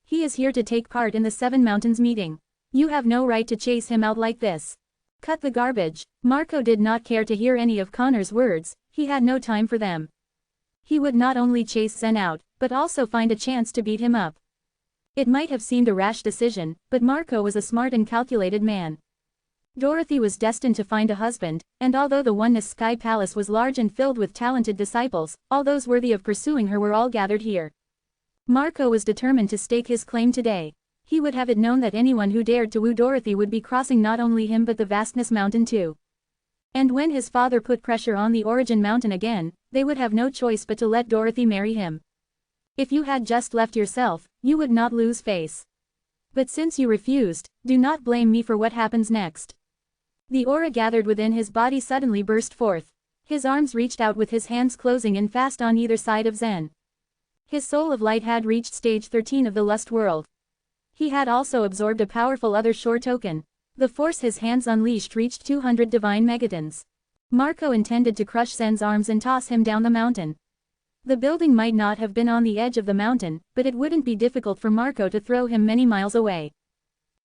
He is here to take part in the Seven Mountains meeting. You have no right to chase him out like this. Cut the garbage." Marco did not care to hear any of Connor's words, he had no time for them. He would not only chase Zen out, but also find a chance to beat him up. It might have seemed a rash decision, but Marco was a smart and calculated man. Dorothy was destined to find a husband, and although the Oneness Sky Palace was large and filled with talented disciples, all those worthy of pursuing her were all gathered here. Marco was determined to stake his claim today. He would have it known that anyone who dared to woo Dorothy would be crossing not only him but the Vastness Mountain too. And when his father put pressure on the Origin Mountain again, they would have no choice but to let Dorothy marry him. If you had just left yourself, you would not lose face. But since you refused, do not blame me for what happens next. The aura gathered within his body suddenly burst forth. His arms reached out with his hands closing in fast on either side of Zen. His soul of light had reached stage 13 of the Lust World. He had also absorbed a powerful Other Shore token. The force his hands unleashed reached 200 divine megatons. Marco intended to crush Zen's arms and toss him down the mountain. The building might not have been on the edge of the mountain, but it wouldn't be difficult for Marco to throw him many miles away.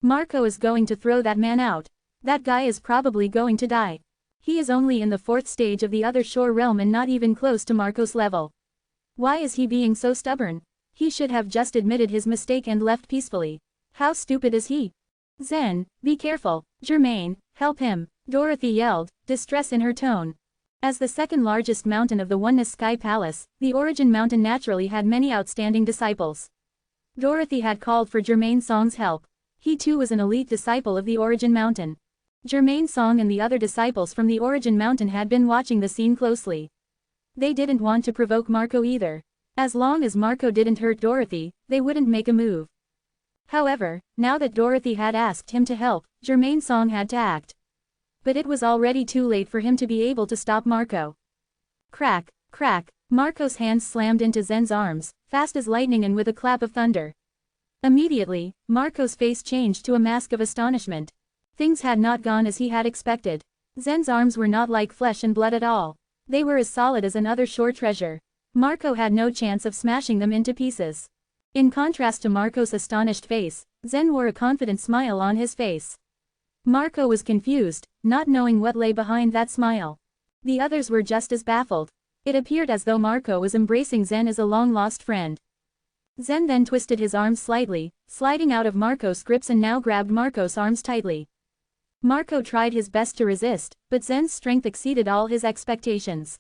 Marco is going to throw that man out. That guy is probably going to die. He is only in the 4th stage of the Other Shore Realm and not even close to Marco's level. Why is he being so stubborn? He should have just admitted his mistake and left peacefully. How stupid is he? Zen, be careful. Germain, help him, Dorothy yelled, distress in her tone. As the second largest mountain of the Oneness Sky Palace, the Origin Mountain naturally had many outstanding disciples. Dorothy had called for Germain Song's help. He too was an elite disciple of the Origin Mountain. Germain Song and the other disciples from the Origin Mountain had been watching the scene closely. They didn't want to provoke Marco either. As long as Marco didn't hurt Dorothy, they wouldn't make a move. However, now that Dorothy had asked him to help, Germain Song had to act. But it was already too late for him to be able to stop Marco. Crack, crack, Marco's hands slammed into Zen's arms, fast as lightning and with a clap of thunder. Immediately, Marco's face changed to a mask of astonishment. Things had not gone as he had expected. Zen's arms were not like flesh and blood at all. They were as solid as an Other Shore treasure. Marco had no chance of smashing them into pieces. In contrast to Marco's astonished face, Zen wore a confident smile on his face. Marco was confused, not knowing what lay behind that smile. The others were just as baffled. It appeared as though Marco was embracing Zen as a long-lost friend. Zen then twisted his arms slightly, sliding out of Marco's grips and now grabbed Marco's arms tightly. Marco tried his best to resist, but Zen's strength exceeded all his expectations.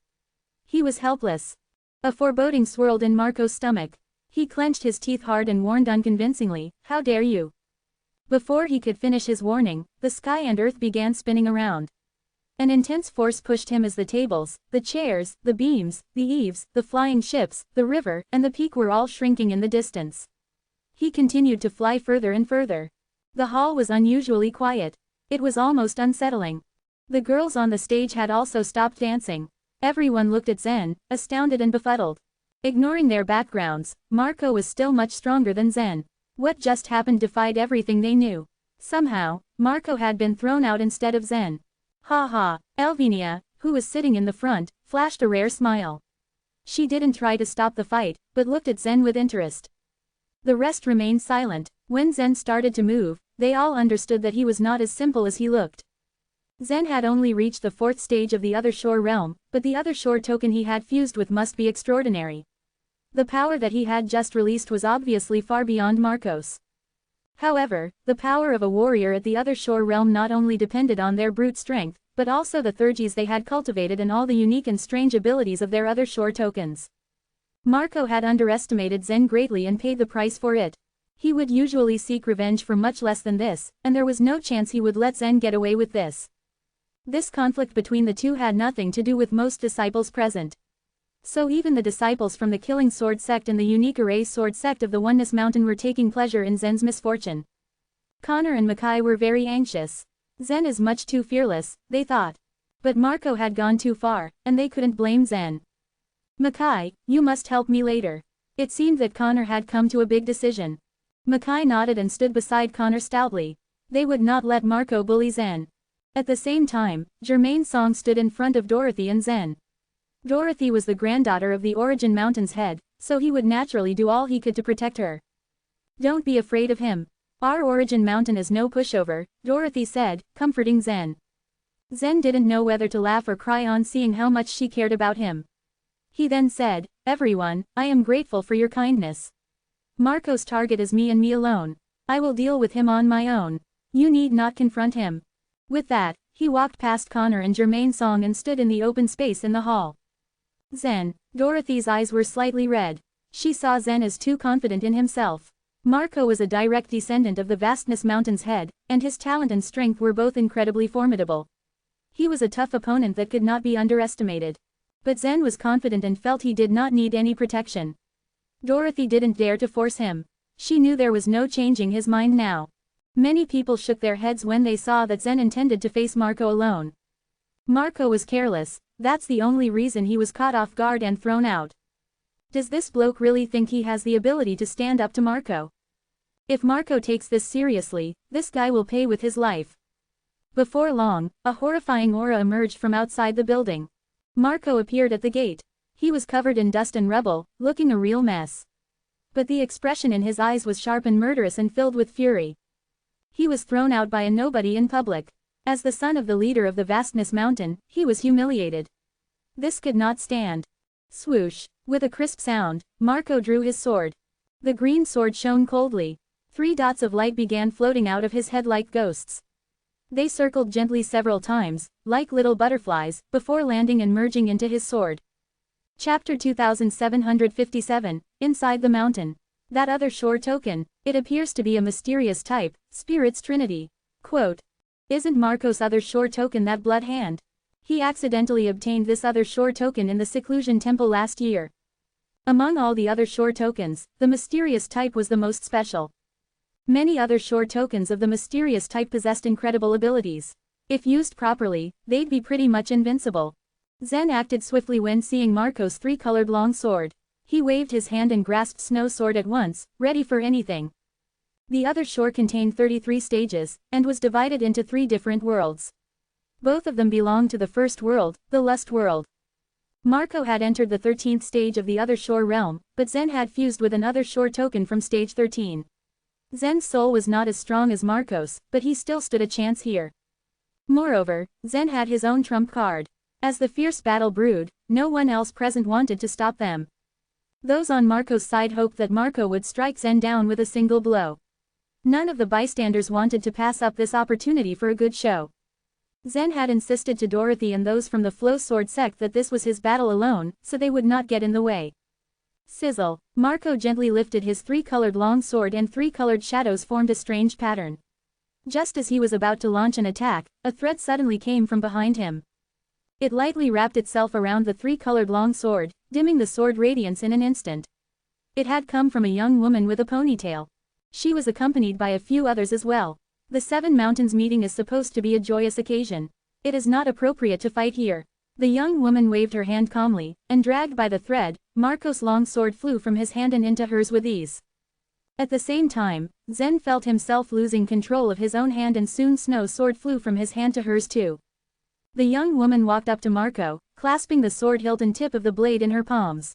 He was helpless. A foreboding swirled in Marco's stomach. He clenched his teeth hard and warned unconvincingly, "How dare you?" Before he could finish his warning, the sky and earth began spinning around. An intense force pushed him as the tables, the chairs, the beams, the eaves, the flying ships, the river, and the peak were all shrinking in the distance. He continued to fly further and further. The hall was unusually quiet. It was almost unsettling. The girls on the stage had also stopped dancing. Everyone looked at Zen, astounded and befuddled. Ignoring their backgrounds, Marco was still much stronger than Zen. What just happened defied everything they knew. Somehow, Marco had been thrown out instead of Zen. Ha ha, Elvenia, who was sitting in the front, flashed a rare smile. She didn't try to stop the fight, but looked at Zen with interest. The rest remained silent. When Zen started to move, they all understood that he was not as simple as he looked. Zen had only reached the 4th stage of the Other Shore realm, but the Other Shore token he had fused with must be extraordinary. The power that he had just released was obviously far beyond Marco's. However, the power of a warrior at the Other Shore realm not only depended on their brute strength, but also the Thurgies they had cultivated and all the unique and strange abilities of their Other Shore tokens. Marco had underestimated Zen greatly and paid the price for it. He would usually seek revenge for much less than this, and there was no chance he would let Zen get away with this. This conflict between the two had nothing to do with most disciples present. So even the disciples from the Killing Sword sect and the unique Erase Sword sect of the Oneness Mountain were taking pleasure in Zen's misfortune. Connor and Mackay were very anxious. Zen is much too fearless, they thought. But Marco had gone too far, and they couldn't blame Zen. Mackay, you must help me later. It seemed that Connor had come to a big decision. Mackay nodded and stood beside Connor stoutly. They would not let Marco bully Zen. At the same time, Jermaine Song stood in front of Dorothy and Zen. Dorothy was the granddaughter of the Origin Mountain's head, so he would naturally do all he could to protect her. Don't be afraid of him. Our Origin Mountain is no pushover, Dorothy said, comforting Zen. Zen didn't know whether to laugh or cry on seeing how much she cared about him. He then said, "Everyone, I am grateful for your kindness. Marco's target is me and me alone. I will deal with him on my own. You need not confront him." With that, he walked past Connor and Jermaine Song and stood in the open space in the hall. Zen. Dorothy's eyes were slightly red. She saw Zen as too confident in himself. Marco was a direct descendant of the Vastness Mountain's head, and his talent and strength were both incredibly formidable. He was a tough opponent that could not be underestimated. But Zen was confident and felt he did not need any protection. Dorothy didn't dare to force him. She knew there was no changing his mind now. Many people shook their heads when they saw that Zen intended to face Marco alone. Marco was careless, that's the only reason he was caught off guard and thrown out. Does this bloke really think he has the ability to stand up to Marco? If Marco takes this seriously, this guy will pay with his life. Before long, a horrifying aura emerged from outside the building. Marco appeared at the gate. He was covered in dust and rubble, looking a real mess. But the expression in his eyes was sharp and murderous and filled with fury. He was thrown out by a nobody in public. As the son of the leader of the Vastness Mountain, he was humiliated. This could not stand. Swoosh. With a crisp sound, Marco drew his sword. The green sword shone coldly. 3 dots of light began floating out of his head like ghosts. They circled gently several times, like little butterflies, before landing and merging into his sword. Chapter 2757, Inside the Mountain. That Other Shore token, it appears to be a mysterious type, Spirit's Trinity. Quote. Isn't Marco's Other Shore token that blood hand? He accidentally obtained this Other Shore token in the Seclusion Temple last year. Among all the Other Shore tokens, the mysterious type was the most special. Many Other Shore tokens of the mysterious type possessed incredible abilities. If used properly, they'd be pretty much invincible. Zen acted swiftly when seeing Marco's 3-colored long sword. He waved his hand and grasped Snow Sword at once, ready for anything. The Other Shore contained 33 stages, and was divided into 3 different worlds. Both of them belonged to the first world, the Lust World. Marco had entered the 13th stage of the Other Shore realm, but Zen had fused with an Other Shore token from stage 13. Zen's soul was not as strong as Marco's, but he still stood a chance here. Moreover, Zen had his own trump card. As the fierce battle brewed, no one else present wanted to stop them. Those on Marco's side hoped that Marco would strike Zen down with a single blow. None of the bystanders wanted to pass up this opportunity for a good show. Zen had insisted to Dorothy and those from the Flow Sword sect that this was his battle alone, so they would not get in the way. Sizzle. Marco gently lifted his three-colored long sword and three-colored shadows formed a strange pattern. Just as he was about to launch an attack, a thread suddenly came from behind him. It lightly wrapped itself around the three-colored long sword, dimming the sword radiance in an instant. It had come from a young woman with a ponytail. She was accompanied by a few others as well. The Seven Mountains meeting is supposed to be a joyous occasion. It is not appropriate to fight here. The young woman waved her hand calmly, and dragged by the thread, Marco's long sword flew from his hand and into hers with ease. At the same time, Zen felt himself losing control of his own hand and soon Snow's sword flew from his hand to hers too. The young woman walked up to Marco, clasping the sword hilt and tip of the blade in her palms.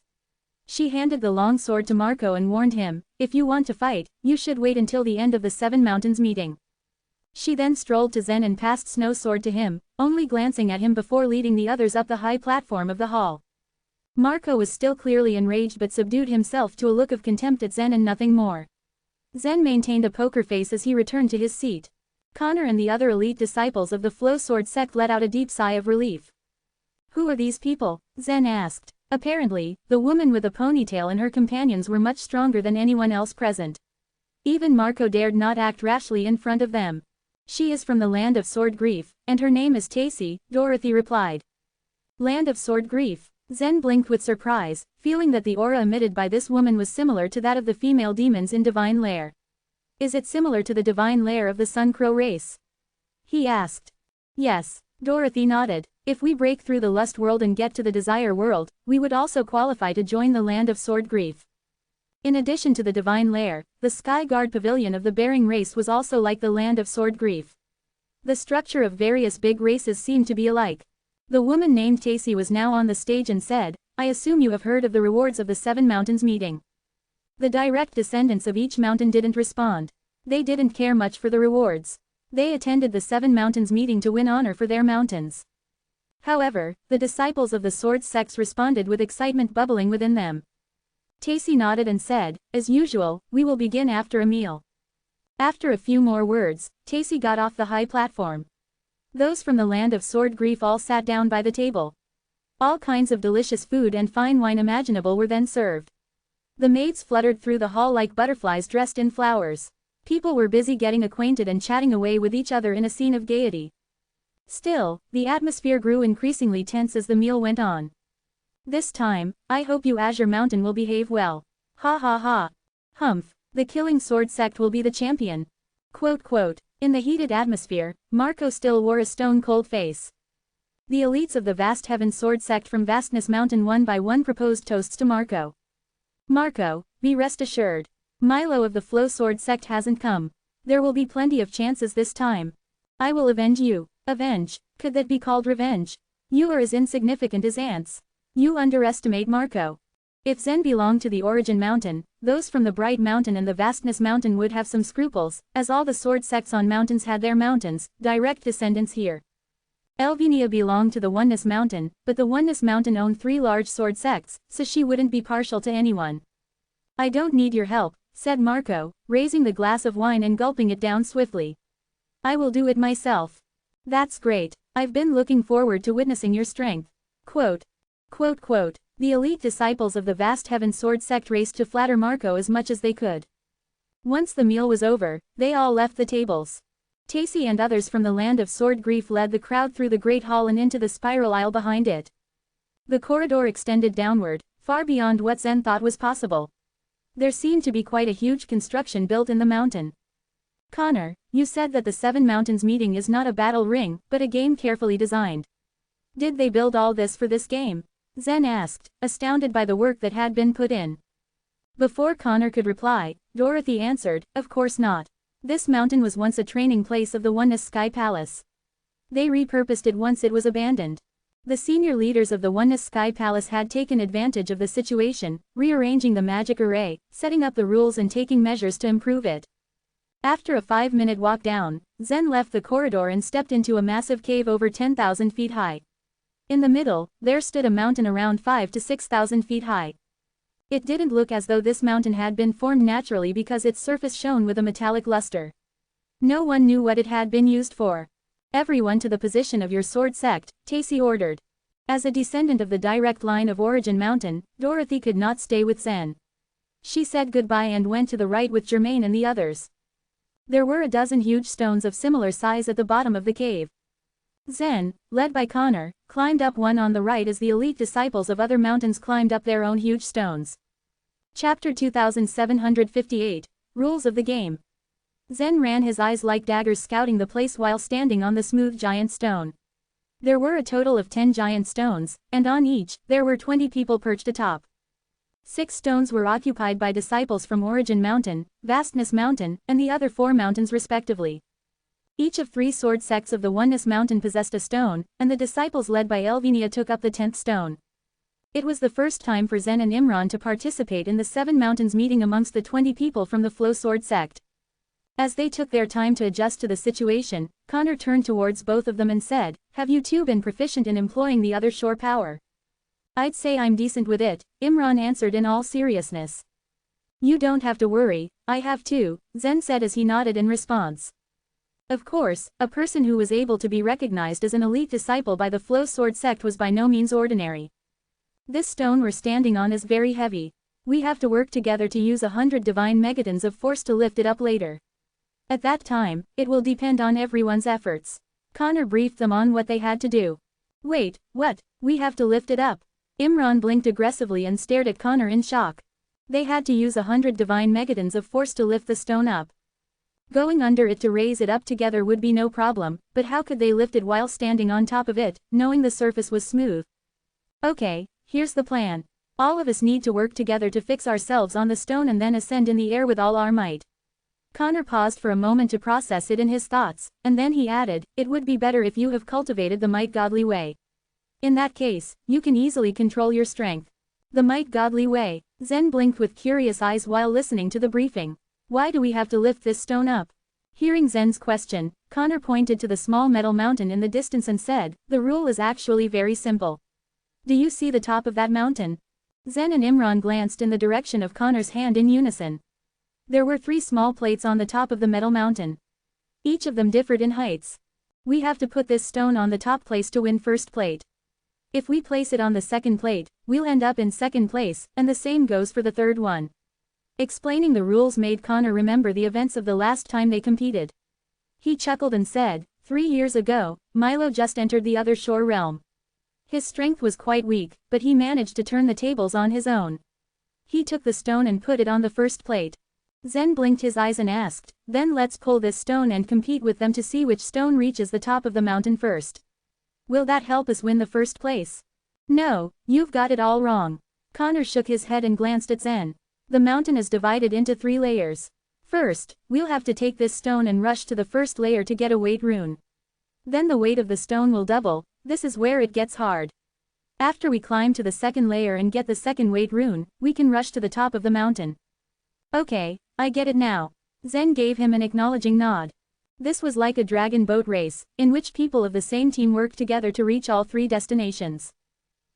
She handed the long sword to Marco and warned him, "If you want to fight, you should wait until the end of the Seven Mountains meeting." She then strolled to Zen and passed Snow's sword to him, only glancing at him before leading the others up the high platform of the hall. Marco was still clearly enraged but subdued himself to a look of contempt at Zen and nothing more. Zen maintained a poker face as he returned to his seat. Connor and the other elite disciples of the Flow Sword sect let out a deep sigh of relief. "Who are these people?" Zen asked. Apparently, the woman with a ponytail and her companions were much stronger than anyone else present. Even Marco dared not act rashly in front of them. "She is from the Land of Sword Grief, and her name is Tacy," Dorothy replied. Land of Sword Grief. Zen blinked with surprise, feeling that the aura emitted by this woman was similar to that of the female demons in Divine Lair. "Is it similar to the Divine Lair of the Sun Crow race?" he asked. "Yes," Dorothy nodded. "If we break through the Lust World and get to the Desire World, we would also qualify to join the Land of Sword Grief." In addition to the Divine Lair, the Sky Guard Pavilion of the Bearing race was also like the Land of Sword Grief. The structure of various big races seemed to be alike. The woman named Tacy was now on the stage and said, "I assume you have heard of the rewards of the Seven Mountains meeting." The direct descendants of each mountain didn't respond. They didn't care much for the rewards. They attended the Seven Mountains meeting to win honor for their mountains. However, the disciples of the Sword sects responded with excitement bubbling within them. Tacy nodded and said, "As usual, we will begin after a meal." After a few more words, Tacy got off the high platform. Those from the Land of Sword Grief all sat down by the table. All kinds of delicious food and fine wine imaginable were then served. The maids fluttered through the hall like butterflies dressed in flowers. People were busy getting acquainted and chatting away with each other in a scene of gaiety. Still, the atmosphere grew increasingly tense as the meal went on. "This time, I hope you Azure Mountain will behave well. Ha ha ha. Humph, the Killing Sword sect will be the champion." Quote. In the heated atmosphere, Marco still wore a stone-cold face. The elites of the Vast Heaven Sword sect from Vastness Mountain one by one proposed toasts to Marco. "Marco, be rest assured. Milo of the Flow Sword sect hasn't come. There will be plenty of chances this time. I will avenge you." Avenge? Could that be called revenge? You are as insignificant as ants. You underestimate Marco. If Zen belonged to the Origin Mountain, those from the Bright Mountain and the Vastness Mountain would have some scruples, as all the sword sects on mountains had their mountains, direct descendants here. Elvinia belonged to the Oneness Mountain, but the Oneness Mountain owned 3 large sword sects, so she wouldn't be partial to anyone. "I don't need your help," said Marco, raising the glass of wine and gulping it down swiftly. "I will do it myself." "That's great. I've been looking forward to witnessing your strength." Quote. The elite disciples of the Vast Heaven Sword sect raced to flatter Marco as much as they could. Once the meal was over, they all left the tables. Tacy and others from the Land of Sword Grief led the crowd through the Great Hall and into the spiral aisle behind it. The corridor extended downward, far beyond what Zen thought was possible. There seemed to be quite a huge construction built in the mountain. "Connor, you said that the Seven Mountains meeting is not a battle ring, but a game carefully designed. Did they build all this for this game?" Zen asked, astounded by the work that had been put in. Before Connor could reply, Dorothy answered, "Of course not. This mountain was once a training place of the Oneness Sky Palace. They repurposed it once it was abandoned. The senior leaders of the Oneness Sky Palace had taken advantage of the situation, rearranging the magic array, setting up the rules and taking measures to improve it." After a 5-minute walk down, Zen left the corridor and stepped into a massive cave over 10,000 feet high. In the middle, there stood a mountain around 5,000 to 6,000 feet high. It didn't look as though this mountain had been formed naturally because its surface shone with a metallic luster. No one knew what it had been used for. Everyone to the position of your sword sect, Tacy ordered. As a descendant of the direct line of origin mountain, Dorothy could not stay with Zen. She said goodbye and went to the right with Germain and the others. There were a dozen huge stones of similar size at the bottom of the cave. Zen, led by Connor, climbed up one on the right as the elite disciples of other mountains climbed up their own huge stones. Chapter 2758, Rules of the Game. Zen ran his eyes like daggers scouting the place while standing on the smooth giant stone. There were a total of 10 giant stones, and on each, there were 20 people perched atop. 6 stones were occupied by disciples from Origin Mountain, Vastness Mountain, and the other 4 mountains respectively. Each of 3 sword sects of the Oneness Mountain possessed a stone, and the disciples led by Elvenia took up the 10th stone. It was the first time for Zen and Imran to participate in the 7 mountains meeting amongst the 20 people from the Flow Sword sect. As they took their time to adjust to the situation, Connor turned towards both of them and said, "Have you two been proficient in employing the other shore power?" "I'd say I'm decent with it," Imran answered in all seriousness. "You don't have to worry, I have too," Zen said as he nodded in response. Of course, a person who was able to be recognized as an elite disciple by the Flow Sword sect was by no means ordinary. "This stone we're standing on is very heavy. We have to work together to use 100 divine megatons of force to lift it up later. At that time, it will depend on everyone's efforts." Connor briefed them on what they had to do. "Wait, what? We have to lift it up?" Imran blinked aggressively and stared at Connor in shock. They had to use 100 divine megatons of force to lift the stone up. Going under it to raise it up together would be no problem, but how could they lift it while standing on top of it, knowing the surface was smooth? "Okay, here's the plan. All of us need to work together to fix ourselves on the stone and then ascend in the air with all our might." Connor paused for a moment to process it in his thoughts, and then he added, "It would be better if you have cultivated the might godly way. In that case, you can easily control your strength." "The might godly way?" Zen blinked with curious eyes while listening to the briefing. "Why do we have to lift this stone up?" Hearing Zen's question, Connor pointed to the small metal mountain in the distance and said, "The rule is actually very simple. Do you see the top of that mountain?" Zen and Imran glanced in the direction of Connor's hand in unison. There were 3 small plates on the top of the metal mountain. Each of them differed in heights. "We have to put this stone on the top place to win first plate. If we place it on the second plate, we'll end up in second place, and the same goes for the third one." Explaining the rules made Connor remember the events of the last time they competed. He chuckled and said, 3 years ago, Milo just entered the other shore realm. His strength was quite weak, but he managed to turn the tables on his own. He took the stone and put it on the first plate. Zen blinked his eyes and asked, "Then let's pull this stone and compete with them to see which stone reaches the top of the mountain first. Will that help us win the first place?" "No, you've got it all wrong." Connor shook his head and glanced at Zen. "The mountain is divided into 3 layers. First, we'll have to take this stone and rush to the first layer to get a weight rune. Then the weight of the stone will double. This is where it gets hard. After we climb to the second layer and get the second weight rune, we can rush to the top of the mountain." "Okay, I get it now." Zen gave him an acknowledging nod. This was like a dragon boat race, in which people of the same team worked together to reach all 3 destinations.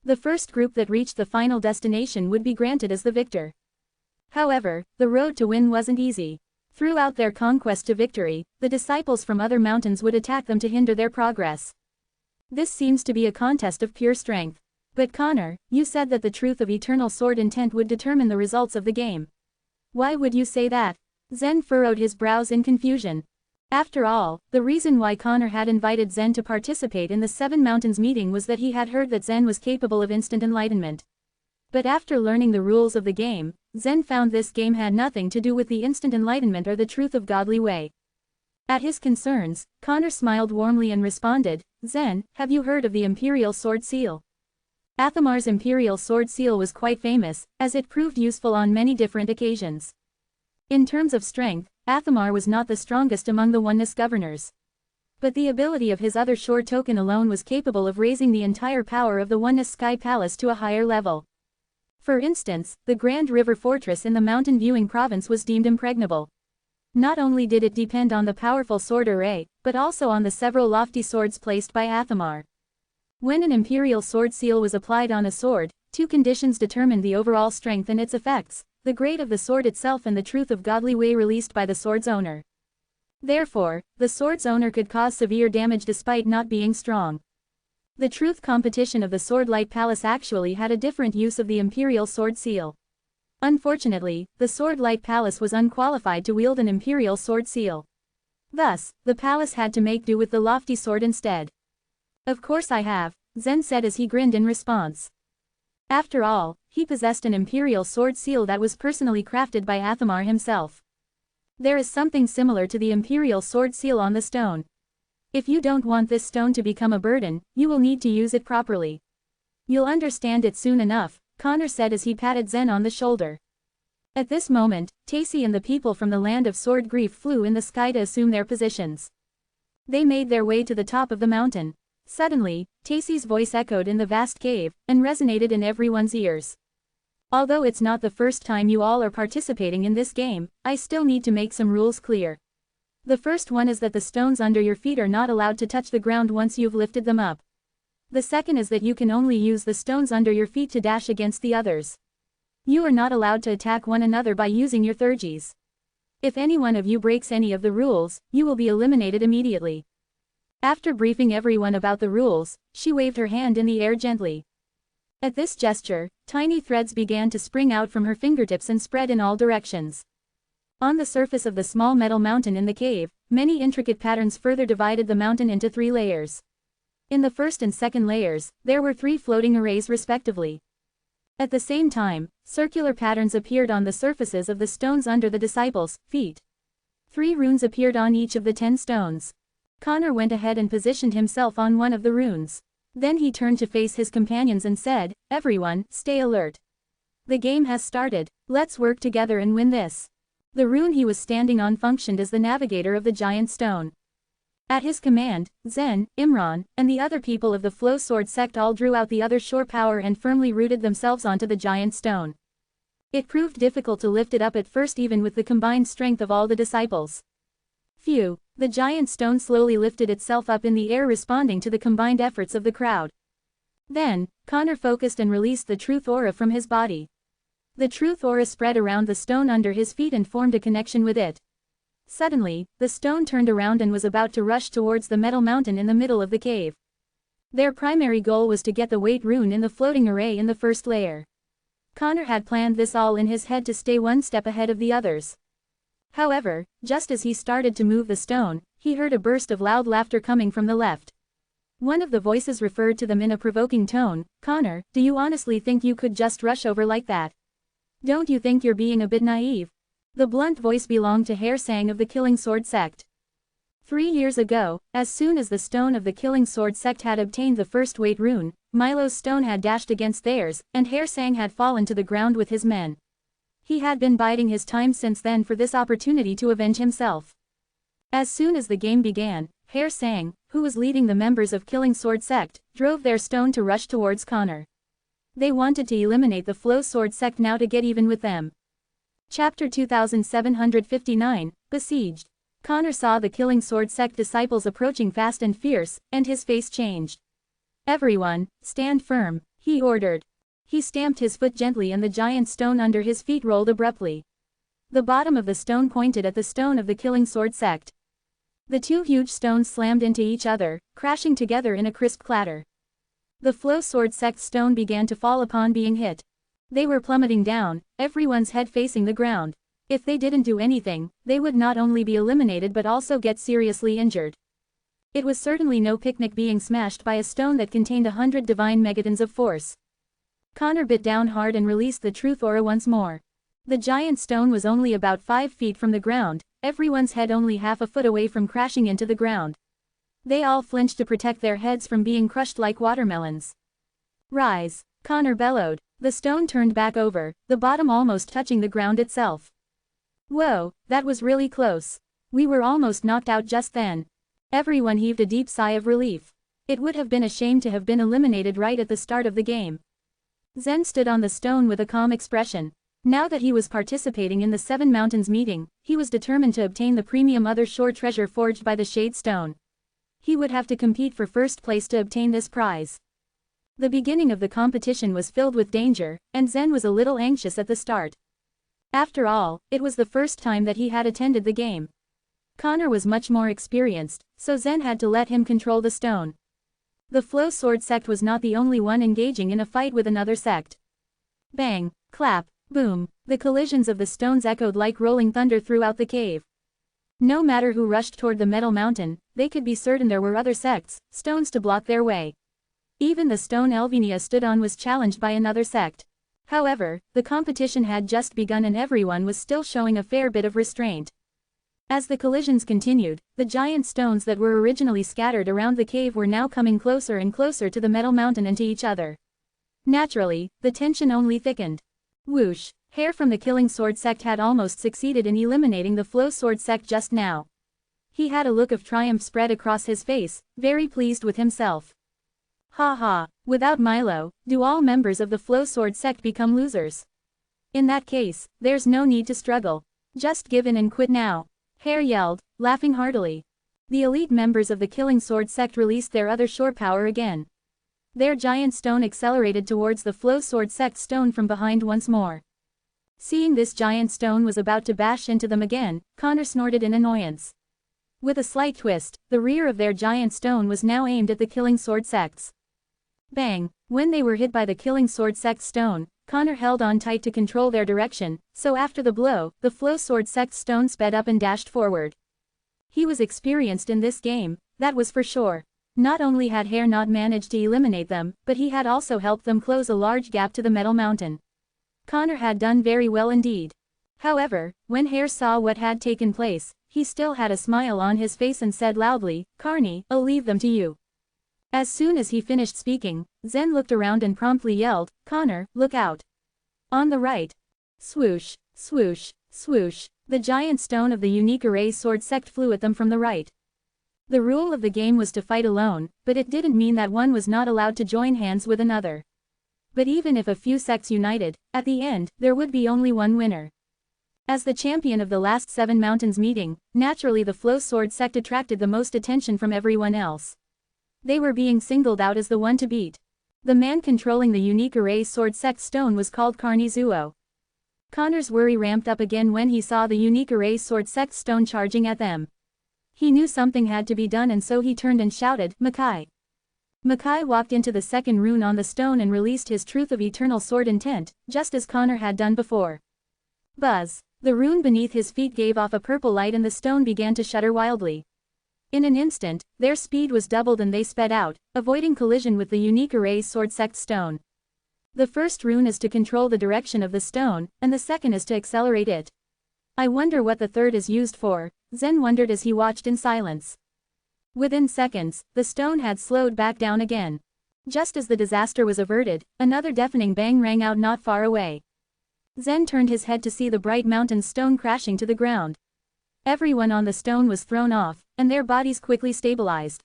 The first group that reached the final destination would be granted as the victor. However, the road to win wasn't easy. Throughout their conquest to victory, the disciples from other mountains would attack them to hinder their progress. This seems to be a contest of pure strength. "But Connor, you said that the truth of eternal sword intent would determine the results of the game. Why would you say that?" Zen furrowed his brows in confusion. After all, the reason why Connor had invited Zen to participate in the 7 Mountains meeting was that he had heard that Zen was capable of instant enlightenment. But after learning the rules of the game, Zen found this game had nothing to do with the instant enlightenment or the truth of godly way. At his concerns, Connor smiled warmly and responded, "Zen, have you heard of the Imperial Sword Seal?" Athamar's Imperial Sword Seal was quite famous, as it proved useful on many different occasions. In terms of strength, Athamar was not the strongest among the Oneness governors. But the ability of his other shore token alone was capable of raising the entire power of the Oneness Sky Palace to a higher level. For instance, the Grand River Fortress in the Mountain Viewing Province was deemed impregnable. Not only did it depend on the powerful sword array, but also on the several lofty swords placed by Athamar. When an Imperial Sword Seal was applied on a sword, Two conditions determined the overall strength and its effects, the grade of the sword itself and the truth of godly way released by the sword's owner. Therefore, the sword's owner could cause severe damage despite not being strong. The truth competition of the Sword Light Palace actually had a different use of the Imperial Sword Seal. Unfortunately, the Sword Light Palace was unqualified to wield an Imperial Sword Seal. Thus, the palace had to make do with the lofty sword instead. Of course I have, Zen said as he grinned in response. After all, he possessed an Imperial Sword Seal that was personally crafted by Athamar himself. There is something similar to the Imperial Sword Seal on the stone. If you don't want this stone to become a burden, you will need to use it properly. You'll understand it soon enough, Connor said as he patted Zen on the shoulder. At this moment, Tacy and the people from the land of sword grief flew in the sky to assume their positions. They made their way to the top of the mountain. Suddenly, Tacy's voice echoed in the vast cave, and resonated in everyone's ears. Although it's not the first time you all are participating in this game, I still need to make some rules clear. The first one is that the stones under your feet are not allowed to touch the ground once you've lifted them up. The second is that you can only use the stones under your feet to dash against the others. You are not allowed to attack one another by using your thurgies. If any one of you breaks any of the rules, you will be eliminated immediately. After briefing everyone about the rules, she waved her hand in the air gently. At this gesture, tiny threads began to spring out from her fingertips and spread in all directions. On the surface of the small metal mountain in the cave, many intricate patterns further divided the mountain into 3 layers. In the first and second layers, there were 3 floating arrays respectively. At the same time, circular patterns appeared on the surfaces of the stones under the disciples' feet. 3 runes appeared on each of the 10 stones. Connor went ahead and positioned himself on one of the runes. Then he turned to face his companions and said, "Everyone, stay alert. The game has started, let's work together and win this." The rune he was standing on functioned as the navigator of the giant stone. At his command, Zen, Imran, and the other people of the Flow Sword sect all drew out the other shore power and firmly rooted themselves onto the giant stone. It proved difficult to lift it up at first even with the combined strength of all the disciples. Phew, the giant stone slowly lifted itself up in the air responding to the combined efforts of the crowd. Then, Connor focused and released the truth aura from his body. The truth aura spread around the stone under his feet and formed a connection with it. Suddenly, the stone turned around and was about to rush towards the metal mountain in the middle of the cave. Their primary goal was to get the weight rune in the floating array in the first layer. Connor had planned this all in his head to stay one step ahead of the others. However, just as he started to move the stone, he heard a burst of loud laughter coming from the left. One of the voices referred to them in a provoking tone, "Connor, do you honestly think you could just rush over like that? Don't you think you're being a bit naive?" The blunt voice belonged to Hair Sang of the Killing Sword sect. 3 years ago, as soon as the stone of the Killing Sword sect had obtained the first weight rune, Milo's stone had dashed against theirs, and Hair Sang had fallen to the ground with his men. He had been biding his time since then for this opportunity to avenge himself. As soon as the game began, Hair Sang, who was leading the members of Killing Sword sect, drove their stone to rush towards Connor. They wanted to eliminate the Flow Sword sect now to get even with them. Chapter 2759, Besieged. Connor saw the Killing Sword sect disciples approaching fast and fierce, and his face changed. "Everyone, stand firm," he ordered. He stamped his foot gently and the giant stone under his feet rolled abruptly. The bottom of the stone pointed at the stone of the Killing Sword sect. The 2 huge stones slammed into each other, crashing together in a crisp clatter. The Flow Sword sect stone began to fall upon being hit. They were plummeting down, everyone's head facing the ground. If they didn't do anything, they would not only be eliminated but also get seriously injured. It was certainly no picnic being smashed by a stone that contained 100 divine megatons of force. Connor bit down hard and released the truth aura once more. The giant stone was only about 5 feet from the ground, everyone's head only half a foot away from crashing into the ground. They all flinched to protect their heads from being crushed like watermelons. "Rise," Connor bellowed. The stone turned back over, the bottom almost touching the ground itself. "Whoa, that was really close. We were almost knocked out just then." Everyone heaved a deep sigh of relief. It would have been a shame to have been eliminated right at the start of the game. Zen stood on the stone with a calm expression. Now that he was participating in the 7 Mountains meeting, he was determined to obtain the premium Other Shore treasure forged by the Shade Stone. He would have to compete for first place to obtain this prize. The beginning of the competition was filled with danger, and Zen was a little anxious at the start. After all, it was the first time that he had attended the game. Connor was much more experienced, so Zen had to let him control the stone. The Flow Sword sect was not the only one engaging in a fight with another sect. Bang, clap, boom, the collisions of the stones echoed like rolling thunder throughout the cave. No matter who rushed toward the metal mountain, they could be certain there were other sects, stones to block their way. Even the stone Elvinia stood on was challenged by another sect. However, the competition had just begun and everyone was still showing a fair bit of restraint. As the collisions continued, the giant stones that were originally scattered around the cave were now coming closer and closer to the metal mountain and to each other. Naturally, the tension only thickened. Whoosh, Hair from the Killing Sword sect had almost succeeded in eliminating the Flow Sword sect just now. He had a look of triumph spread across his face, very pleased with himself. Ha ha, without Milo, do all members of the Flow Sword sect become losers? In that case, there's no need to struggle. Just give in and quit now. Hair yelled, laughing heartily. The elite members of the Killing Sword sect released their other shore power again. Their giant stone accelerated towards the Flow Sword sect stone from behind once more. Seeing this giant stone was about to bash into them again, Connor snorted in annoyance. With a slight twist, the rear of their giant stone was now aimed at the Killing Sword sects. Bang! When they were hit by the Killing Sword sect stone, Connor held on tight to control their direction, so after the blow, the Flow Sword sect stone sped up and dashed forward. He was experienced in this game, that was for sure. Not only had Hair not managed to eliminate them, but he had also helped them close a large gap to the metal mountain. Connor had done very well indeed. However, when Hair saw what had taken place, he still had a smile on his face and said loudly, "Carney, I'll leave them to you." As soon as he finished speaking, Zen looked around and promptly yelled, "Connor, look out." On the right. Swoosh, swoosh, swoosh, the giant stone of the unique array sword sect flew at them from the right. The rule of the game was to fight alone, but it didn't mean that one was not allowed to join hands with another. But even if a few sects united, at the end, there would be only one winner. As the champion of the last 7 mountains meeting, naturally the Flow Sword sect attracted the most attention from everyone else. They were being singled out as the one to beat. The man controlling the unique array sword sect stone was called Carnizuo. Connor's worry ramped up again when he saw the unique array sword sect stone charging at them. He knew something had to be done and so he turned and shouted, "Makai." Makai walked into the second rune on the stone and released his Truth of Eternal Sword intent, just as Connor had done before. Buzz! The rune beneath his feet gave off a purple light and the stone began to shudder wildly. In an instant, their speed was doubled and they sped out, avoiding collision with the unique array sword sect stone. The first rune is to control the direction of the stone, and the second is to accelerate it. I wonder what the third is used for, Zen wondered as he watched in silence. Within seconds, the stone had slowed back down again. Just as the disaster was averted, another deafening bang rang out not far away. Zen turned his head to see the bright mountain stone crashing to the ground. Everyone on the stone was thrown off, and their bodies quickly stabilized.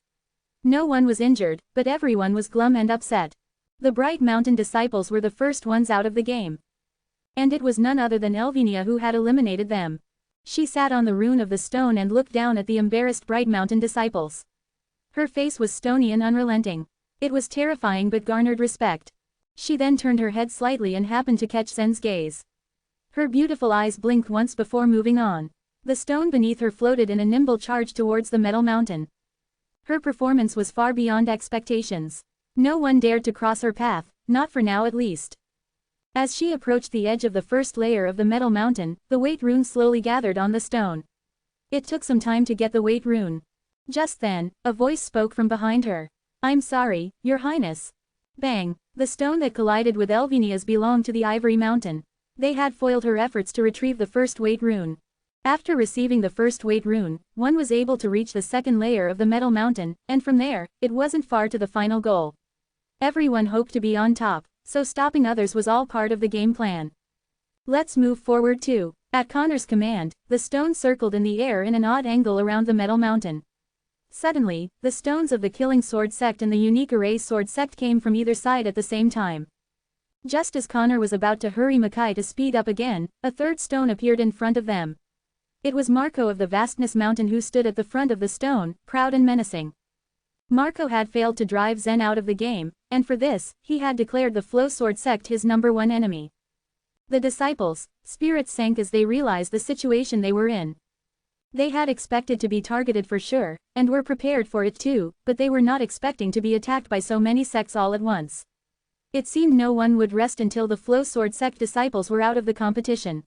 No one was injured, but everyone was glum and upset. The Bright Mountain disciples were the first ones out of the game. And it was none other than Elvinia who had eliminated them. She sat on the rune of the stone and looked down at the embarrassed Bright Mountain disciples. Her face was stony and unrelenting. It was terrifying but garnered respect. She then turned her head slightly and happened to catch Zen's gaze. Her beautiful eyes blinked once before moving on. The stone beneath her floated in a nimble charge towards the metal mountain. Her performance was far beyond expectations. No one dared to cross her path, not for now at least. As she approached the edge of the first layer of the metal mountain, the weight rune slowly gathered on the stone. It took some time to get the weight rune. Just then, a voice spoke from behind her. "I'm sorry, Your Highness." Bang! The stone that collided with Elvinia's belonged to the Ivory Mountain. They had foiled her efforts to retrieve the first weight rune. After receiving the first weight rune, one was able to reach the second layer of the metal mountain, and from there, it wasn't far to the final goal. Everyone hoped to be on top, so stopping others was all part of the game plan. Let's move forward too. At Connor's command, the stone circled in the air in an odd angle around the metal mountain. Suddenly, the stones of the Killing Sword sect and the unique array sword sect came from either side at the same time. Just as Connor was about to hurry Makai to speed up again, a third stone appeared in front of them. It was Marco of the Vastness Mountain who stood at the front of the stone, proud and menacing. Marco had failed to drive Zen out of the game, and for this, he had declared the Flow Sword sect his #1 enemy. The disciples' spirits sank as they realized the situation they were in. They had expected to be targeted for sure, and were prepared for it too, but they were not expecting to be attacked by so many sects all at once. It seemed no one would rest until the Flow Sword sect disciples were out of the competition.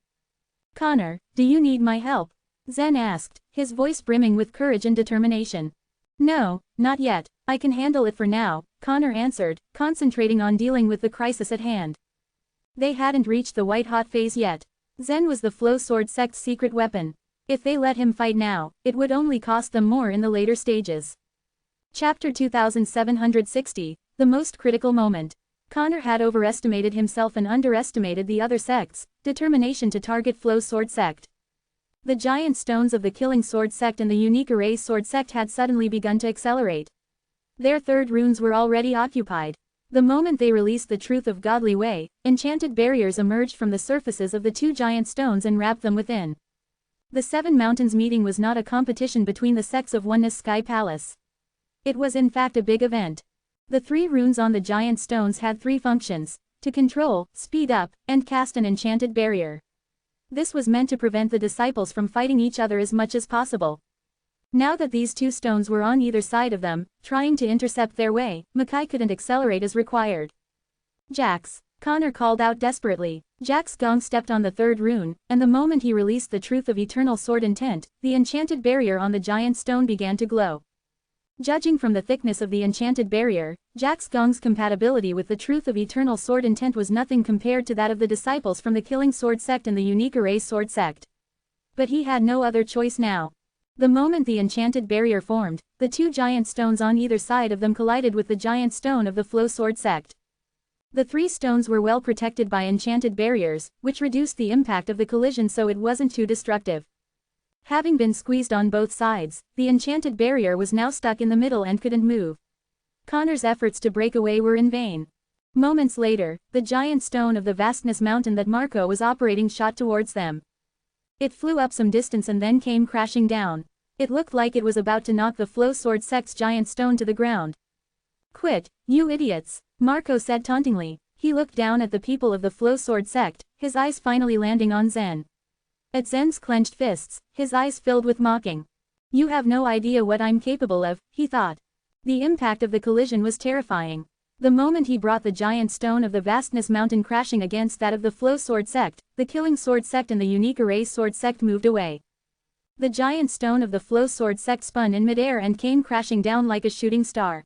"Connor, do you need my help?" Zen asked, his voice brimming with courage and determination. "No, not yet, I can handle it for now," Connor answered, concentrating on dealing with the crisis at hand. They hadn't reached the white-hot phase yet. Zen was the Flow Sword sect's secret weapon. If they let him fight now, it would only cost them more in the later stages. Chapter 2760, The Most Critical Moment. Connor had overestimated himself and underestimated the other sects' determination to target Flow Sword sect. The giant stones of the Killing Sword sect and the unique Erase Sword sect had suddenly begun to accelerate. Their third runes were already occupied. The moment they released the truth of godly way, enchanted barriers emerged from the surfaces of the two giant stones and wrapped them within. The Seven Mountains meeting was not a competition between the sects of Oneness Sky Palace. It was in fact a big event. The 3 runes on the giant stones had 3 functions: to control, speed up, and cast an enchanted barrier. This was meant to prevent the disciples from fighting each other as much as possible. Now that these 2 stones were on either side of them, trying to intercept their way, Mackay couldn't accelerate as required. "Jax," Connor called out desperately. Jax Gong stepped on the 3rd rune, and the moment he released the truth of eternal sword intent, the enchanted barrier on the giant stone began to glow. Judging from the thickness of the enchanted barrier, Jax Gong's compatibility with the truth of eternal sword intent was nothing compared to that of the disciples from the Killing Sword sect and the unique Erase Sword sect. But he had no other choice now. The moment the enchanted barrier formed, the 2 giant stones on either side of them collided with the giant stone of the Flow Sword sect. The 3 stones were well protected by enchanted barriers, which reduced the impact of the collision so it wasn't too destructive. Having been squeezed on both sides, the enchanted barrier was now stuck in the middle and couldn't move. Connor's efforts to break away were in vain. Moments later, the giant stone of the Vastness Mountain that Marco was operating shot towards them. It flew up some distance and then came crashing down. It looked like it was about to knock the Flow Sword sect's giant stone to the ground. "Quit, you idiots," Marco said tauntingly. He looked down at the people of the Flow Sword sect, his eyes finally landing on Zen. At Zen's clenched fists, his eyes filled with mocking. "You have no idea what I'm capable of," he thought. The impact of the collision was terrifying. The moment he brought the giant stone of the Vastness Mountain crashing against that of the Flow Sword sect, the Killing Sword sect and the unique Erase Sword sect moved away. The giant stone of the Flow Sword sect spun in midair and came crashing down like a shooting star.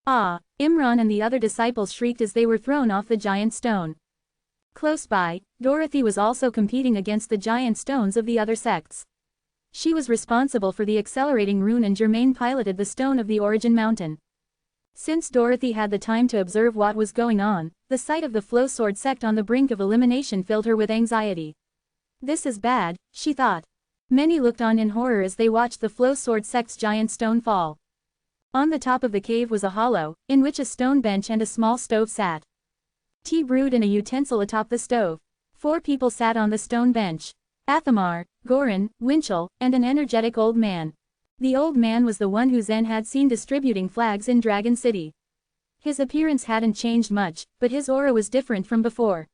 "Ah!" Imran and the other disciples shrieked as they were thrown off the giant stone. Close by, Dorothy was also competing against the giant stones of the other sects. She was responsible for the accelerating rune and Germain piloted the stone of the Origin Mountain. Since Dorothy had the time to observe what was going on, the sight of the Flow Sword sect on the brink of elimination filled her with anxiety. "This is bad," she thought. Many looked on in horror as they watched the Flow Sword sect's giant stone fall. On the top of the cave was a hollow, in which a stone bench and a small stove sat. Tea brewed in a utensil atop the stove. 4 people sat on the stone bench. Athamar, Goran, Winchell, and an energetic old man. The old man was the one who Zen had seen distributing flags in Dragon City. His appearance hadn't changed much, but his aura was different from before.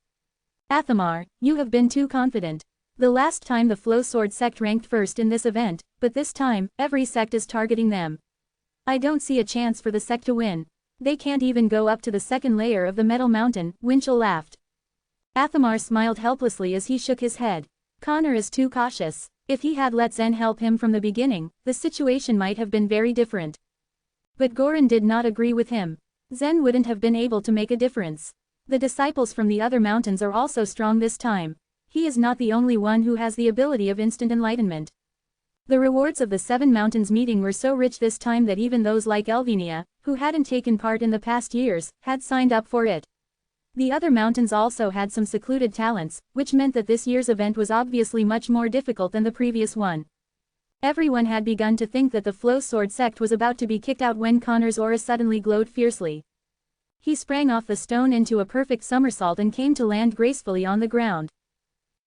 "Athamar, you have been too confident. The last time the Flow Sword sect ranked first in this event, but this time, every sect is targeting them. I don't see a chance for the sect to win. They can't even go up to the 2nd layer of the Metal Mountain," Winchell laughed. Athamar smiled helplessly as he shook his head. "Connor is too cautious. If he had let Zen help him from the beginning, the situation might have been very different." But Goran did not agree with him. Zen wouldn't have been able to make a difference. The disciples from the other mountains are also strong this time. He is not the only one who has the ability of instant enlightenment. The rewards of the 7 Mountains meeting were so rich this time that even those like Elvenia, who hadn't taken part in the past years, had signed up for it. The other mountains also had some secluded talents, which meant that this year's event was obviously much more difficult than the previous one. Everyone had begun to think that the Flow Sword sect was about to be kicked out when Connor's aura suddenly glowed fiercely. He sprang off the stone into a perfect somersault and came to land gracefully on the ground.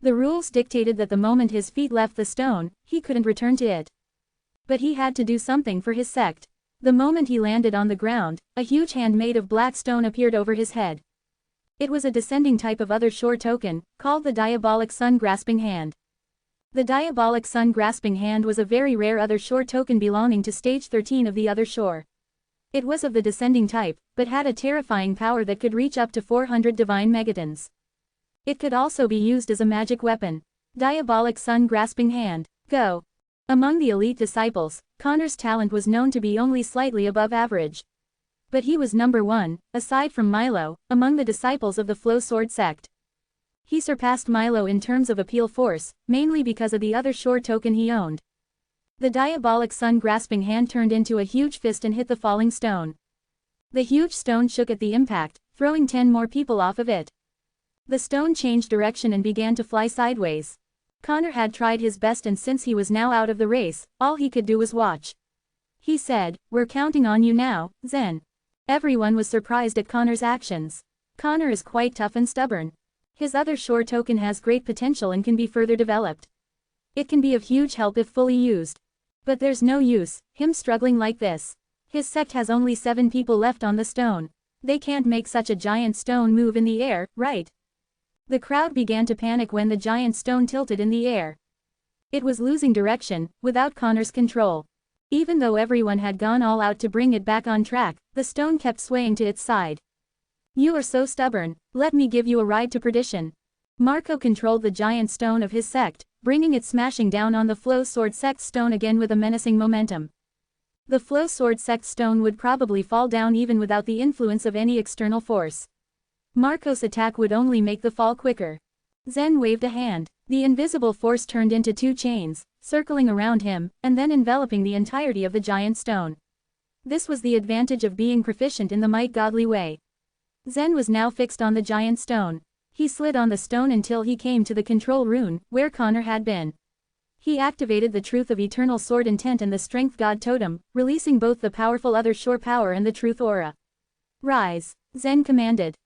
The rules dictated that the moment his feet left the stone, he couldn't return to it. But he had to do something for his sect. The moment he landed on the ground, a huge hand made of black stone appeared over his head. It was a descending type of other shore token, called the diabolic sun-grasping hand. The diabolic sun-grasping hand was a very rare other shore token belonging to stage 13 of the other shore. It was of the descending type, but had a terrifying power that could reach up to 400 divine megatons. It could also be used as a magic weapon. Diabolic sun-grasping hand. Go. Among the elite disciples, Connor's talent was known to be only slightly above average. But he was number one, aside from Milo, among the disciples of the Flow Sword sect. He surpassed Milo in terms of appeal force, mainly because of the other shore token he owned. The diabolic sun-grasping hand turned into a huge fist and hit the falling stone. The huge stone shook at the impact, throwing 10 more people off of it. The stone changed direction and began to fly sideways. Connor had tried his best, and since he was now out of the race, all he could do was watch. He said, "We're counting on you now, Zen." Everyone was surprised at Connor's actions. Connor is quite tough and stubborn. His other shore token has great potential and can be further developed. It can be of huge help if fully used. But there's no use, him struggling like this. His sect has only 7 people left on the stone. They can't make such a giant stone move in the air, right? The crowd began to panic when the giant stone tilted in the air. It was losing direction, without Connor's control. Even though everyone had gone all out to bring it back on track, the stone kept swaying to its side. "You are so stubborn, let me give you a ride to perdition." Marco controlled the giant stone of his sect, bringing it smashing down on the Flow Sword sect stone again with a menacing momentum. The Flow Sword sect stone would probably fall down even without the influence of any external force. Marco's attack would only make the fall quicker. Zen waved a hand. The invisible force turned into 2 chains, circling around him, and then enveloping the entirety of the giant stone. This was the advantage of being proficient in the might godly way. Zen was now fixed on the giant stone. He slid on the stone until he came to the control rune, where Connor had been. He activated the Truth of Eternal Sword Intent and the Strength God Totem, releasing both the powerful other shore power and the Truth Aura. "Rise," Zen commanded.